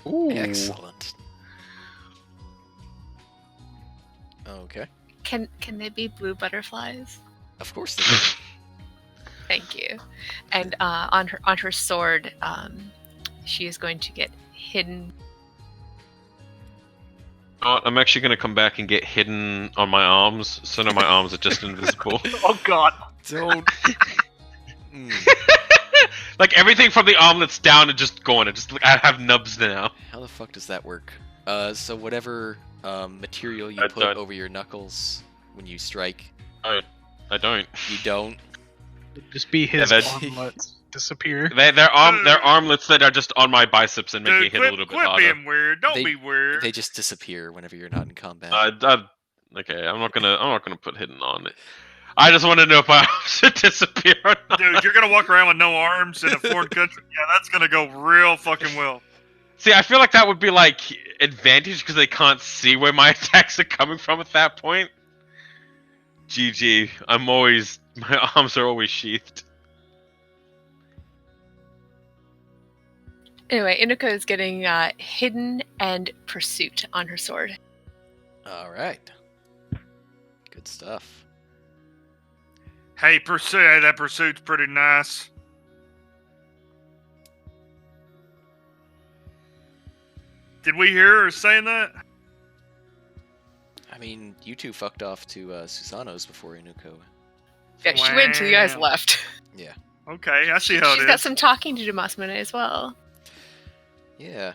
Ooh. Excellent. Okay. Can they be blue butterflies? Of course they can. Thank you. And on her sword, she is going to get hidden. I'm actually gonna come back and get hidden on my arms, so now my arms are just invisible. Oh god. Don't. Mm. Like everything from the armlets down and just gone. I have nubs now. How the fuck does that work? So whatever material you I put don't- over your knuckles when you strike, I don't. you don't. Just be his Yeah, that's- armlets disappear. They're armlets that are just on my biceps and make me Dude, hit a little bit quit harder. being weird. Don't They- be weird. They just disappear whenever you're not in combat. Okay, I'm not gonna put hidden on it. I just want to know if my arms should disappear or not. Dude, you're gonna walk around with no arms in a foreign country. Yeah, that's gonna go real fucking well. See, I feel like that would be like advantage because they can't see where my attacks are coming from at that point. GG. My arms are always sheathed. Anyway, Inuko is getting hidden and pursuit on her sword. All right. Good stuff. Hey, that pursuit's pretty nice. Did we hear her saying that? I mean, you two fucked off to Susano's before Inuko. Yeah, she waited until you guys Wow. left. Yeah. Okay, I see how She's it got is. some talking to do, Masmune, as well. Yeah.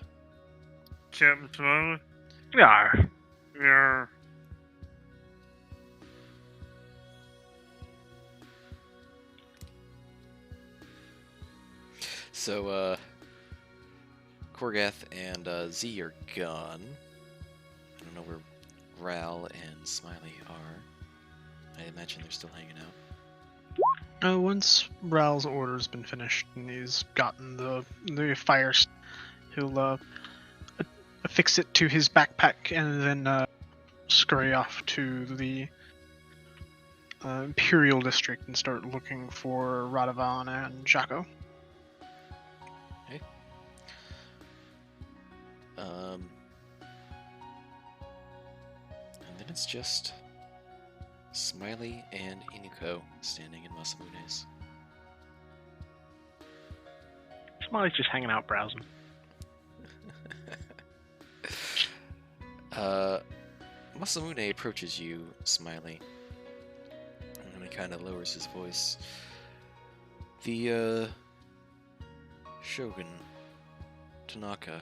Yeah. Yeah. Yeah. So, Korgath and Z are gone. I don't know where Ral and Smiley are. I imagine they're still hanging out. Once Ral's order's been finished and he's gotten the fire, he'll affix it to his backpack and then scurry off to the Imperial District and start looking for Radovan and Jaco. Okay. And then it's just Smiley and Inuko standing in Masamune's. Smiley's just hanging out browsing. Masamune approaches you, Smiley, and he kind of lowers his voice. The, Shogun, Tanaka,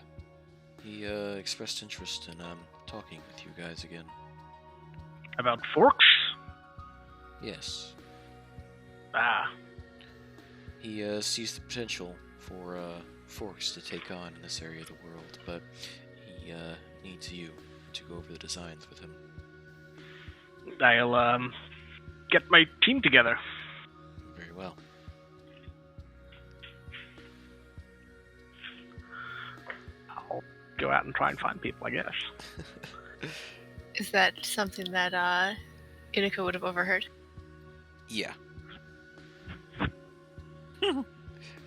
he, expressed interest in, talking with you guys again. About forks? Yes. Ah. He, sees the potential for, forks to take on in this area of the world, but he, needs you to go over the designs with him. I'll, get my team together. Very well. I'll go out and try and find people, I guess. Is that something that Inuka would have overheard? Yeah.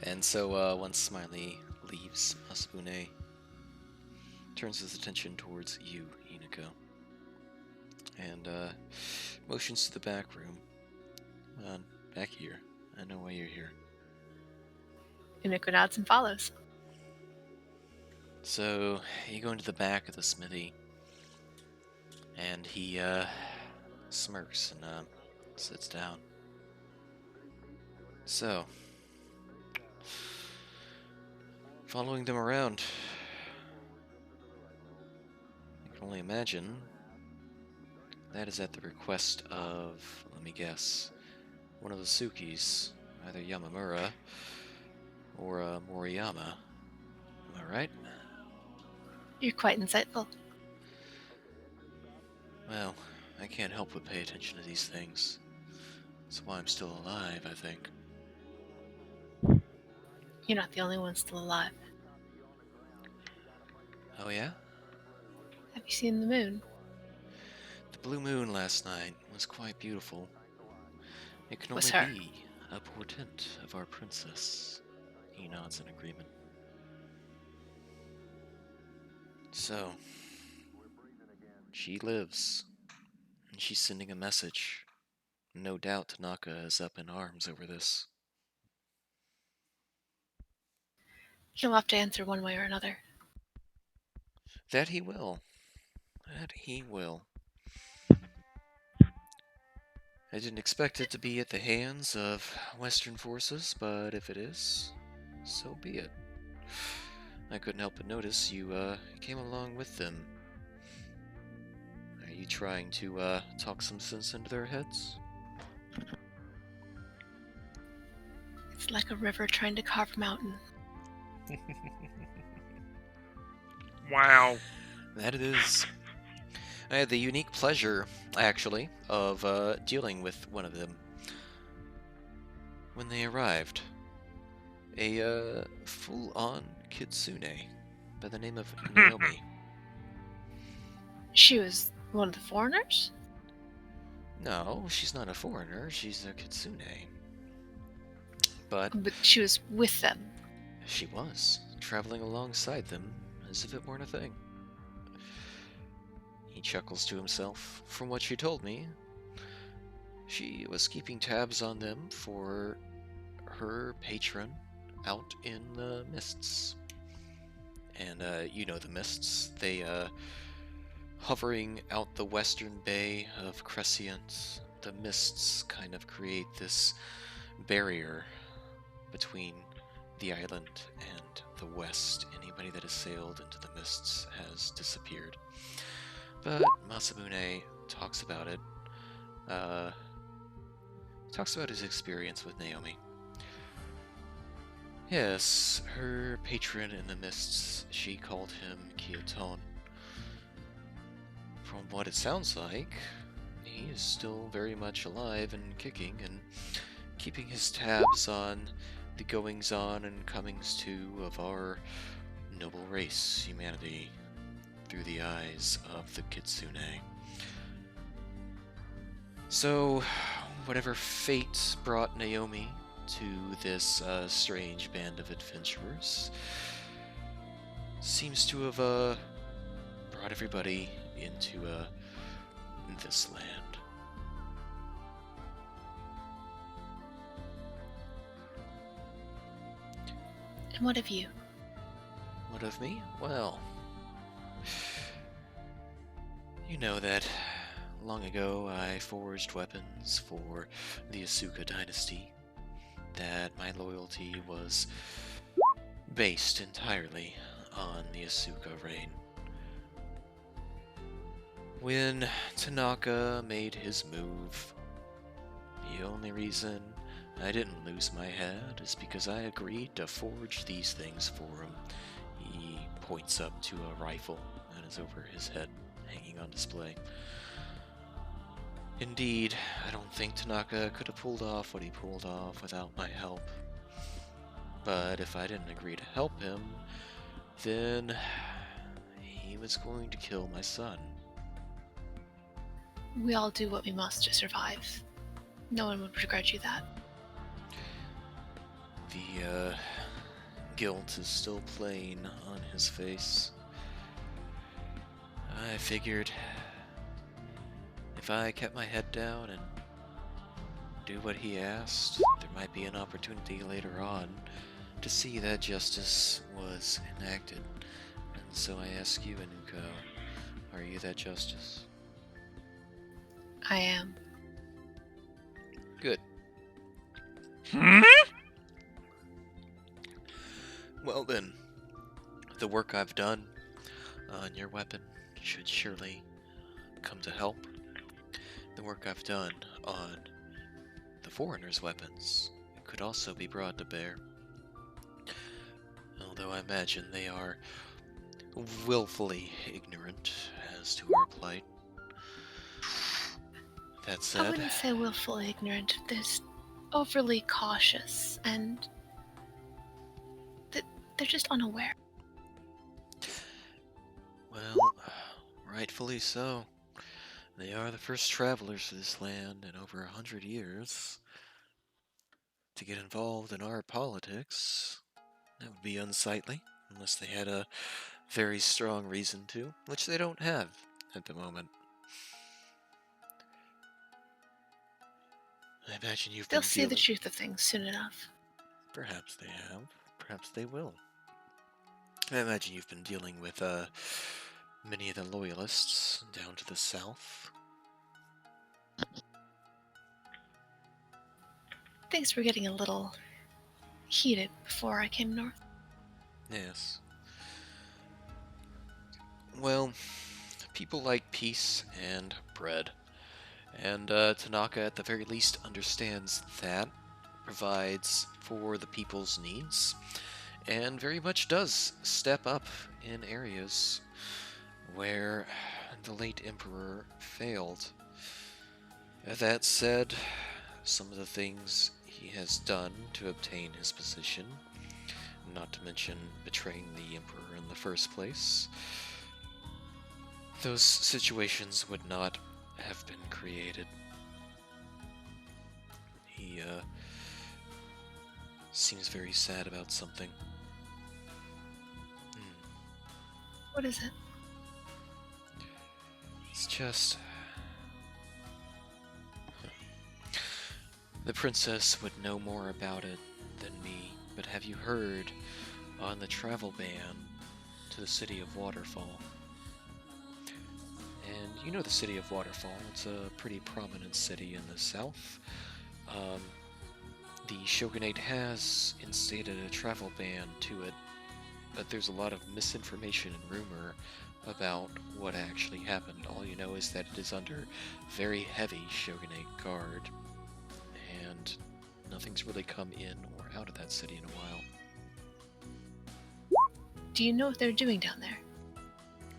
And so, once Smiley leaves, Masabune turns his attention towards you, Inuko, and motions to the back room. Back here. I know why you're here. Inuka nods and follows. So, you go into the back of the smithy, and he smirks and sits down. So, following them around, I can only imagine that is at the request of, let me guess, one of the Sukis, either Yamamura or Moriyama. Am I right? You're quite insightful. Well, I can't help but pay attention to these things. That's why I'm still alive, I think. You're not the only one still alive. Oh yeah? Have you seen the moon? The blue moon last night was quite beautiful. It can Was only her. be a portent of our princess. He nods in agreement. So, she lives, and she's sending a message. No doubt Tanaka is up in arms over this. He'll have to answer one way or another. That he will. That he will. I didn't expect it to be at the hands of Western forces, but if it is, so be it. I couldn't help but notice you came along with them. Are you trying to talk some sense into their heads? It's like a river trying to carve a mountain. Wow. That it is. I had the unique pleasure, actually, of dealing with one of them when they arrived. A full-on kitsune by the name of Naomi. She was one of the foreigners? No, she's not a foreigner. She's a kitsune. But But she was with them. she was, traveling alongside them as if it weren't a thing. He chuckles to himself. From what she told me, she was keeping tabs on them for her patron out in the mists. And you know the mists. They hovering out the western bay of Crescent, the mists kind of create this barrier between the island and the west. Anybody that has sailed into the mists has disappeared. But Masamune talks about it. Talks about his experience with Naomi. Yes, her patron in the mists, she called him Kioton. From what it sounds like, he is still very much alive and kicking and keeping his tabs on the goings-on and comings-to of our noble race, humanity, through the eyes of the Kitsune. So, whatever fate brought Naomi to this strange band of adventurers seems to have brought everybody into this land. And what of you? What of me? Well, you know that long ago I forged weapons for the Asuka dynasty, that my loyalty was based entirely on the Asuka reign. When Tanaka made his move, the only reason I didn't lose my head is because I agreed to forge these things for him. He points up to a rifle that is over his head, hanging on display. Indeed, I don't think Tanaka could have pulled off what he pulled off without my help. But if I didn't agree to help him, then he was going to kill my son. We all do what we must to survive. No one would begrudge you that. The guilt is still plain on his face. I figured if I kept my head down and do what he asked, there might be an opportunity later on to see that justice was enacted. And so I ask you, Anuko, are you that justice? I am. Good. Well then, the work I've done on your weapon should surely come to help. The work I've done on the foreigners' weapons could also be brought to bear. Although I imagine they are willfully ignorant as to our plight. That I said, wouldn't say willfully ignorant. There's overly cautious, and they're just unaware. well, rightfully so. They are the first travelers to this land in over 100 years. To get involved in our politics, that would be unsightly, unless they had a very strong reason to, which they don't have at the moment. I imagine you've They'll been see the dealing... truth of things soon enough. Perhaps they have. Perhaps they will. I imagine you've been dealing with many of the loyalists down to the south. Things were getting a little heated before I came north. Yes. Well, people like peace and bread. And Tanaka, at the very least, understands that, provides for the people's needs, and very much does step up in areas where the late Emperor failed. That said, some of the things he has done to obtain his position, not to mention betraying the Emperor in the first place, those situations would not have been created. He seems very sad about something. What is it? It's just... The princess would know more about it than me, but have you heard on the travel ban to the city of Waterfall? And you know the city of Waterfall, it's a pretty prominent city in the south. The shogunate has instated a travel ban to it, but there's a lot of misinformation and rumor about what actually happened. All you know is that it is under very heavy shogunate guard, and nothing's really come in or out of that city in a while. Do you know what they're doing down there?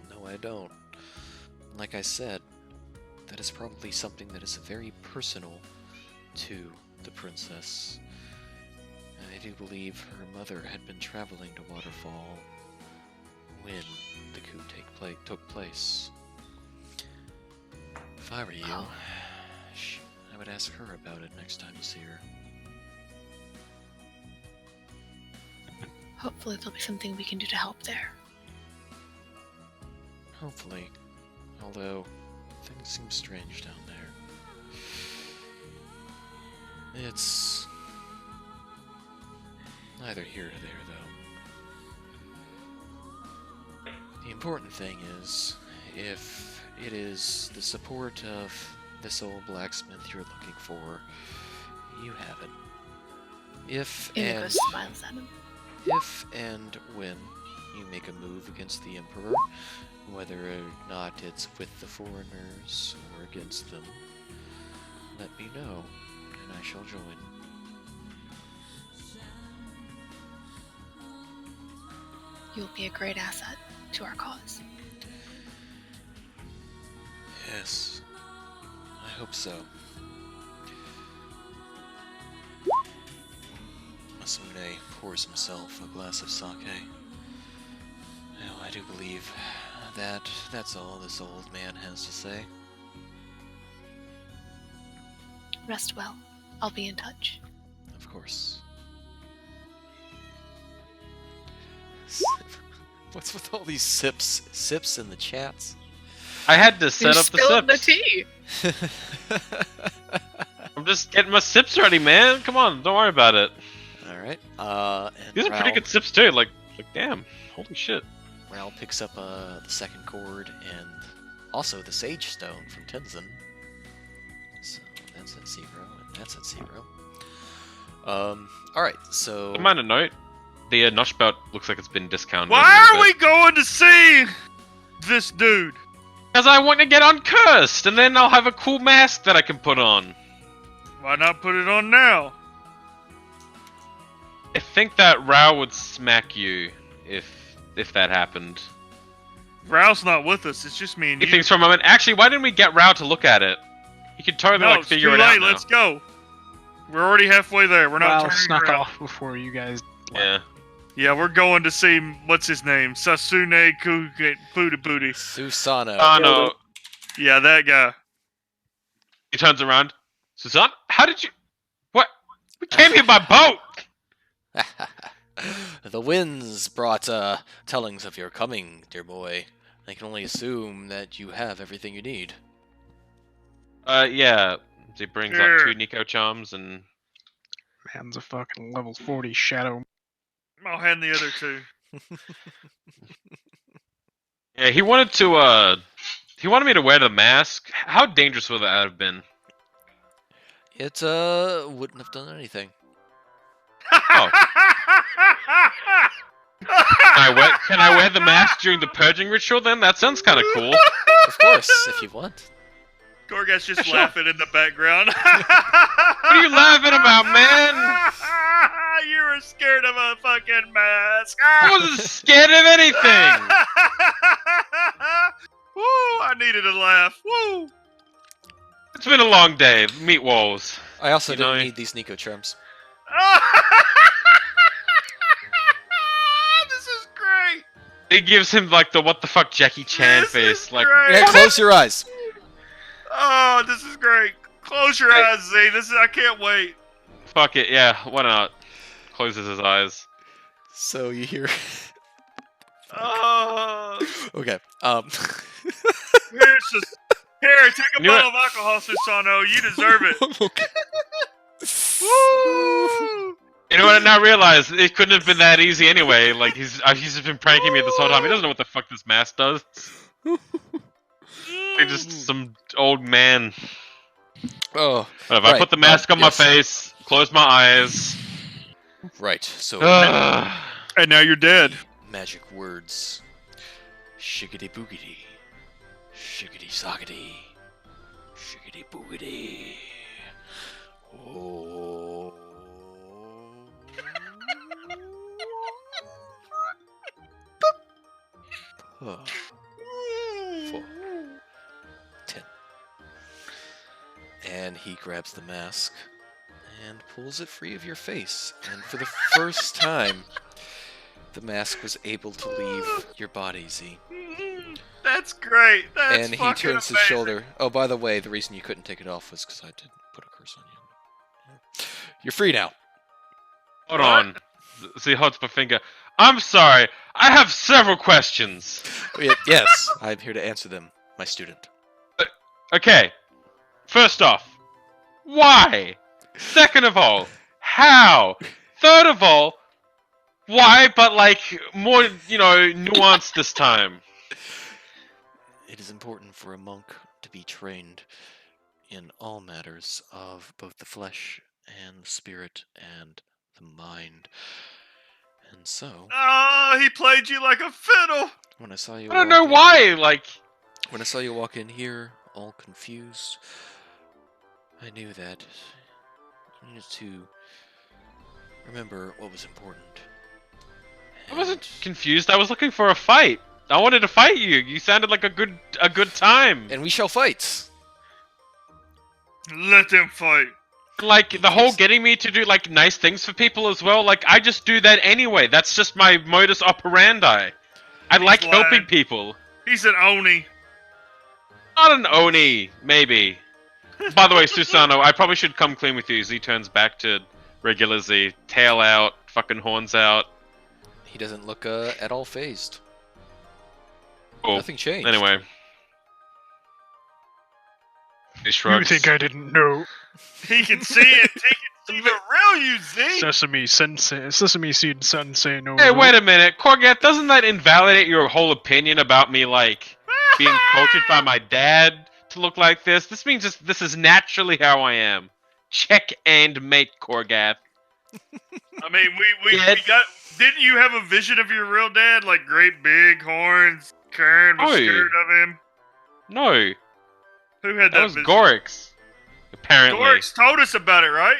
No, I don't. Like I said, that is probably something that is very personal to the princess. I do believe her mother had been traveling to Waterfall when the coup took place. If I were you, Oh. I would ask her about it next time you see her. Hopefully there'll be something we can do to help there. Hopefully. Although, things seem strange down there. It's neither here nor there, though. The important thing is, if it is the support of this old blacksmith you're looking for, you have it. Inigo smiles at him. If and when you make a move against the Emperor, whether or not it's with the foreigners or against them, let me know, and I shall join. You'll be a great asset to our cause. Yes, I hope so. Masune pours himself a glass of sake. Now, I do believe that that's all this old man has to say. Rest well. I'll be in touch. Of course. What's with all these sips in the chats? I had to set up the spilled the sips. tea. I'm just getting my sips ready, man. Come on, don't worry about it. All right. And These are pretty Raoul- good sips too. Like damn, holy shit. Raoul picks up the second chord and also the Sage Stone from Tenzin. So that's at 0, and that's at 0. Alright, so... A minor note: the notch belt looks like it's been discounted. Why are we going to see this dude? Because I want to get uncursed, and then I'll have a cool mask that I can put on. Why not put it on now? I think that Rao would smack you if that happened. Rao's not with us. It's just me and He you. thinks for a moment. Actually, why didn't we get Rao to look at it? He could totally No, like it's figure too it out late. now. Let's go. We're already halfway there. We're not Wow, turning snuck around. off before you guys left. Yeah. Yeah, we're going to see what's his name, Sasune Booty Booty. Susano. Oh no. Yeah, that guy. He turns around. Suzanne, how did you? What? We came here by boat. The winds brought tellings of your coming, dear boy. I can only assume that you have everything you need. Yeah. He brings Sure. up 2 Nico charms and Man's a fucking level 40 shadow. I'll hand the other two. yeah. He wanted me to wear the mask. How dangerous would that have been? It wouldn't have done anything. Oh. Can I wear the mask during the purging ritual then? That sounds kind of cool. Of course, if you want. Gorgat's just Sure. laughing in the background. What are you laughing about, man? You were scared of a fucking mask. I wasn't scared of anything. Woo! I needed a laugh. Woo! It's been a long day. Meat walls. I also You know, didn't need these Nico charms. This is great. It gives him like the what the fuck Jackie Chan This face. is Like, great. Yeah, close your eyes. Oh, this is great. Close your eyes, Z. I can't wait. fuck it. Yeah, why not? Closes his eyes. So you hear... Oh. Okay, Here, take a Knew bottle it. of alcohol, Susano. You deserve it. Okay. Woo! You know what I now realize? It couldn't have been that easy anyway. Like, he's just been pranking me this whole time. He doesn't know what the fuck this mask does. He's just some old man. Oh, But if I Right, put the mask on my yes. face, close my eyes. right. So And now you're dead. magic words. Shiggity boogity. Shiggity sockety. Shiggity boogity. Oh. 4, 10. And he grabs the mask and pulls it free of your face. And for the first time, the mask was able to leave your body, Z. That's great. That's And he fucking turns his amazing. shoulder. Oh, by the way, the reason you couldn't take it off was because I didn't put a curse on you. You're free now. Hold on. Z holds my finger. I'm sorry. I have several questions. Yes, I'm here to answer them, my student. Okay. First off, why? Second of all, how? Third of all, why? But like more, nuanced this time. It is important for a monk to be trained in all matters of both the flesh and the spirit and the mind. And so, Oh, he played you like a fiddle. when I saw you I don't know why. Like, when I saw you walk in here, all confused, I knew that you needed to remember what was important. I wasn't confused. I was looking for a fight. I wanted to fight you. You sounded like a good time. And we shall fight. Let them fight. Like the whole getting me to do like nice things for people as well. Like I just do that anyway. That's just my modus operandi. I like lying. helping people. He's an Oni. Not an Oni, maybe. By the way, Susano, I probably should come clean with you. Z turns back to regular Z. Tail out, fucking horns out. He doesn't look at all phased. Cool. Nothing changed. Anyway. He You shrugs. think I didn't know? He can see it. He can see the real you, Z. Sesame Seed Sensei, no. Hey, wait a minute. Korgat, doesn't that invalidate your whole opinion about me, like, being cultured by my dad to look like this? This means this is naturally how I am. Check and mate, Korgath. I mean, we got. Didn't you have a vision of your real dad, like great big horns? Kern was Oh. scared of him. No, Who had that that was vision? Gorix. Apparently. Gorix told us about it, right?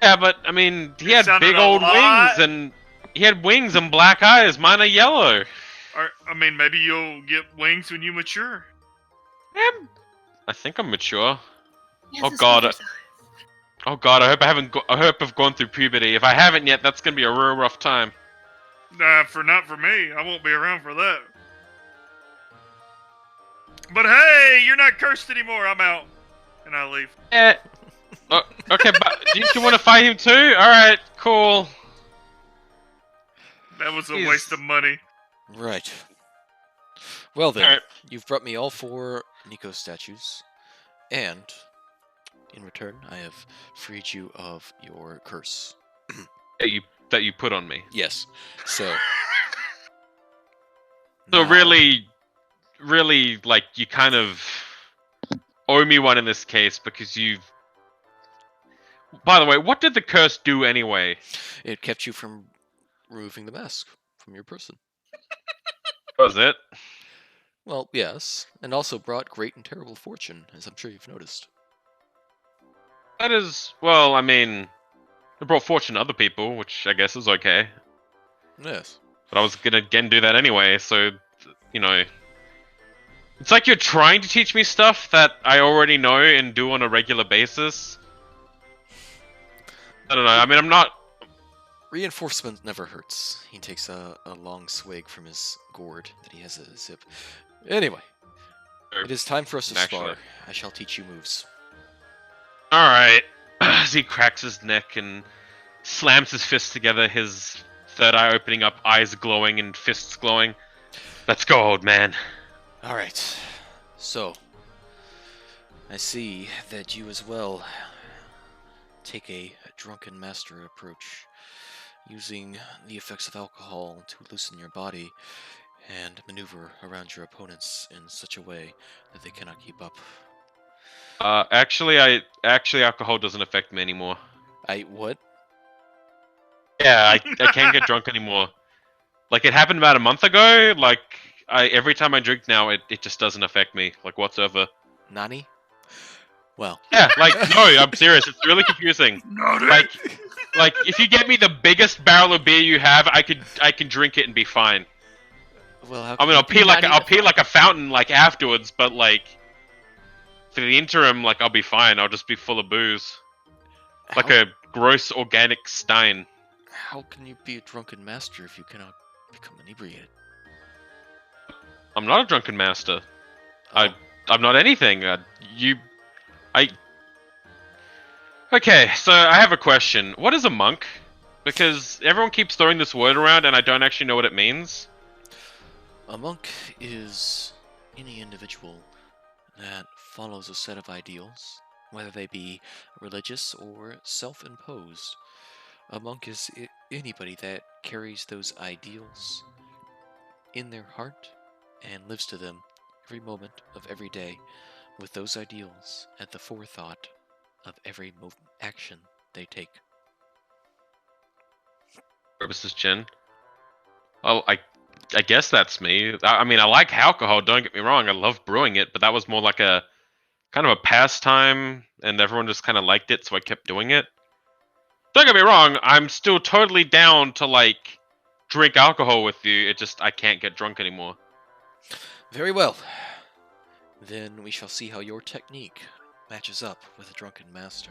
Yeah, but, I mean, he It had sounded big a old lot- wings, and he had wings and black eyes. Mine are yellow. Or I mean, maybe you'll get wings when you mature. I think I'm mature. Yes, Oh, his God, mother's eyes. Oh god, I hope I haven't. I hope I've gone through puberty. If I haven't yet, that's gonna be a real rough time. Not for me. I won't be around for that. But hey, you're not cursed anymore. I'm out, and I leave. Yeah. Okay, but do you want to fight him too? All right, cool. That was a He's- waste of money. Right. Well then, Alright. you've brought me all 4 Nico statues, and in return, I have freed you of your curse. That you put on me. Yes. So. So now- really, like you kind of owe me one in this case because you've. By the way, what did the curse do anyway? It kept you from removing the mask from your person. Was it? Well, yes, and also brought great and terrible fortune, as I'm sure you've noticed. That is, well, I mean, it brought fortune to other people, which I guess is okay. Yes. But I was gonna again do that anyway, so it's like you're trying to teach me stuff that I already know and do on a regular basis. I don't know. I mean, I'm not. Reinforcement never hurts. He takes a long swig from his gourd that he has a zip. Anyway, it is time for us to Actually. spar. I shall teach you moves. All right. As he cracks his neck and slams his fists together, his third eye opening up, eyes glowing and fists glowing. Let's go, old man. Alright, so I see that you as well take a drunken master approach, using the effects of alcohol to loosen your body and maneuver around your opponents in such a way that they cannot keep up. Actually, alcohol doesn't affect me anymore. What? Yeah, I can't get drunk anymore. Like, it happened about a month ago. Like, every time I drink now, it just doesn't affect me, like, whatsoever. Nani? Well, Yeah, like, no, I'm serious. It's really confusing. Like, if you get me the biggest barrel of beer you have, I can drink it and be fine. Well, how I can mean, you I'll pee not eat I'll the pee like a fountain like afterwards, but like for the interim, like I'll be fine. I'll just be full of booze, like how, a gross organic stein. how can you be a drunken master if you cannot become inebriated? I'm not a drunken master. Oh, I'm not anything. I. Okay, so I have a question. What is a monk? Because everyone keeps throwing this word around, and I don't actually know what it means. a monk is any individual that follows a set of ideals, whether they be religious or self-imposed. A monk is anybody that carries those ideals in their heart and lives to them every moment of every day with those ideals at the forethought of every action they take. Purposes, Jen. Oh, I guess that's me. I mean, I like alcohol. Don't get me wrong. I love brewing it, but that was more like a kind of a pastime, and everyone just kind of liked it, so I kept doing it. Don't get me wrong. I'm still totally down to like drink alcohol with you. It just I can't get drunk anymore. Very well. Then we shall see how your technique matches up with a drunken master.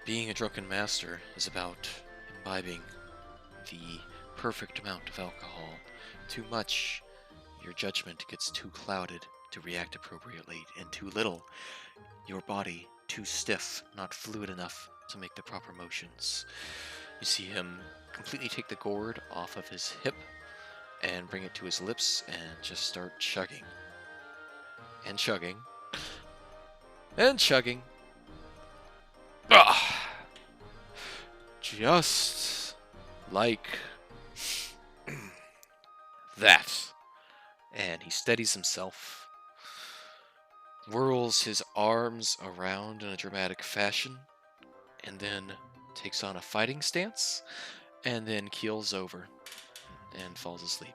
Being a drunken master is about imbibing the perfect amount of alcohol. Too much, your judgment gets too clouded to react appropriately, and too little, your body too stiff, not fluid enough to make the proper motions. You see him completely take the gourd off of his hip and bring it to his lips and just start chugging. And chugging. And chugging. Ah! Just like that. And he steadies himself, whirls his arms around in a dramatic fashion, and then takes on a fighting stance, and then keels over and falls asleep.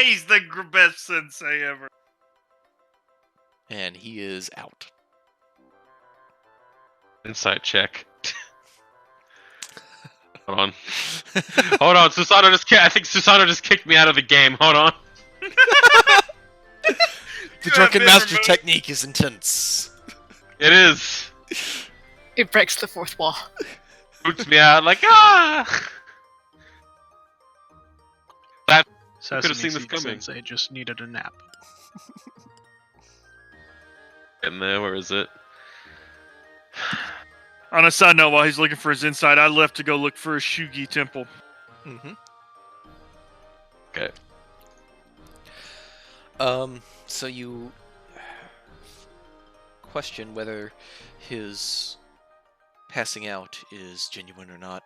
He's the best sensei ever. And he is out. Insight check. Hold on. Hold on. I think Susano just kicked me out of the game. Hold on. The You drunken have been master removed. technique is intense. It is. It breaks the fourth wall. Boots me out like ah. Sesame could've seen this Seed coming. Sensei just needed a nap. In there, where is it? On a side note, while he's looking for his insight, I left to go look for a Shugi temple. Mm-hmm. Okay. So you question whether his passing out is genuine or not.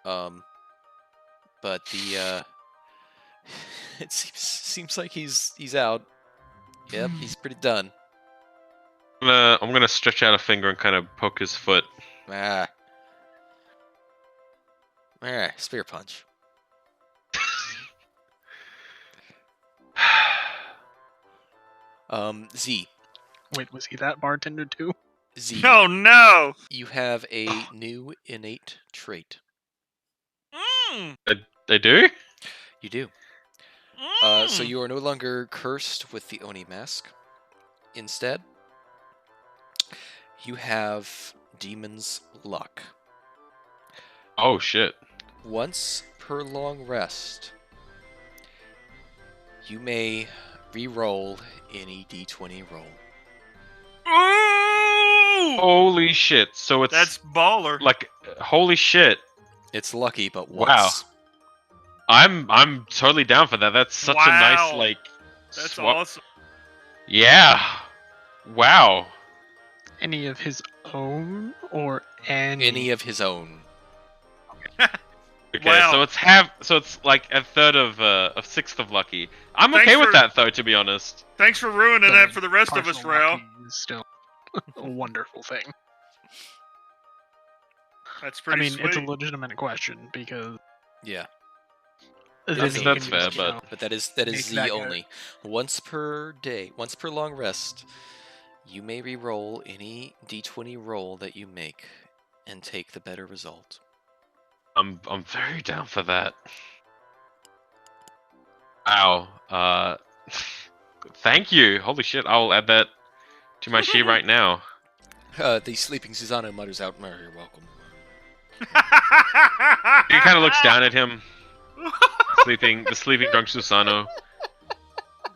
But the it seems like he's out. Yep, he's pretty done. I'm gonna stretch out a finger and kind of poke his foot. Ah. Spear punch. Z. Wait, was he that bartender too? Z. Oh no! You have a new innate trait. Mm, They do? You do. So you are no longer cursed with the Oni mask. Instead, you have Demon's Luck. Oh shit. Once per long rest, you may re-roll any d20 roll. Ooh! Holy shit. So it's That's baller. like holy shit. It's lucky, but Wow. once. I'm totally down for that. That's such a nice Wow. like That's swap. awesome. Yeah. Wow. Any of his own or any? Any of his own. Okay, Wow. so it's like a third of sixth of lucky. I'm Thanks okay with for- that though, to be honest. Thanks for ruining that for the rest of us, partial Rao. lucky is still a wonderful thing. That's I pretty mean, sweet. it's a legitimate question because Yeah. then That's- he that's can fair, just, you but- know, But that is Make Z that guy- only. Once per day, once per long rest, you may re-roll any d20 roll that you make and take the better result. I'm very down for that. Wow. Thank you. Holy shit! I'll add that to my sheet right now. The sleeping Susano mutters out, "Oh, you're welcome." He kind of looks down at him, the sleeping drunk Susano,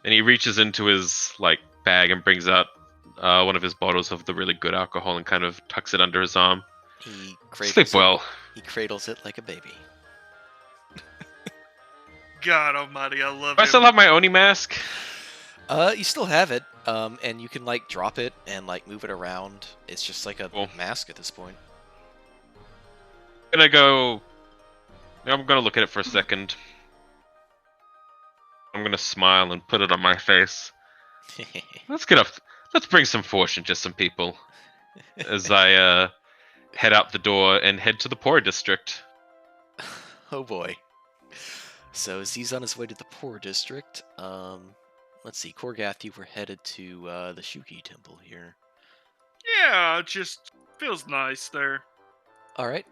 and he reaches into his bag and brings out one of his bottles of the really good alcohol and kind of tucks it under his arm. He Sleep well. He cradles it like a baby. God almighty, I love Do I him. still have my Oni mask? You still have it, and you can drop it and move it around. It's just like a Cool. mask at this point. I'm gonna look at it for a second. I'm gonna smile and put it on my face. Let's bring some fortune to some people. As I head out the door and head to the poor district. Oh boy. So as he's on his way to the poor district, let's see, Korgath, you were headed to the Shuki temple here. Yeah, it just feels nice there. Alright,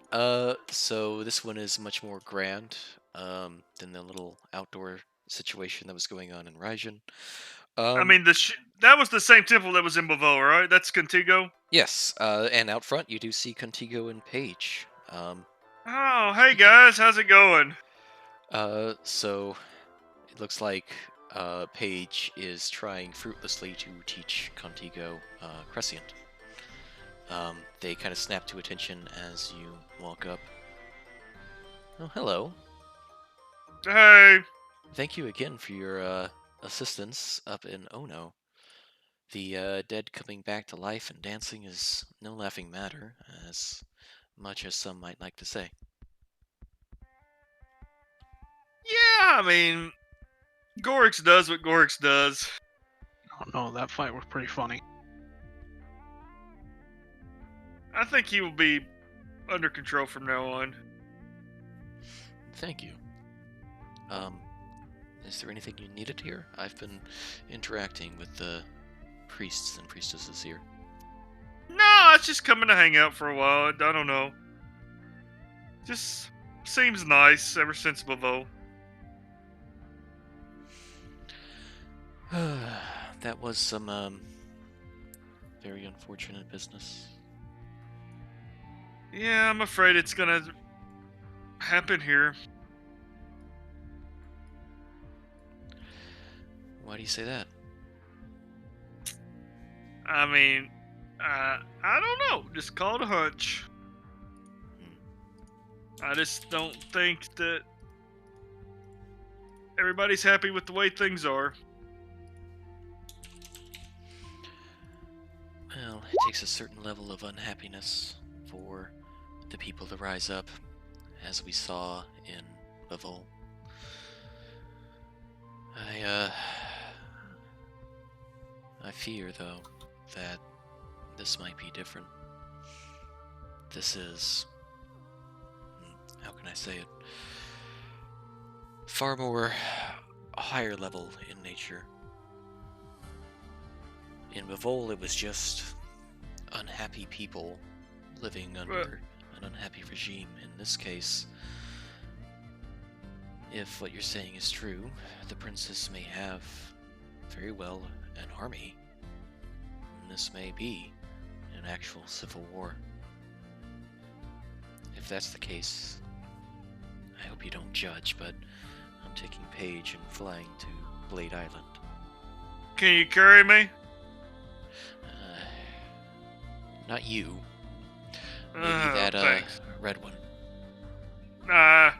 so this one is much more grand than the little outdoor situation that was going on in Raijin. I mean, that was the same temple that was in Bavo, right? That's Contigo? Yes, and out front you do see Contigo and Paige. Oh, hey guys, how's it going? So it looks like Paige is trying fruitlessly to teach Contigo Crescent. They kind of snap to attention as you walk up. Oh, hello. Hey. Thank you again for your assistance up in Ono. The dead coming back to life and dancing is no laughing matter, as much as some might like to say. Yeah, I mean, Gorix does what Gorix does. Oh no, that fight was pretty funny. I think he will be under control from now on. Thank you. Is there anything you needed here? I've been interacting with the priests and priestesses here. No, it's just coming to hang out for a while. I don't know. Just seems nice ever since Bavo. That was some very unfortunate business. Yeah, I'm afraid it's gonna happen here. Why do you say that? I mean, I don't know. Just call it a hunch. I just don't think that everybody's happy with the way things are. Well, it takes a certain level of unhappiness for the people to rise up, as we saw in Bavol. I fear, though, that this might be different. This is... how can I say it? Far more higher level in nature. In Bavol, it was just unhappy people living under an unhappy regime. In this case, if what you're saying is true, the princess may have very well an army. And this may be an actual civil war. If that's the case, I hope you don't judge, but I'm taking Paige and flying to Blade Island. Can you carry me? Not you. Maybe Oh, that thanks. red one. Nah.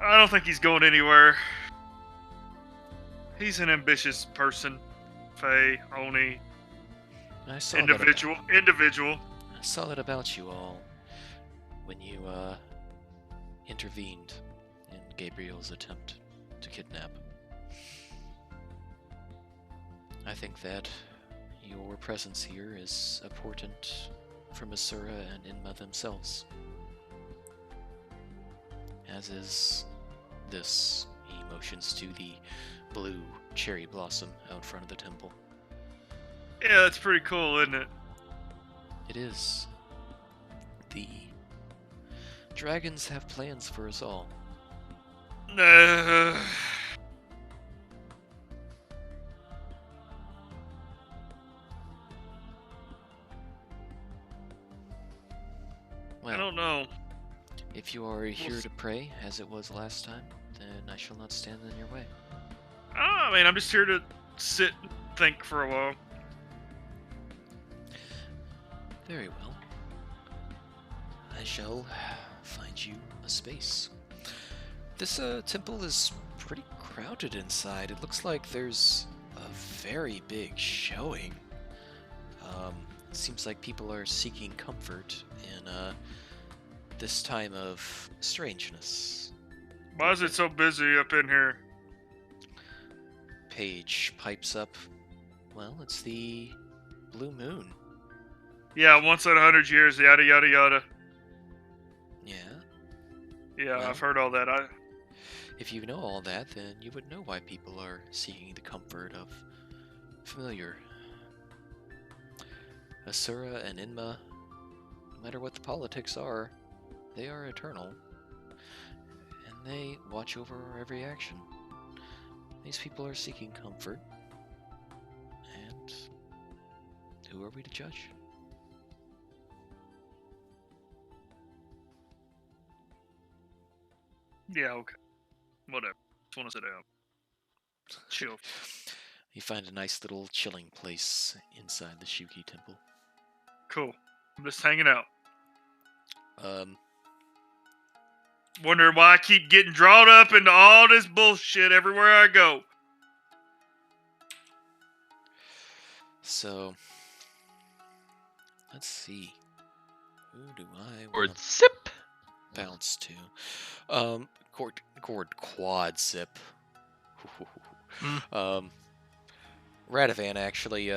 I don't think he's going anywhere. He's an ambitious person. Faye, Oni, I saw individual. I saw that about you all when you intervened in Gabriel's attempt to kidnap. I think that your presence here is a portent for Masura and Inma themselves. As is this. He motions to the blue cherry blossom out front of the temple. Yeah, that's pretty cool, isn't it? It is. The dragons have plans for us all. If you are here to pray, as it was last time, then I shall not stand in your way. I mean, I'm just here to sit and think for a while. Very well. I shall find you a space. This temple is pretty crowded inside. It looks like there's a very big showing. It seems like people are seeking comfort in this time of strangeness. Why is it so busy up in here? Paige pipes up. Well, it's the blue moon. Yeah, once in 100 years, yada yada yada. Yeah? Yeah, Well, I've heard all that. If you know all that, then you would know why people are seeking the comfort of familiar. Asura and Inma, no matter what the politics are, they are eternal. And they watch over our every action. These people are seeking comfort. And who are we to judge? Yeah, okay. Whatever. Just want to sit down. Chill. You find a nice little chilling place inside the Shuki temple. Cool. I'm just hanging out. Um, Wondering why I keep getting drawn up into all this bullshit everywhere I go. So, let's see. Who do I Or want to zip. bounce to? Quad zip. Radovan actually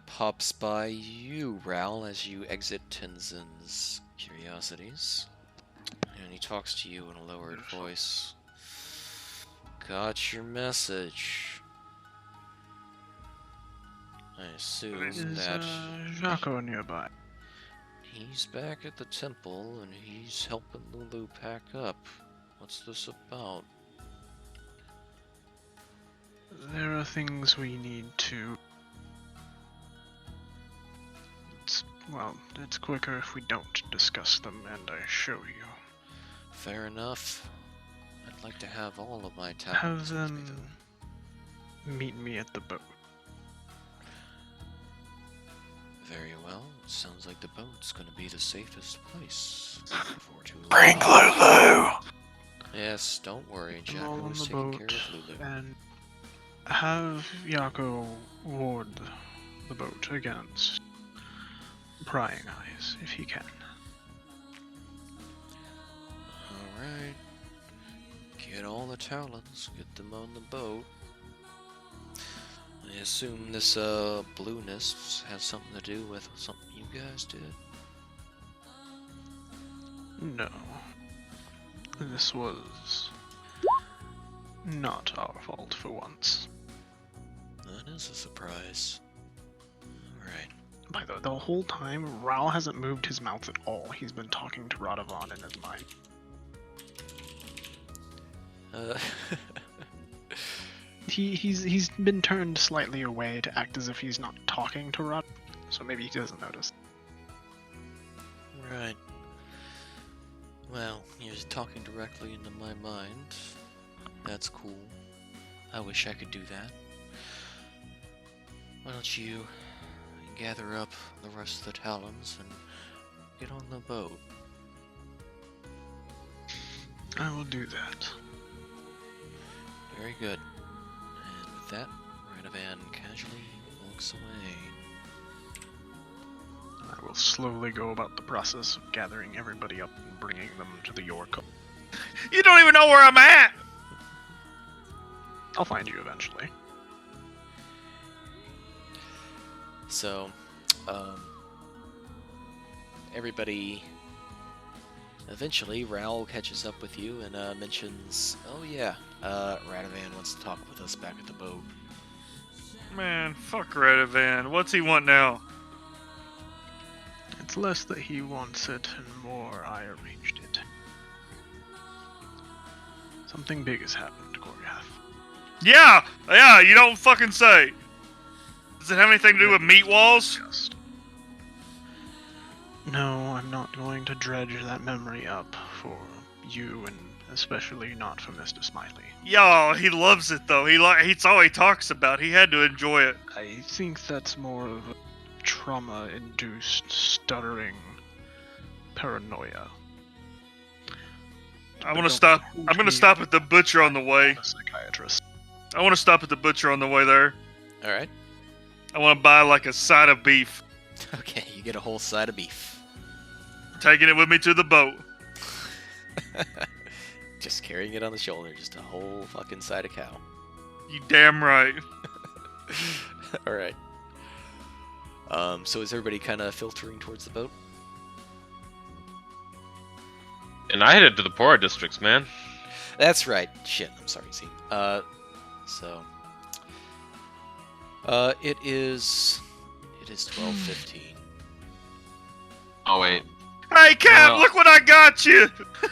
pops by you, Ral, as you exit Tenzin's Curiosities. And he talks to you in a lowered voice. Got your message. I assume Is that Jaco nearby? he's back at the temple and he's helping Lulu pack up. What's this about? There are things we need to... It's quicker if we don't discuss them and I show you. Fair enough. I'd like to have all of my Have talents with me, them though. meet me at the boat. Very well. Sounds like the boat's gonna be the safest place. For too Bring long. Lulu! Yes, don't worry. I'm all Jacko on is the taking boat, care of Lulu. and have Jaco ward the boat against prying eyes, if he can. Alright. Get all the talents, get them on the boat. I assume this blueness has something to do with something you guys did. No. This was not our fault for once. That is a surprise. Alright. By the whole time, Raoul hasn't moved his mouth at all. He's been talking to Radovan in his mind. He's been turned slightly away to act as if he's not talking to Rod, so maybe he doesn't notice. Right. Well, you're talking directly into my mind. That's cool. I wish I could do that. Why don't you gather up the rest of the talons and get on the boat? I will do that. Very good. And with that, Radovan casually walks away. I will slowly go about the process of gathering everybody up and bringing them to the York. You don't even know where I'm at! I'll find you eventually. So, everybody, eventually, Raoul catches up with you and mentions, oh yeah, Radovan wants to talk with us back at the boat. Man, fuck Radovan. What's he want now? It's less that he wants it and more I arranged it. Something big has happened, Gorgath. Yeah, you don't fucking say. Does it have anything to do with meat walls? Just... No, I'm not going to dredge that memory up for you, and especially not for Mr. Smiley. Yo, he loves it though. It's all he talks about. He had to enjoy it. I think that's more of a trauma-induced stuttering paranoia. I'm gonna stop at the butcher on the way. A psychiatrist. I want to stop at the butcher on the way there. All right. I want to buy like a side of beef. Okay, you get a whole side of beef. Taking it with me to the boat. Just carrying it on the shoulder, just a whole fucking side of cow. You damn right. All right. So is everybody kind of filtering towards the boat? And I headed to the poorer districts, man. That's right. Shit, I'm sorry, Z. It is 12:15. Oh wait. Hey, Cap, Well- look what I got you.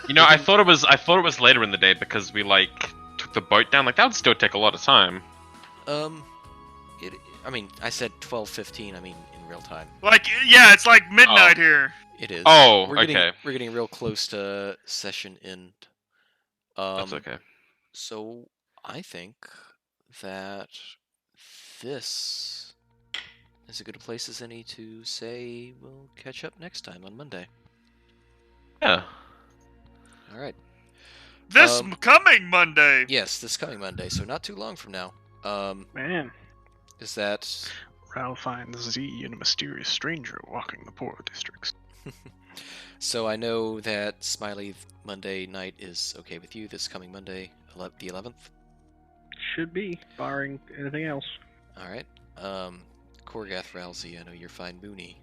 You know, I thought it was later in the day because we like took the boat down. Like that would still take a lot of time. I mean, I said 12:15. I mean, in real time. Like, yeah, it's like midnight here. It is. Oh, we're getting, okay. We're getting real close to session end. That's okay. So I think that this is as good a place as any to say we'll catch up next time on Monday. Yeah. All right. This coming Monday. Yes, this coming Monday, so not too long from now. Man. Is that... Ral finds Z and a mysterious stranger walking the poorer districts. So I know that Smiley Monday night is okay with you this coming Monday, the 11th? Should be, barring anything else. Alright. Korgath Ralsei, I know you're fine. Mooney.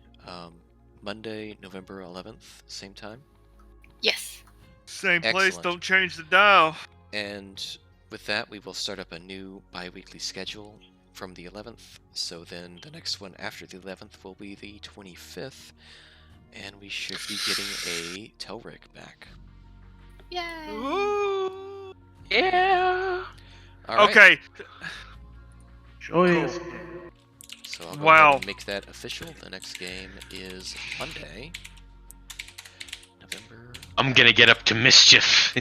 Monday, November 11th, same time? Yes. Same place, Excellent. don't change the dial. And with that, we will start up a new bi-weekly schedule from the 11th. So then the next one after the 11th will be the 25th. And we should be getting a Telric back. Yay! Ooh. Yeah. All right. Okay. Joyous. So I'll go Wow. ahead and make that official. The next game is Monday, November. I'm gonna get up to mischief.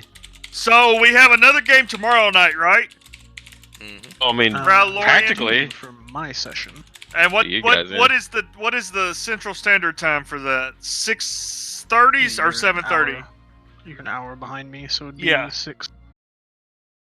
So we have another game tomorrow night, right? Mm-hmm. I mean, Ralorian. practically. From my session. And what You what guys, what is the Central Standard Time for that? 6:30 or You're an 7:30? hour- You're an hour behind me, so it'd be Yeah. 6